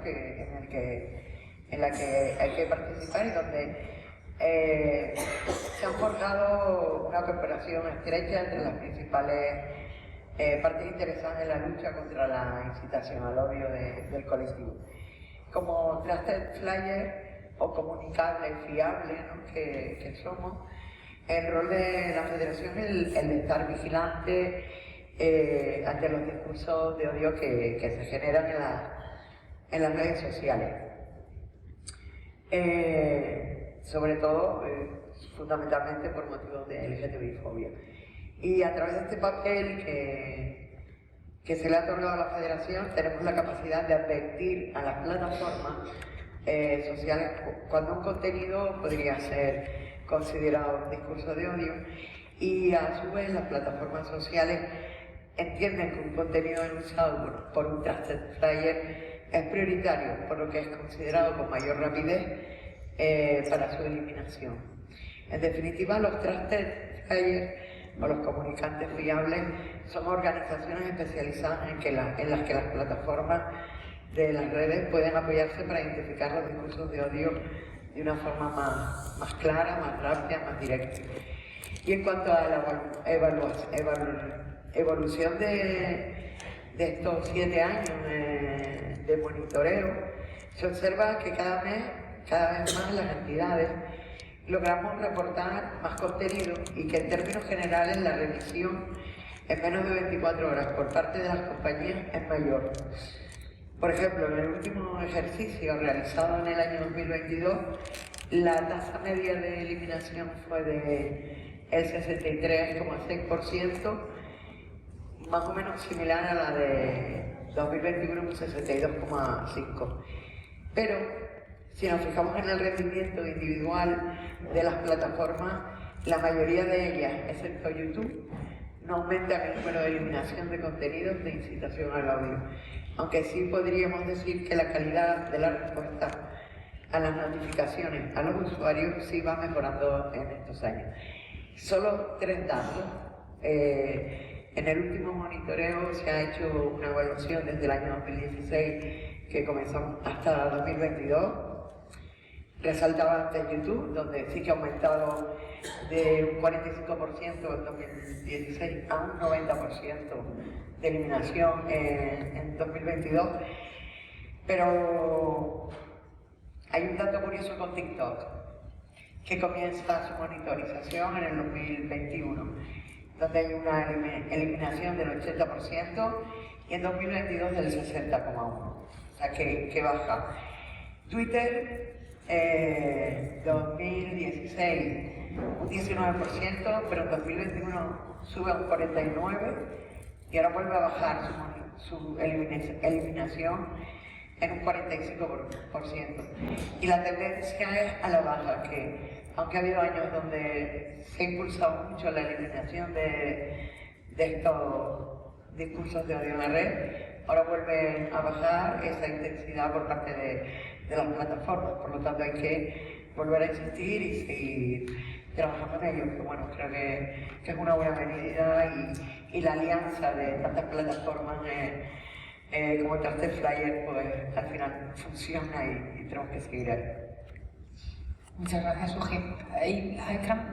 en la que hay que participar y donde se han forjado una cooperación estrecha entre las principales partes interesadas en la lucha contra la incitación al odio del colectivo. Como Trusted Flyer o comunicable, fiable, ¿no?, que somos, el rol de la Federación es el de estar vigilante ante los discursos de odio que se generan en las redes sociales. Sobre todo, fundamentalmente por motivos de LGBTI-fobia. Y a través de este papel que se le ha otorgado a la Federación, tenemos la capacidad de advertir a las plataformas sociales cuando un contenido podría ser considerado un discurso de odio, y a su vez las plataformas sociales entienden que un contenido denunciado por un Trusted Flyer es prioritario, por lo que es considerado con mayor rapidez para su eliminación. En definitiva, los Trusted Flyers o los comunicantes fiables son organizaciones especializadas en las que las plataformas de las redes pueden apoyarse para identificar los discursos de odio de una forma más clara, más rápida, más directa. Y en cuanto a la evolución de estos 7 años de monitoreo, se observa que cada vez más las entidades logramos reportar más contenido y que en términos generales la revisión en menos de 24 horas por parte de las compañías es mayor. Por ejemplo, en el último ejercicio realizado en el año 2022, la tasa media de eliminación fue de el 63,6%, más o menos similar a la de 2021, un 62,5%. Pero si nos fijamos en el rendimiento individual de las plataformas, la mayoría de ellas, excepto YouTube, no aumentan el número de eliminación de contenidos de incitación al odio, aunque sí podríamos decir que la calidad de la respuesta a las notificaciones a los usuarios sí va mejorando en estos años. Solo 3 datos. En el último monitoreo se ha hecho una evaluación desde el año 2016 que comenzó hasta 2022. Resaltaba antes YouTube, donde sí que ha aumentado de un 45% en 2016 a un 90% de eliminación en 2022. Pero hay un dato curioso con TikTok. que comienza su monitorización en el 2021, donde hay una eliminación del 80% y en 2022 del 60,1%, o sea que baja. Twitter, 2016 un 19%, pero en 2021 sube a un 49% y ahora vuelve a bajar su eliminación en un 45%. Y la tendencia es a la baja, que aunque ha habido años donde se ha impulsado mucho la eliminación de estos discursos de odio en la red, ahora vuelve a bajar esa intensidad por parte de las plataformas. Por lo tanto, hay que volver a insistir y seguir trabajando en ello, que bueno, creo que es una buena medida y la alianza de tantas plataformas como Tercer Flyer, pues al final funciona y tenemos que seguir ahí. Muchas gracias, Uge.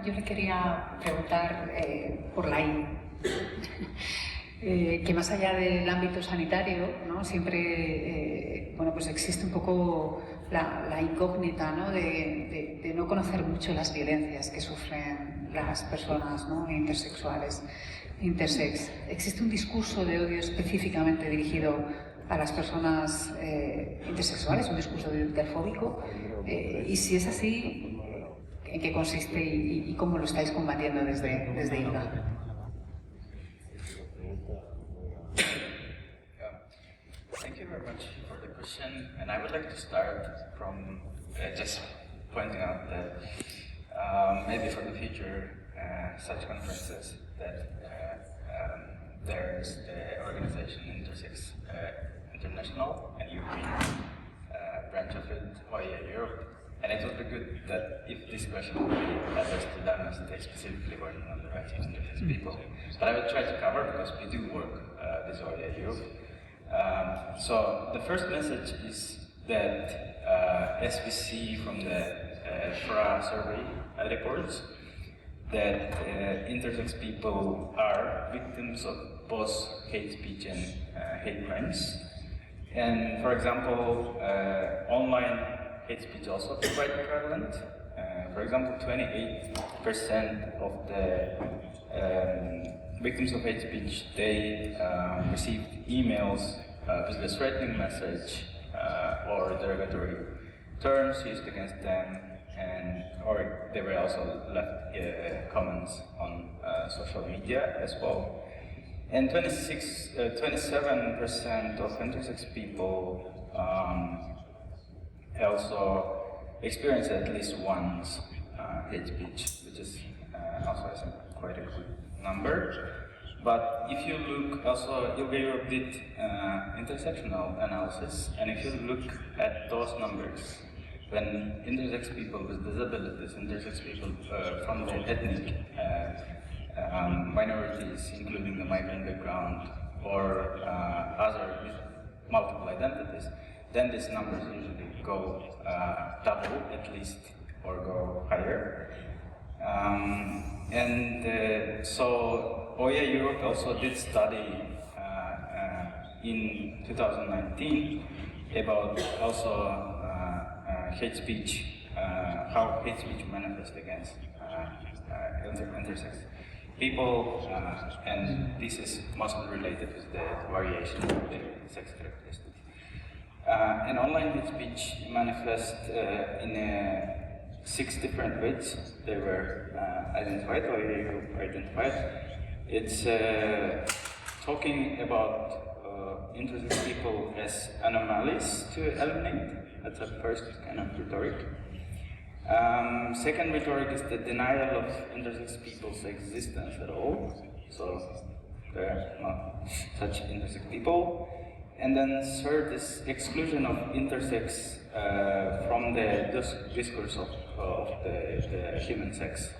Yo le quería preguntar por la I. Que más allá del ámbito sanitario, ¿no? Siempre bueno, pues existe un poco la incógnita, ¿no? De no conocer mucho las violencias que sufren las personas, ¿no? Intersexuales, intersex. ¿Existe un discurso de odio específicamente dirigido a las personas intersexuales, un discurso de odio interfóbico? Y si es así, ¿en qué consiste y cómo lo estáis combatiendo desde ILGA? Thank you very much for the question, and I would like to start from just pointing out that maybe for the future, such conferences that there's the organization Intersex International and European branch of it, OIA Europe, and it would be good that if this question would be addressed to them as they specifically working on the rights of intersex people. But I will try to cover because we do work with OIA Europe. So the first message is that as we see from the FRA survey reports, that intersex people are victims of both hate speech and hate crimes. And for example, online hate speech also is quite prevalent. For example, 28% of the victims of hate speech, they received emails with a threatening message or derogatory terms used against them, or they were also left comments on social media as well. And 27% of intersex people also experienced at least once hate speech, which is also quite a good number. But if you look, also ILGA Europe did intersectional analysis, and if you look at those numbers, when intersex people with disabilities, intersex people from the ethnic minorities, including the migrant background or other with multiple identities, then these numbers usually go double at least or go higher. So OIA Europe also did study in 2019 about also hate speech, how hate speech manifests against intersex people, and this is mostly related with the variation of the sex characteristics. And online hate speech manifests in 6 different ways. They were identified, or identified. It's talking about intersex people as anomalies to eliminate. That's the first kind of rhetoric. Second rhetoric is the denial of intersex people's existence at all. So they're not such intersex people. And then third is exclusion of intersex from the discourse of the human sex.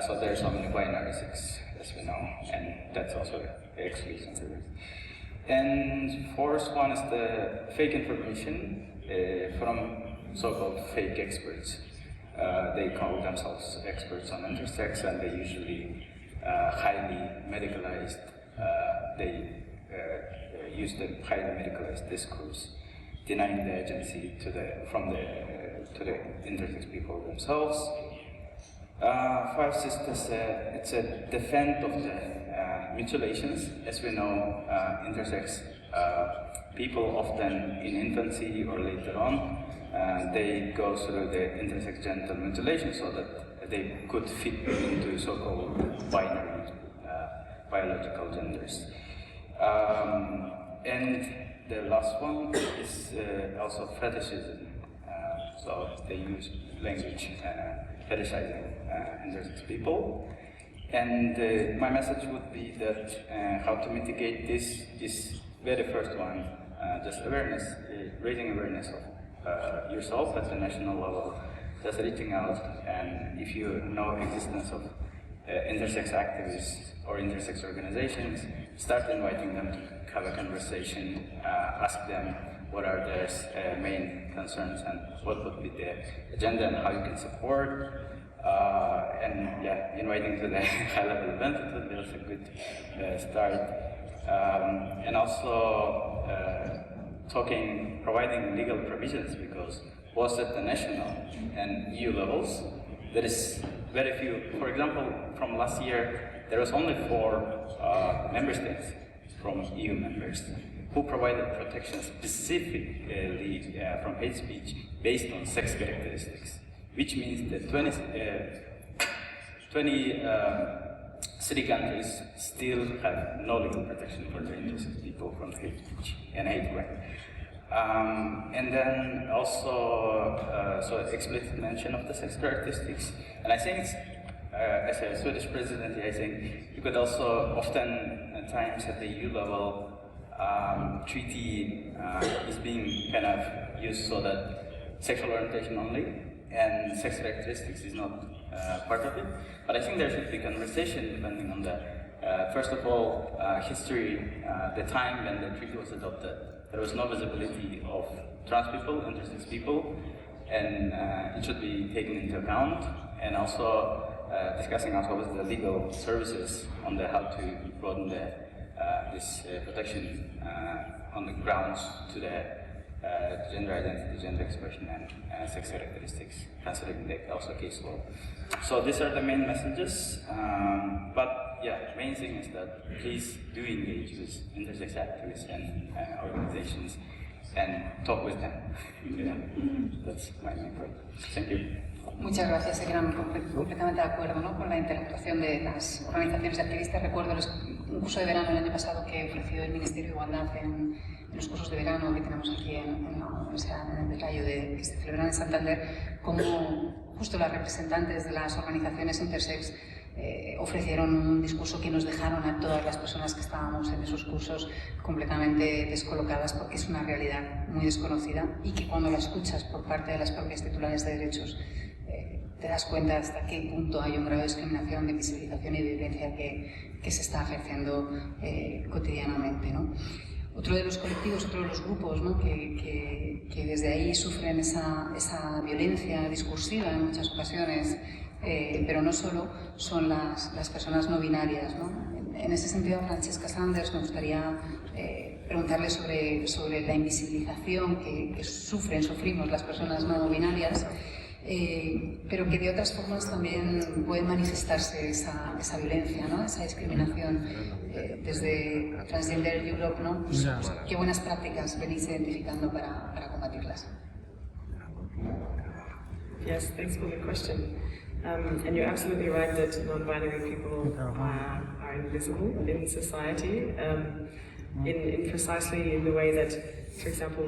So there's only binary sex, as we know, and that's also the exclusion. And fourth one is the fake information from so-called fake experts. They call themselves experts on intersex, and they usually highly medicalized. They use the highly medicalized discourse, denying the agency to the intersex people themselves, Five Sisters, it's a defense of the mutilations. As we know, intersex people often in infancy or later on, they go through the intersex genital mutilation so that they could fit into so-called binary biological genders. And the last one is also fetishism. So they use language fetishizing intersex people. And my message would be that how to mitigate this is very first one, just awareness, raising awareness of yourself at the national level, just reaching out, and if you know existence of intersex activists or intersex organizations, start inviting them to have a conversation, ask them what are their main concerns and what would be the agenda and how you can support. And yeah, inviting to the high-level event, it would be also a good start. And also providing legal provisions, because both at the national and EU levels, there is very few. For example, from last year, there was only 4 member states from EU members who provided protection specifically from hate speech based on sex characteristics, which means that 23 countries still have no legal protection for the intersex people from hate speech and hate crime. And then also, so explicit mention of the sex characteristics. And I think, as a Swedish presidency, I think you could also often at times at the EU level, treaty is being kind of used so that sexual orientation only and sex characteristics is not part of it. But I think there should be conversation depending on the, first of all, history, the time when the treaty was adopted. There was no visibility of trans people, intersex people, and it should be taken into account. And also discussing also with the legal services on the how to broaden the this protection on the grounds to the gender identity, gender expression, and sex characteristics, considering the also case law. So these are the main messages. But yeah, main thing is that please do engage with intersex activists and organizations and talk with them. Yeah, that's my main point. Thank you. Muchas gracias, completamente de acuerdo, ¿no?, con la interactuación de las organizaciones de activistas. Recuerdo un curso de verano el año pasado que ofreció el Ministerio de Igualdad en los cursos de verano que tenemos aquí en la Universidad en el Rayo que se celebran en Santander, como justo las representantes de las organizaciones intersex ofrecieron un discurso que nos dejaron a todas las personas que estábamos en esos cursos completamente descolocadas, porque es una realidad muy desconocida y que cuando la escuchas por parte de las propias titulares de derechos te das cuenta hasta qué punto hay un grado de discriminación, de invisibilización y de violencia que se está ejerciendo cotidianamente, ¿no? Otro de los colectivos, otro de los grupos, ¿no?, que desde ahí sufren esa violencia discursiva en muchas ocasiones, pero no solo, son las personas no binarias, ¿no? En ese sentido, a Francesca Sanders me gustaría preguntarle sobre la invisibilización que sufrimos las personas no binarias, pero que de otras formas también puede manifestarse esa violencia, ¿no?, esa discriminación desde Transgender Europe, ¿no? Pues, ¿qué buenas prácticas venís identificando para combatirlas? Yes, thanks for the question. And you're absolutely right that non-binary people are invisible in society, in precisely the way that, for example,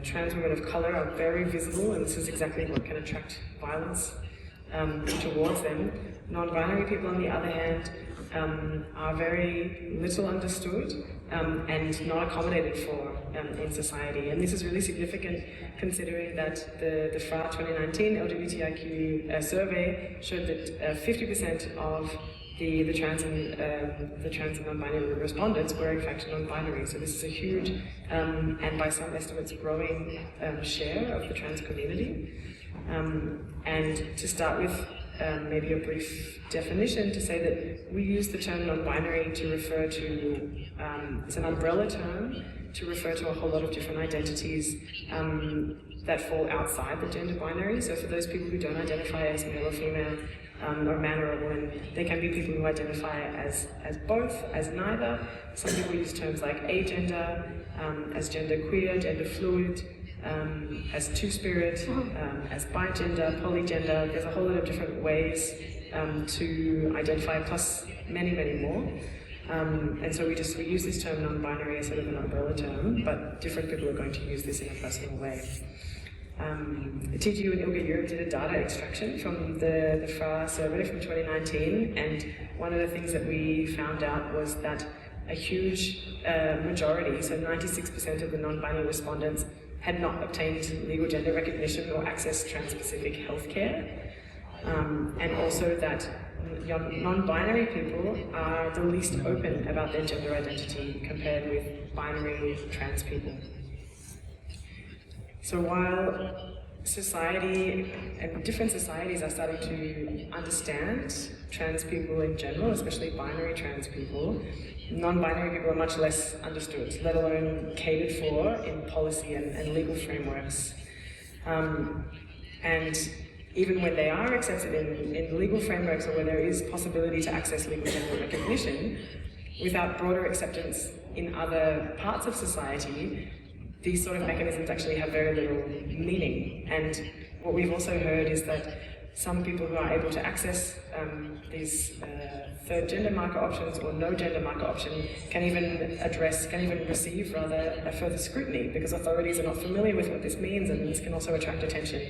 trans women of color are very visible, and this is exactly what can attract violence towards them. Non-binary people, on the other hand, are very little understood and not accommodated for in society. And this is really significant considering that the FRA 2019 LGBTIQ survey showed that 50% of the trans and non-binary respondents were in fact non-binary. So this is a huge and by some estimates growing share of the trans community. And to start with, maybe a brief definition to say that we use the term non-binary to refer to, it's an umbrella term to refer to a whole lot of different identities that fall outside the gender binary. So for those people who don't identify as male or female, or man or a woman, they can be people who identify as both, as neither. Some people use terms like agender, as gender queer, gender fluid, as two-spirit, as bigender, polygender. There's a whole lot of different ways to identify, plus many, many more. And so we use this term non-binary as sort of an umbrella term, but different people are going to use this in a personal way. TGU and ILGA Europe did a data extraction from the FRA survey from 2019, and one of the things that we found out was that a huge majority, so 96% of the non-binary respondents, had not obtained legal gender recognition or accessed trans-Pacific healthcare, and also that non-binary people are the least open about their gender identity compared with binary trans people. So while society and different societies are starting to understand trans people in general, especially binary trans people, non-binary people are much less understood, let alone catered for in policy and legal frameworks. And even when they are accepted in legal frameworks or where there is possibility to access legal gender recognition, without broader acceptance in other parts of society, these sort of mechanisms actually have very little meaning. And what we've also heard is that some people who are able to access these third gender marker options or no gender marker option can even receive rather a further scrutiny because authorities are not familiar with what this means, and this can also attract attention.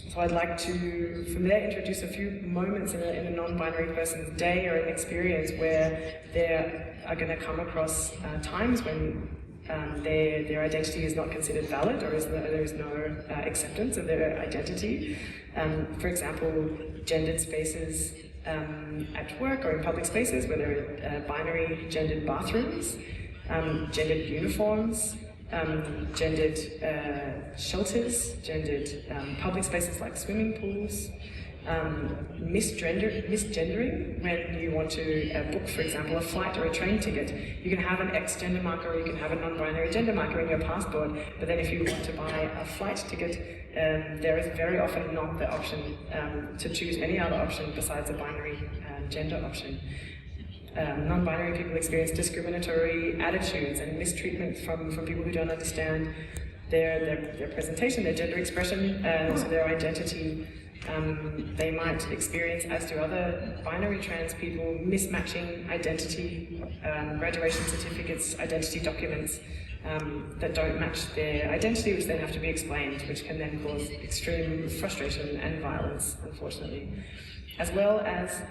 So I'd like to, from there, introduce a few moments in a non-binary person's day or an experience where they are going to come across times when their identity is not considered valid, or there is no acceptance of their identity. For example, gendered spaces at work or in public spaces where there are binary gendered bathrooms, gendered uniforms, gendered shelters, gendered public spaces like swimming pools, misgendering when you want to book, for example, a flight or a train ticket. You can have an X gender marker or you can have a non-binary gender marker in your passport, but then if you want to buy a flight ticket, there is very often not the option to choose any other option besides a binary gender option. Non-binary people experience discriminatory attitudes and mistreatment from people who don't understand their presentation, their gender expression, and also their identity. They might experience, as do other binary trans people, mismatching identity, graduation certificates, identity documents that don't match their identity, which then have to be explained, which can then cause extreme frustration and violence, unfortunately. As well as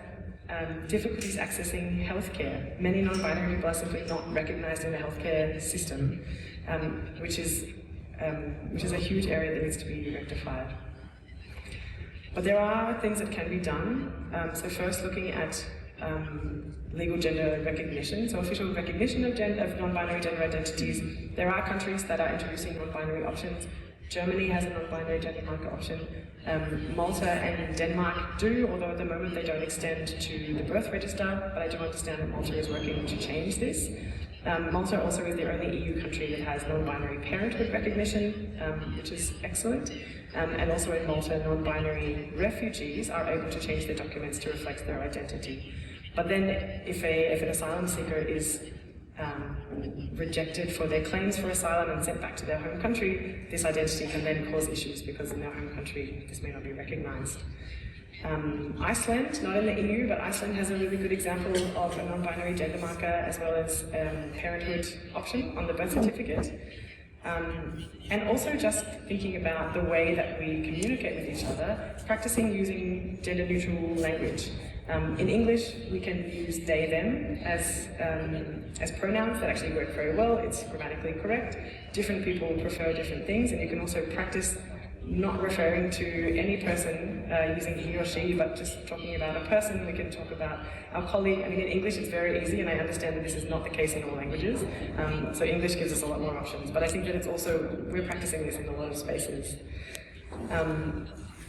difficulties accessing healthcare. Many non-binary people are simply not recognised in the healthcare system, which is a huge area that needs to be rectified. But there are things that can be done. So first, looking at legal gender recognition, so official recognition of non-binary gender identities. There are countries that are introducing non-binary options. Germany has a non-binary gender marker option. Malta and Denmark do, although at the moment they don't extend to the birth register, but I do understand that Malta is working to change this. Malta also is the only EU country that has non-binary parenthood recognition, which is excellent. And also in Malta, non-binary refugees are able to change their documents to reflect their identity. But then if an asylum seeker is rejected for their claims for asylum and sent back to their home country, this identity can then cause issues because in their home country this may not be recognised. Iceland, not in the EU, but Iceland has a really good example of a non-binary gender marker as well as parenthood option on the birth certificate. And also just thinking about the way that we communicate with each other, practicing using gender-neutral language. In English, we can use they, them as pronouns that actually work very well. It's grammatically correct. Different people prefer different things, and you can also practice not referring to any person using he or she, but just talking about a person. We can talk about our colleague. I mean, in English it's very easy, and I understand that this is not the case in all languages. So English gives us a lot more options, but I think that it's also, we're practicing this in a lot of spaces.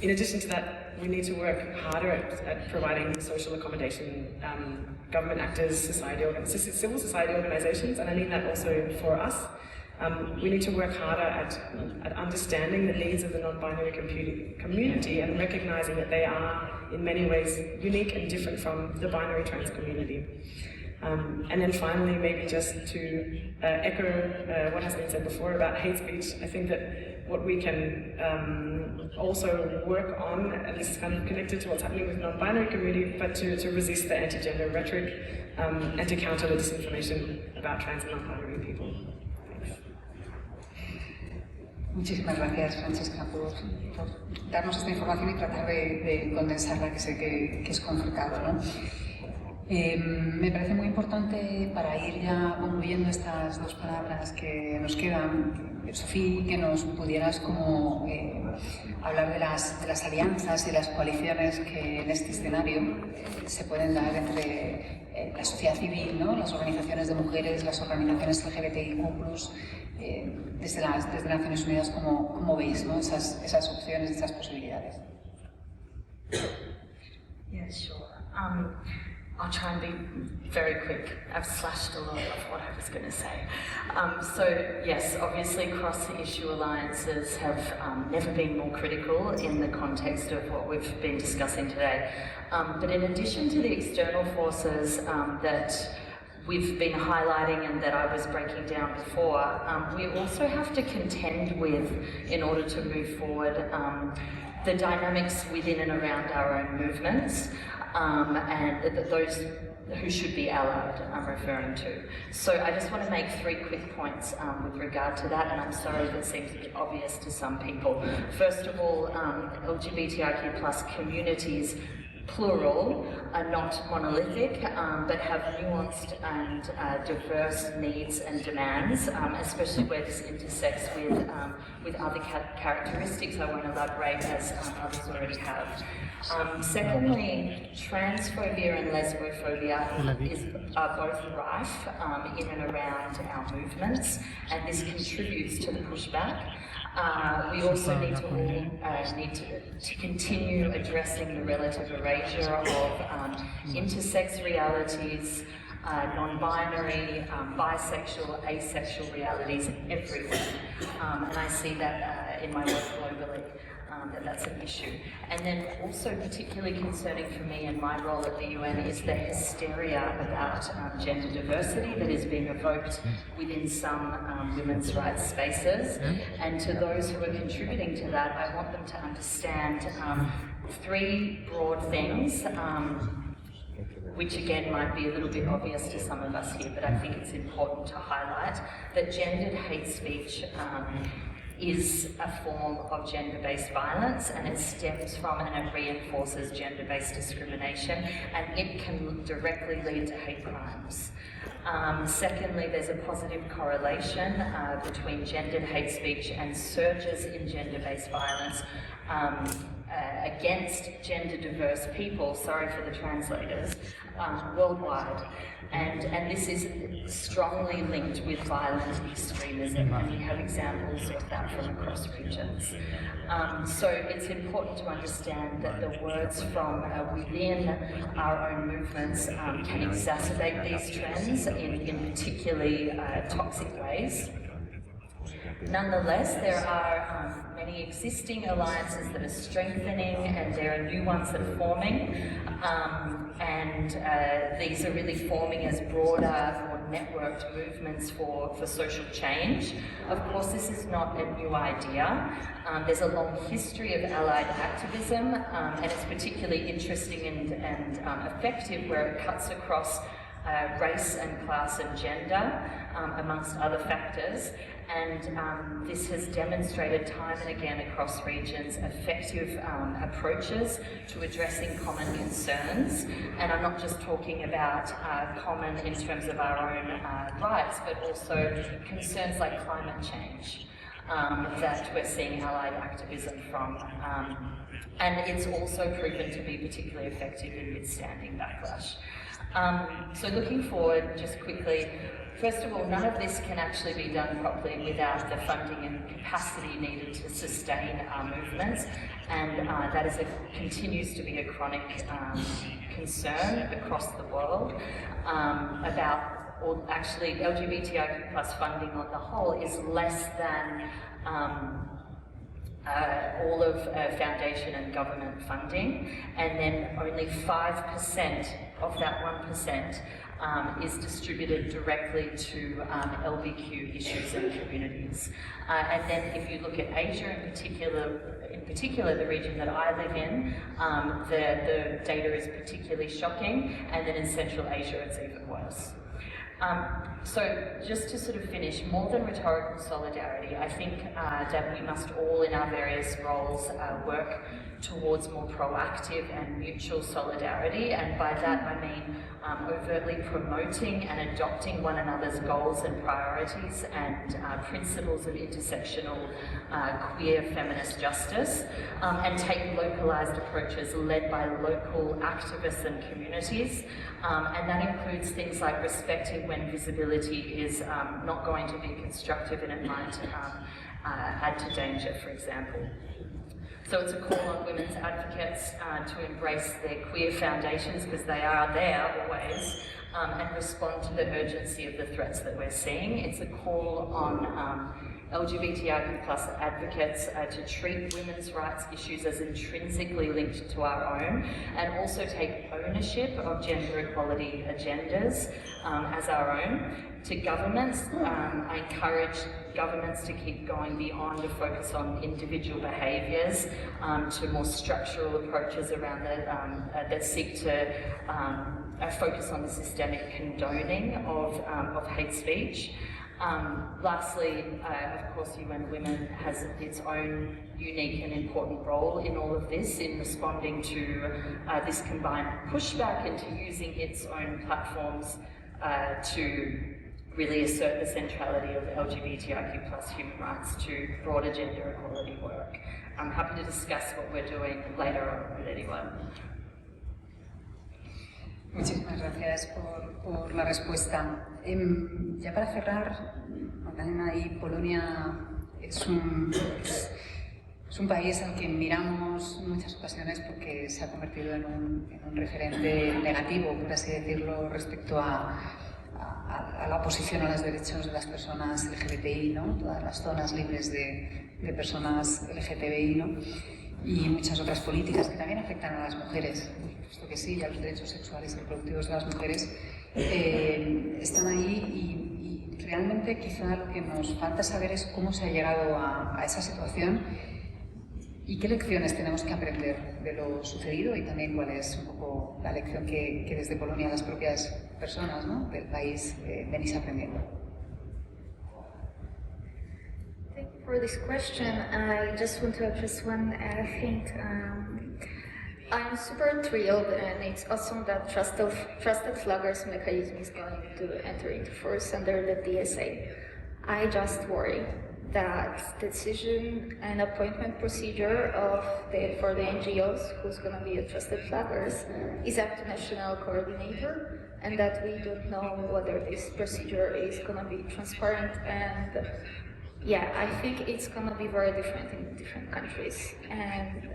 In addition to that, we need to work harder at providing social accommodation. Government actors, civil society organisations, and I mean that also for us. We need to work harder at understanding the needs of the non-binary community and recognising that they are in many ways unique and different from the binary trans community. And then finally, maybe just to echo what has been said before about hate speech, I think that what we can also work on, and this is kind of connected to what's happening with non-binary community, but to resist the anti-gender rhetoric and to counter the disinformation about trans and non-binary people. Muchísimas gracias, Francesca, por darnos esta información y tratar de condensarla, que sé que es complicado, ¿no? Me parece muy importante, para ir ya concluyendo estas dos palabras que nos quedan, Sofía, que nos pudieras como hablar de las alianzas y las coaliciones que en este escenario se pueden dar entre la sociedad civil, ¿no? Las organizaciones de mujeres, las organizaciones LGBTIQ+, desde Naciones Unidas, ¿cómo veis, ¿no? esas opciones, esas posibilidades? Yeah, sure. I'll try and be very quick. I've slashed a lot of what I was going to say. So yes, obviously cross-issue alliances have never been more critical in the context of what we've been discussing today. But in addition to the external forces that we've been highlighting and that I was breaking down before, we also have to contend with, in order to move forward, the dynamics within and around our own movements, and those who should be allied, I'm referring to. So I just want to make 3 quick points with regard to that, and I'm sorry if it seems a bit obvious to some people. First of all, LGBTIQ+ communities, plural, are not monolithic, but have nuanced and diverse needs and demands, especially where this intersects with other characteristics I won't elaborate, as others already have. Secondly, transphobia and lesbophobia are both rife in and around our movements, and this contributes to the pushback. We also need to continue addressing the relative erasure of intersex realities, non-binary, bisexual, asexual realities everywhere. And I see that in my work globally, that's an issue. And then also particularly concerning for me in my role at the UN is the hysteria about gender diversity that is being evoked within some women's rights spaces. And to those who are contributing to that, I want them to understand 3 broad things, which again might be a little bit obvious to some of us here, but I think it's important to highlight that gendered hate speech is a form of gender-based violence, and it stems from and it reinforces gender-based discrimination, and it can directly lead to hate crimes. Secondly, there's a positive correlation between gendered hate speech and surges in gender-based violence against gender-diverse people, sorry for the translators, worldwide. And this is strongly linked with violent extremism, and we have examples of that from across regions. So it's important to understand that the words from within our own movements can exacerbate these trends in particularly toxic ways. Nonetheless, there are many existing alliances that are strengthening, and there are new ones that are forming, and these are really forming as broader, more networked movements for social change. Of course, this is not a new idea. There's a long history of allied activism, and it's particularly interesting and effective where it cuts across race and class and gender, amongst other factors. And this has demonstrated time and again across regions effective approaches to addressing common concerns. And I'm not just talking about common in terms of our own rights, but also concerns like climate change that we're seeing allied activism from. And it's also proven to be particularly effective in withstanding backlash. So looking forward, just quickly, first of all, none of this can actually be done properly without the funding and capacity needed to sustain our movements, and that continues to be a chronic concern across the world actually LGBTIQ plus funding on the whole is less than all of foundation and government funding, and then only 5% of that 1% is distributed directly to LBQ issues and communities. And then if you look at Asia in particular the region that I live in, the data is particularly shocking, and then in Central Asia it's even worse. So just to sort of finish, more than rhetorical solidarity, I think that we must all in our various roles work towards more proactive and mutual solidarity, and by that I mean overtly promoting and adopting one another's goals and priorities and principles of intersectional queer feminist justice, and take localised approaches led by local activists and communities, and that includes things like respecting when visibility is not going to be constructive and it might add to danger, for example. So it's a call on women's advocates to embrace their queer foundations, because they are there always, and respond to the urgency of the threats that we're seeing. It's a call on LGBTIQ plus advocates to treat women's rights issues as intrinsically linked to our own, and also take ownership of gender equality agendas as our own. To governments, I encourage governments to keep going beyond a focus on individual behaviours to more structural approaches around that seek to focus on the systemic condoning of hate speech. Lastly, of course, UN Women has its own unique and important role in all of this, in responding to this combined pushback and to using its own platforms to really assert the centrality of LGBTIQ plus human rights to broader gender equality work. I'm happy to discuss what we're doing later on with anyone. Muchísimas gracias por la respuesta. Ya para cerrar, Magdalena, ahí Polonia es un país al que miramos en muchas ocasiones porque se ha convertido en un referente negativo, por así decirlo, respecto a la oposición a los derechos de las personas LGBTI, ¿no? Todas las zonas libres de personas LGTBI, ¿no? Y muchas otras políticas que también afectan a las mujeres, puesto que sí, ya los derechos sexuales y reproductivos de las mujeres están ahí, y realmente quizá lo que nos falta saber es cómo se ha llegado a esa situación y qué lecciones tenemos que aprender de lo sucedido, y también cuál es un poco la lección que desde Polonia las propias personas, ¿no?, del país venís aprendiendo. Thank you for this question. I just want to address one thing. I'm super thrilled, and it's awesome that trusted flaggers mechanism is going to enter into force under the DSA. I just worry that decision and appointment procedure for the NGOs who's going to be a trusted flaggers is up to national coordinator, and that we don't know whether this procedure is going to be transparent. And yeah, I think it's going to be very different in different countries, and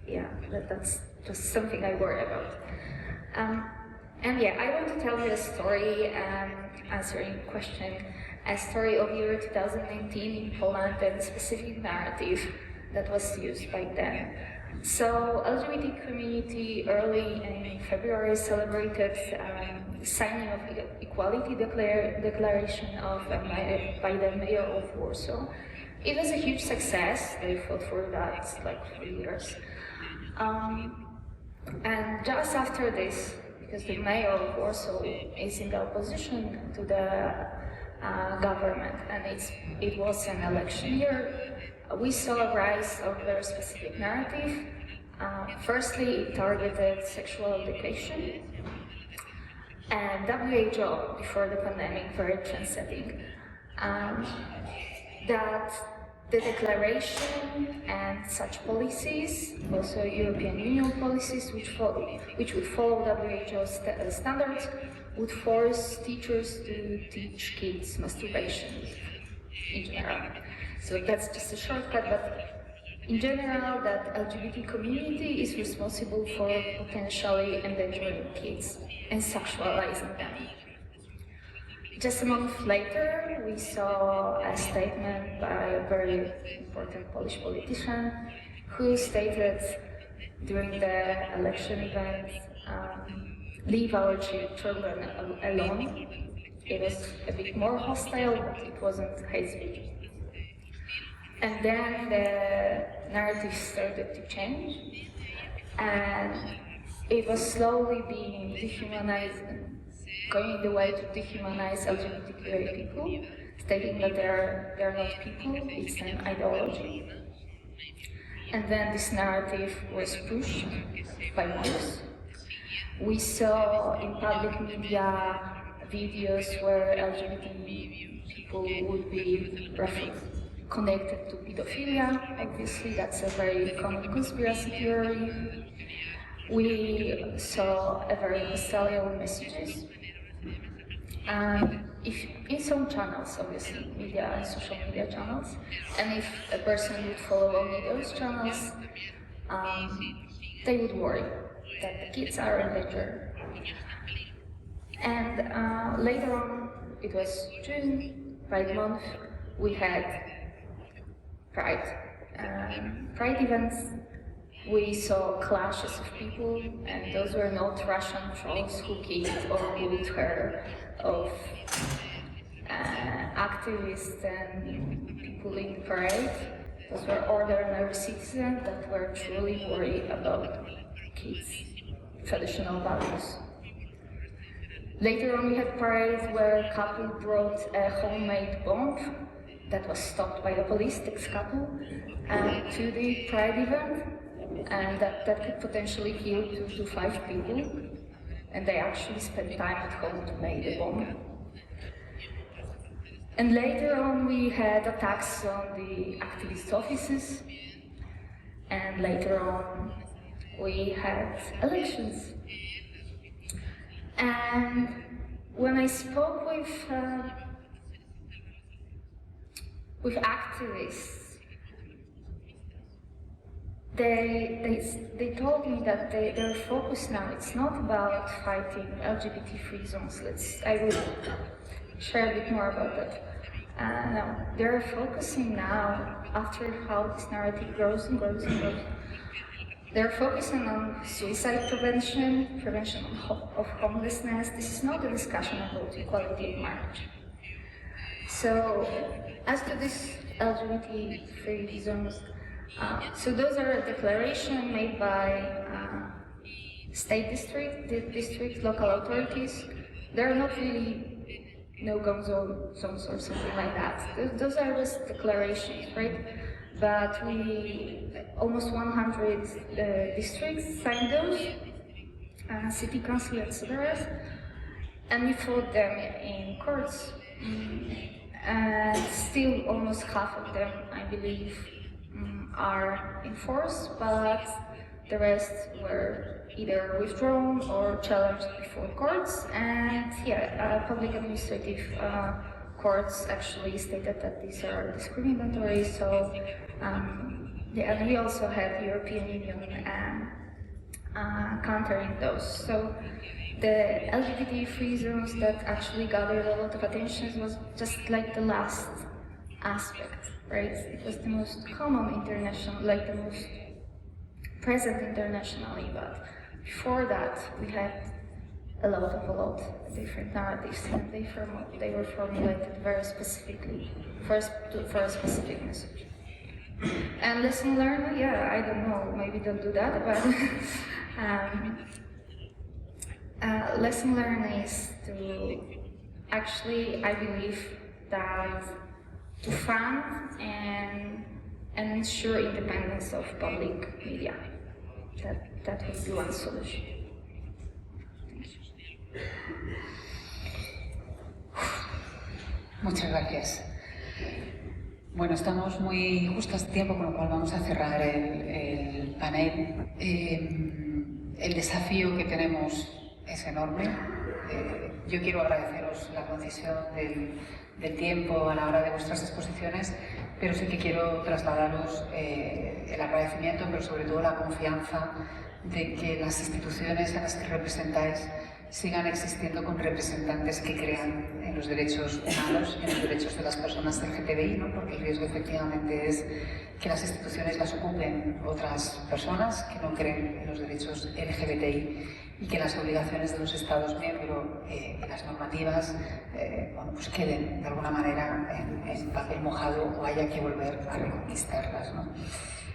yeah, that's just something I worry about. And yeah, I want to tell you a story, answering the question, a story of year 2019 in Poland, and a specific narrative that was used by then. So, LGBT community early in February celebrated signing of Equality Declaration by the mayor of Warsaw. It was a huge success. They fought for that like 3 years. And just after this, because the mayor of Warsaw is in the opposition to the government, and it was an election year, we saw a rise of very specific narrative. Firstly, it targeted sexual education, and WHO, before the pandemic, very trendsetting, that the declaration and such policies, also European Union policies, which would follow WHO standards, would force teachers to teach kids masturbation in general. So that's just a shortcut, but in general, that LGBT community is responsible for potentially endangering kids and sexualizing them. Just a month later, we saw a statement by a very important Polish politician who stated during the election event, leave our children alone. It was a bit more hostile, but it wasn't hate speech. And then the narrative started to change, and it was slowly being dehumanized, going the way to dehumanize LGBTQIA people, stating that they're not people, it's an ideology. And then this narrative was pushed by months. We saw in public media videos where LGBT people would be connected to pedophilia. Obviously, that's a very common conspiracy theory. We saw a very hostile messages. If in some channels, obviously, media and social media channels, and if a person would follow only those channels, they would worry that the kids are in danger. And later on, it was June, Pride Month, we had Pride events. We saw clashes of people, and those were not Russian trolls who kicked or bullied her of activists and people in the parade. Those were ordinary citizens that were truly worried about kids' traditional values. Later on, we had parades where a couple brought a homemade bomb that was stopped by the police, this couple, to the Pride event, and that could potentially kill 2 to 5 people. And they actually spent time at home to make the bomb. And later on, we had attacks on the activist offices, and later on, we had elections. And when I spoke with activists, they told me that their focus now, it's not about fighting LGBT-free zones. I will share a bit more about that. No, they're focusing now, after how this narrative grows and grows and grows, they're focusing on suicide prevention of homelessness. This is not a discussion about equality of marriage. So, as to this LGBT-free zones, so those are a declaration made by state district, local authorities. They're not really no-go zones or something like that. Those are just declarations, right? But almost 100 districts signed those, city council, etc. And we fought them in courts. And still almost half of them, I believe, are enforced, but the rest were either withdrawn or challenged before courts. And public administrative courts actually stated that these are discriminatory. So, and we also had the European Union countering those. So the LGBT-free zones that actually gathered a lot of attention was just like the last aspect, right? It was the most common international, like the most present internationally, but before that we had a lot of different narratives, and they were formulated very specifically for a specific message. And lesson learned, I don't know, maybe don't do that, but lesson learned is to actually, I believe that to fund and ensure independence of public media. That would be one solution. Muchas gracias. Bueno, estamos muy justas de tiempo, con lo cual vamos a cerrar el panel. El desafío que tenemos es enorme. Yo quiero agradeceros la concesión del tiempo a la hora de vuestras exposiciones, pero sí que quiero trasladaros el agradecimiento, pero sobre todo la confianza de que las instituciones a las que representáis sigan existiendo con representantes que crean en los derechos humanos, en los derechos de las personas LGTBI, ¿no? Porque el riesgo efectivamente es que las instituciones las ocupen otras personas que no creen en los derechos LGBTI y que las obligaciones de los Estados miembros y las normativas bueno, pues queden de alguna manera en papel mojado o haya que volver a reconquistarlas, ¿no?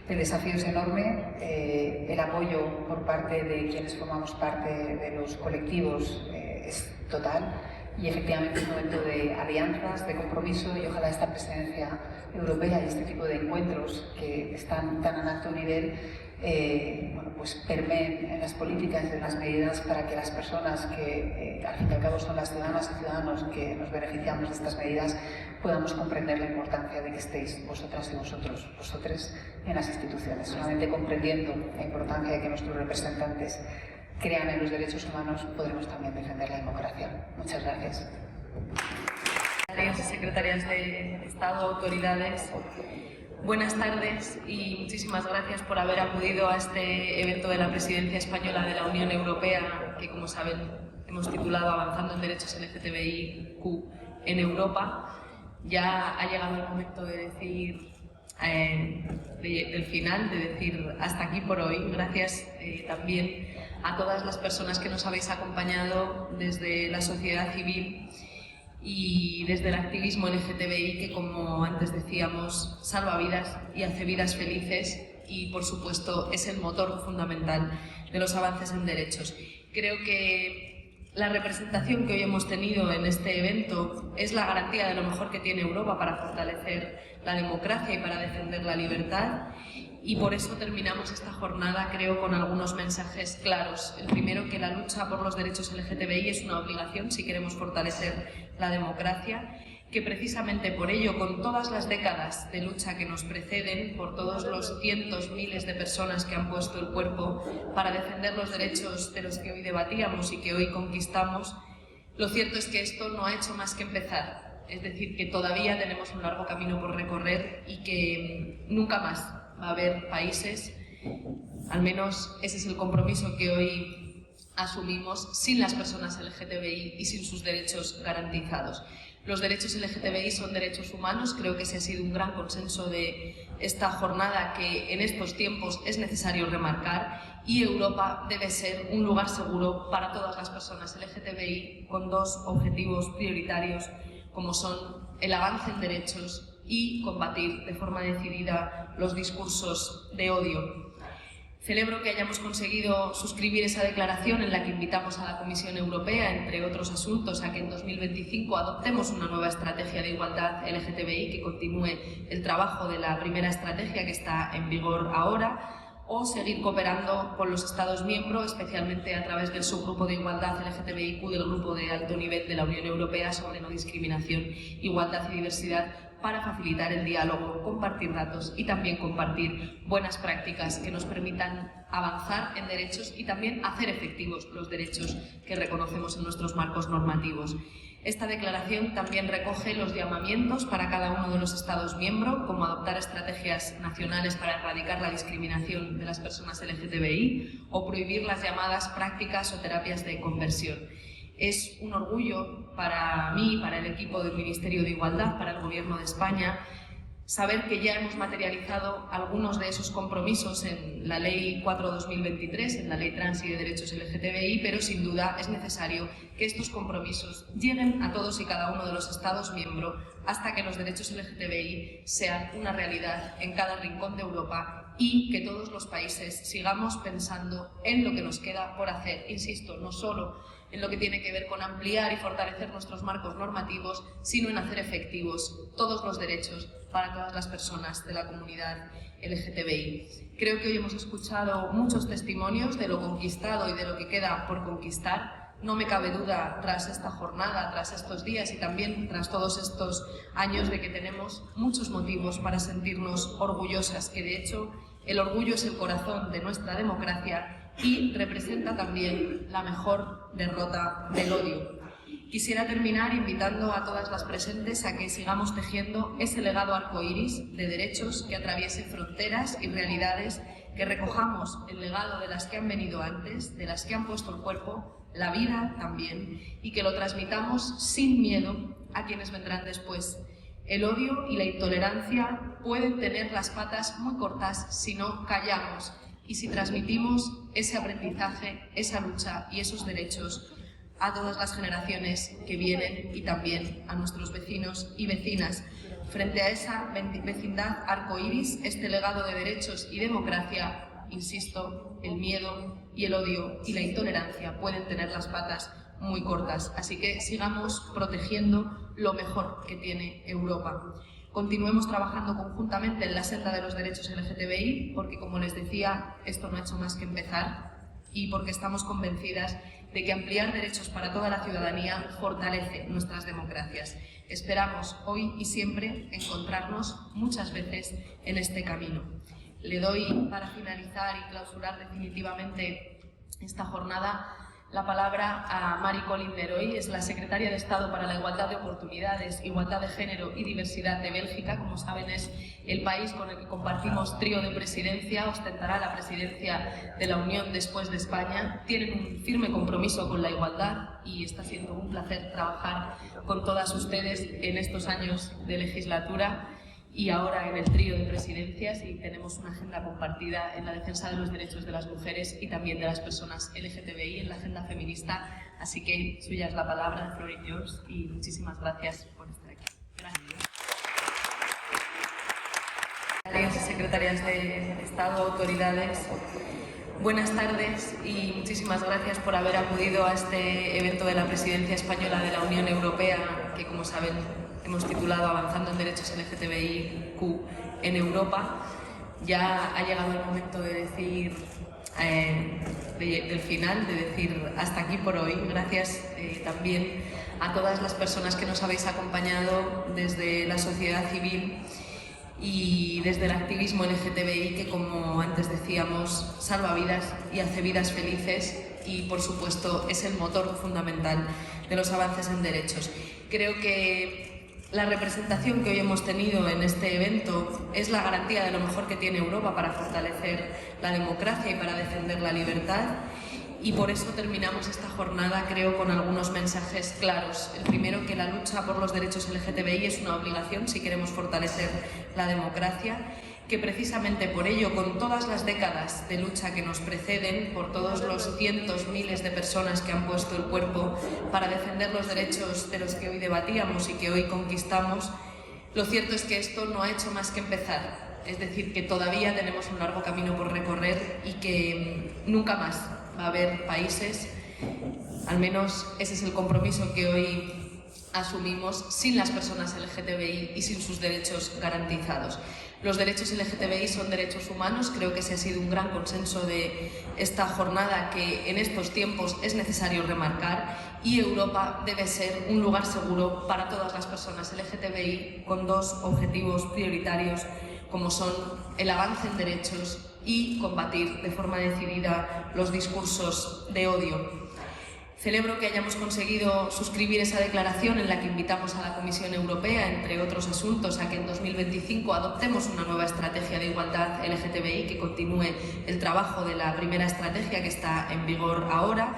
El desafío es enorme, el apoyo por parte de quienes formamos parte de los colectivos es total y efectivamente es un momento de alianzas, de compromiso y ojalá esta presidencia europea y este tipo de encuentros que están tan a alto nivel bueno, pues permeen en las políticas y en las medidas para que las personas que al fin y al cabo son las ciudadanas y ciudadanos que nos beneficiamos de estas medidas podamos comprender la importancia de que estéis vosotras y vosotros en las instituciones. Solamente comprendiendo la importancia de que nuestros representantes crean en los derechos humanos podremos también defender la democracia. Muchas gracias. Secretarios y secretarias de Estado, autoridades, buenas tardes y muchísimas gracias por haber acudido a este evento de la Presidencia Española de la Unión Europea, que como saben hemos titulado Avanzando en Derechos LGBTIQ en Europa. Ya ha llegado el momento de decir del final, de decir hasta aquí por hoy. Gracias también a todas las personas que nos habéis acompañado desde la sociedad civil y desde el activismo LGTBI, que como antes decíamos, salva vidas y hace vidas felices y por supuesto es el motor fundamental de los avances en derechos. Creo que la representación que hoy hemos tenido en este evento es la garantía de lo mejor que tiene Europa para fortalecer la democracia y para defender la libertad. Y por eso terminamos esta jornada, creo, con algunos mensajes claros. El primero, que la lucha por los derechos LGTBI es una obligación si queremos fortalecer la democracia, que precisamente por ello, con todas las décadas de lucha que nos preceden, por todos los cientos, miles de personas que han puesto el cuerpo para defender los derechos de los que hoy debatíamos y que hoy conquistamos, lo cierto es que esto no ha hecho más que empezar. Es decir, que todavía tenemos un largo camino por recorrer y que nunca más va a haber países, al menos ese es el compromiso que hoy asumimos, sin las personas LGTBI y sin sus derechos garantizados. Los derechos LGTBI son derechos humanos, creo que ese ha sido un gran consenso de esta jornada que en estos tiempos es necesario remarcar, y Europa debe ser un lugar seguro para todas las personas LGTBI con dos objetivos prioritarios como son el avance en derechos y combatir de forma decidida los discursos de odio. Celebro que hayamos conseguido suscribir esa declaración en la que invitamos a la Comisión Europea, entre otros asuntos, a que en 2025 adoptemos una nueva estrategia de igualdad LGTBI que continúe el trabajo de la primera estrategia que está en vigor ahora, o seguir cooperando con los Estados miembros, especialmente a través del subgrupo de igualdad LGTBIQ del Grupo de Alto Nivel de la Unión Europea sobre no discriminación, igualdad y diversidad, para facilitar el diálogo, compartir datos y también compartir buenas prácticas que nos permitan avanzar en derechos y también hacer efectivos los derechos que reconocemos en nuestros marcos normativos. Esta declaración también recoge los llamamientos para cada uno de los Estados miembros, como adoptar estrategias nacionales para erradicar la discriminación de las personas LGTBI o prohibir las llamadas prácticas o terapias de conversión. Es un orgullo para mí, para el equipo del Ministerio de Igualdad, para el Gobierno de España, saber que ya hemos materializado algunos de esos compromisos en la Ley 4/2023, en la Ley Trans y de Derechos LGTBI, pero sin duda es necesario que estos compromisos lleguen a todos y cada uno de los Estados miembros hasta que los derechos LGTBI sean una realidad en cada rincón de Europa y que todos los países sigamos pensando en lo que nos queda por hacer. Insisto, no solo en lo que tiene que ver con ampliar y fortalecer nuestros marcos normativos, sino en hacer efectivos todos los derechos para todas las personas de la comunidad LGTBI. Creo que hoy hemos escuchado muchos testimonios de lo conquistado y de lo que queda por conquistar. no me cabe duda, tras esta jornada, tras estos días y también tras todos estos años, de que tenemos muchos motivos para sentirnos orgullosas, que de hecho el orgullo es el corazón de nuestra democracia y representa también la mejor derrota del odio. Quisiera terminar invitando a todas las presentes a que sigamos tejiendo ese legado arcoíris de derechos que atraviese fronteras y realidades, que recojamos el legado de las que han venido antes, de las que han puesto el cuerpo, la vida también, y que lo transmitamos sin miedo a quienes vendrán después. El odio y la intolerancia pueden tener las patas muy cortas si no callamos y si transmitimos ese aprendizaje, esa lucha y esos derechos a todas las generaciones que vienen y también a nuestros vecinos y vecinas. Frente a esa vecindad arcoíris, este legado de derechos y democracia, insisto, el miedo y el odio y la intolerancia pueden tener las patas muy cortas. Así que sigamos protegiendo lo mejor que tiene Europa. Continuemos trabajando conjuntamente en la senda de los derechos LGTBI, porque, como les decía, esto no ha hecho más que empezar, y porque estamos convencidas de que ampliar derechos para toda la ciudadanía fortalece nuestras democracias. Esperamos hoy y siempre encontrarnos muchas veces en este camino. Le doy, para finalizar y clausurar definitivamente esta jornada, la palabra a Mari Colin Leroy, es la secretaria de Estado para la Igualdad de Oportunidades, Igualdad de Género y Diversidad de Bélgica. Como saben, es el país con el que compartimos trío de presidencia, ostentará la presidencia de la Unión después de España. Tienen un firme compromiso con la igualdad y está siendo un placer trabajar con todas ustedes en estos años de legislatura y ahora en el trío de presidencias, y tenemos una agenda compartida en la defensa de los derechos de las mujeres y también de las personas LGTBI en la agenda feminista. Así que suya es la palabra, the floor is yours, y muchísimas gracias por estar aquí. Gracias. Secretarias de Estado, autoridades, buenas tardes y muchísimas gracias por haber acudido a este evento de la Presidencia Española de la Unión Europea, que, como saben, hemos titulado Avanzando en Derechos LGBTIQ en Europa. Ya ha llegado el momento de decir, del final, de decir hasta aquí por hoy. Gracias también a todas las personas que nos habéis acompañado desde la sociedad civil y desde el activismo LGTBI, que, como antes decíamos, salva vidas y hace vidas felices y, por supuesto, es el motor fundamental de los avances en derechos. Creo que la representación que hoy hemos tenido en este evento es la garantía de lo mejor que tiene Europa para fortalecer la democracia y para defender la libertad, y por eso terminamos esta jornada, creo, con algunos mensajes claros. El primero, que la lucha por los derechos LGTBI es una obligación si queremos fortalecer la democracia, que precisamente por ello, con todas las décadas de lucha que nos preceden, por todos los cientos, miles de personas que han puesto el cuerpo para defender los derechos de los que hoy debatíamos y que hoy conquistamos, lo cierto es que esto no ha hecho más que empezar. Es decir, que todavía tenemos un largo camino por recorrer y que nunca más va a haber países, al menos ese es el compromiso que hoy asumimos, sin las personas LGTBI y sin sus derechos garantizados. Los derechos LGTBI son derechos humanos, creo que ese ha sido un gran consenso de esta jornada que en estos tiempos es necesario remarcar, y Europa debe ser un lugar seguro para todas las personas LGTBI, con dos objetivos prioritarios como son el avance en derechos y combatir de forma decidida los discursos de odio. Celebro que hayamos conseguido suscribir esa declaración en la que invitamos a la Comisión Europea, entre otros asuntos, a que en 2025 adoptemos una nueva estrategia de igualdad LGTBI que continúe el trabajo de la primera estrategia que está en vigor ahora,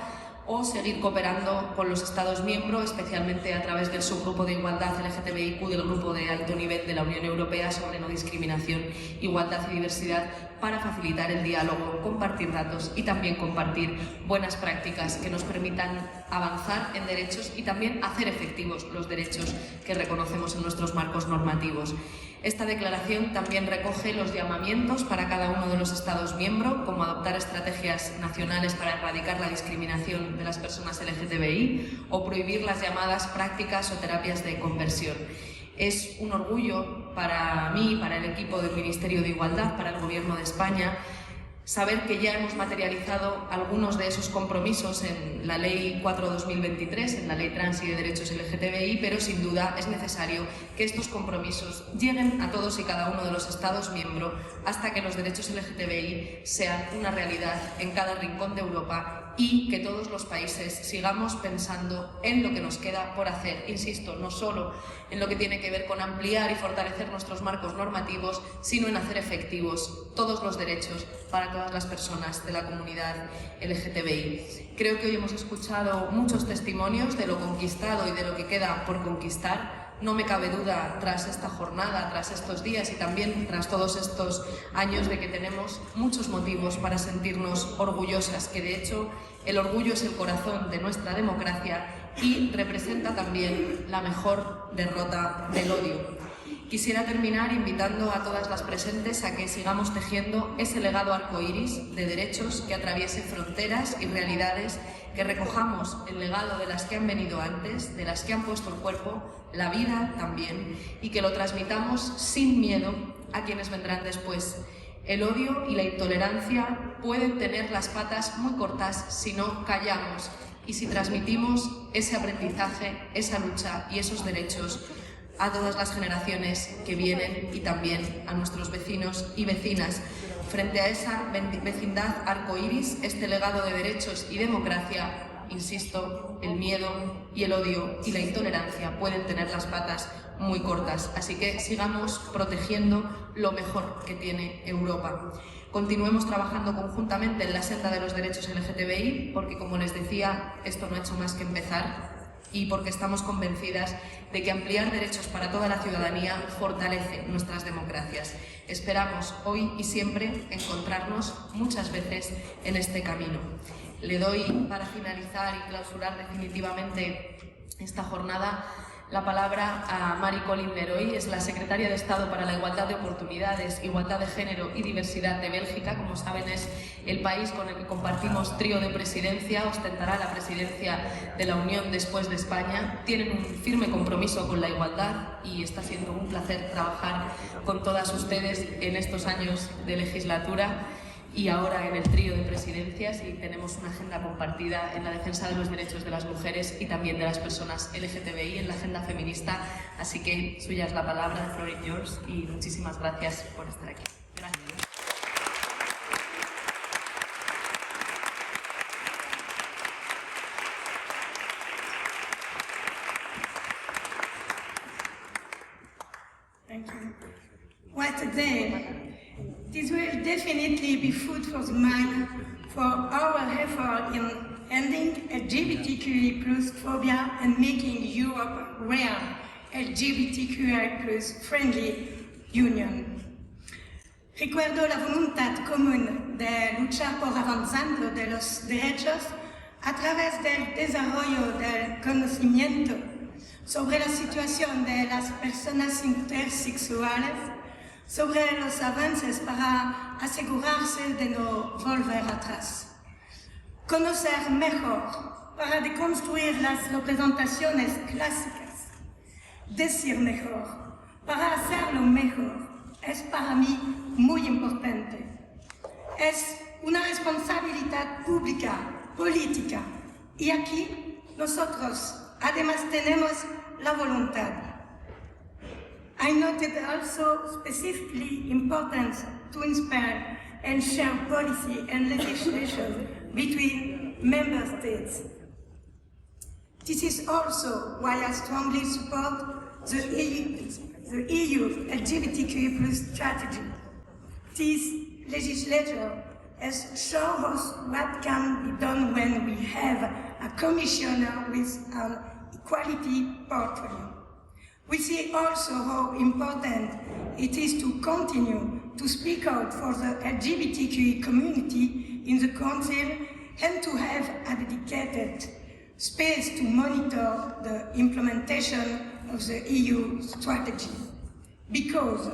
o seguir cooperando con los Estados miembros, especialmente a través del subgrupo de igualdad LGTBIQ del Grupo de Alto Nivel de la Unión Europea sobre no discriminación, igualdad y diversidad, para facilitar el diálogo, compartir datos y también compartir buenas prácticas que nos permitan avanzar en derechos y también hacer efectivos los derechos que reconocemos en nuestros marcos normativos. Esta declaración también recoge los llamamientos para cada uno de los Estados miembros, como adoptar estrategias nacionales para erradicar la discriminación de las personas LGTBI o prohibir las llamadas prácticas o terapias de conversión. Es un orgullo para mí, para el equipo del Ministerio de Igualdad, para el Gobierno de España, saber que ya hemos materializado algunos de esos compromisos en la Ley 4/2023, en la Ley Trans y de Derechos LGTBI, pero sin duda es necesario que estos compromisos lleguen a todos y cada uno de los Estados miembros hasta que los derechos LGTBI sean una realidad en cada rincón de Europa y que todos los países sigamos pensando en lo que nos queda por hacer. Insisto, no solo en lo que tiene que ver con ampliar y fortalecer nuestros marcos normativos, sino en hacer efectivos todos los derechos para todas las personas de la comunidad LGTBI. Creo que hoy hemos escuchado muchos testimonios de lo conquistado y de lo que queda por conquistar. No me cabe duda, tras esta jornada, tras estos días y también tras todos estos años, de que tenemos muchos motivos para sentirnos orgullosas, que de hecho el orgullo es el corazón de nuestra democracia y representa también la mejor derrota del odio. Quisiera terminar invitando a todas las presentes a que sigamos tejiendo ese legado arcoíris de derechos que atraviese fronteras y realidades, que recojamos el legado de las que han venido antes, de las que han puesto el cuerpo, la vida también, y que lo transmitamos sin miedo a quienes vendrán después. El odio y la intolerancia pueden tener las patas muy cortas si no callamos y si transmitimos ese aprendizaje, esa lucha y esos derechos a todas las generaciones que vienen y también a nuestros vecinos y vecinas. Frente a esa vecindad arcoíris, este legado de derechos y democracia, insisto, el miedo y el odio y la intolerancia pueden tener las patas muy cortas. Así que sigamos protegiendo lo mejor que tiene Europa. Continuemos trabajando conjuntamente en la senda de los derechos LGTBI, porque, como les decía, esto no ha hecho más que empezar, y porque estamos convencidas de que ampliar derechos para toda la ciudadanía fortalece nuestras democracias. Esperamos hoy y siempre encontrarnos muchas veces en este camino. Le doy, para finalizar y clausurar definitivamente esta jornada, la palabra a Marie Colin Leroy. Es la secretaria de Estado para la Igualdad de Oportunidades, Igualdad de Género y Diversidad de Bélgica. Como saben, es el país con el que compartimos trío de presidencia, ostentará la presidencia de la Unión después de España. Tienen un firme compromiso con la igualdad y está siendo un placer trabajar con todas ustedes en estos años de legislatura y ahora en el trío de presidencias, y tenemos una agenda compartida en la defensa de los derechos de las mujeres y también de las personas LGTBI en la agenda feminista. Así que suya es la palabra, the floor is yours, y muchísimas gracias por estar aquí. Gracias. Thank you. What a day! This will definitely be food for the mind for our effort in ending LGBTQI+ phobia and making Europe a real LGBTQI+ friendly union. Recuerdo la voluntad común de luchar por Avanzando de los derechos a través del desarrollo del conocimiento sobre la situación de las personas intersexuales, sobre los avances para asegurarse de no volver atrás. Conocer mejor para deconstruir las representaciones clásicas. Decir mejor para hacerlo mejor es para mí muy importante. Es una responsabilidad pública, política, y aquí nosotros además tenemos la voluntad. I noted also specifically importance to inspire and share policy and legislation between member states. This is also why I strongly support the EU LGBTQI+ strategy. This legislature has shown us what can be done when we have a commissioner with an equality portfolio. We see also how important it is to continue to speak out for the LGBTQI community in the Council and to have a dedicated space to monitor the implementation of the EU strategy. Because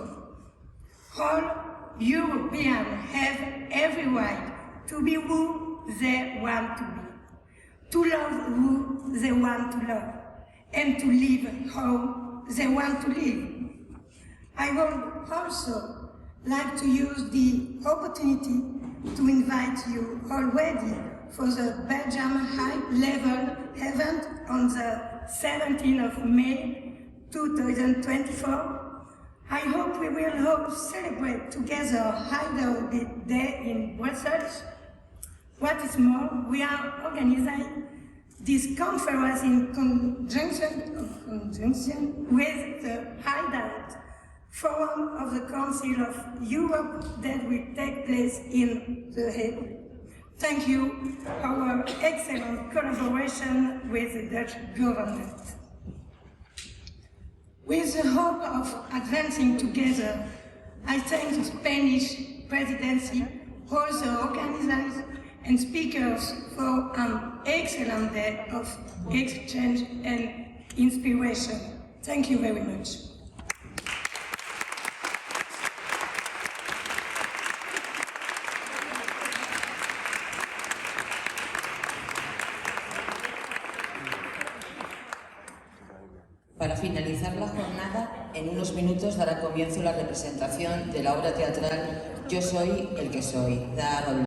all Europeans have every right to be who they want to be, to love who they want to love, and to live how they want to live. I would also like to use the opportunity to invite you already for the Belgium high-level event on the 17th of May 2024. I hope we will all celebrate together High Day in Brussels. What is more, we are organizing this conference in conjunction with the High Forum of the Council of Europe that will take place in The Hague. Thank you for our excellent collaboration with the Dutch government. With the hope of advancing together, I thank the Spanish presidency, all the organizers and speakers for an excellent day of exchange and inspiration. Thank you very much. Para finalizar la jornada, en unos minutos dará comienzo la representación de la obra teatral Yo soy el que soy,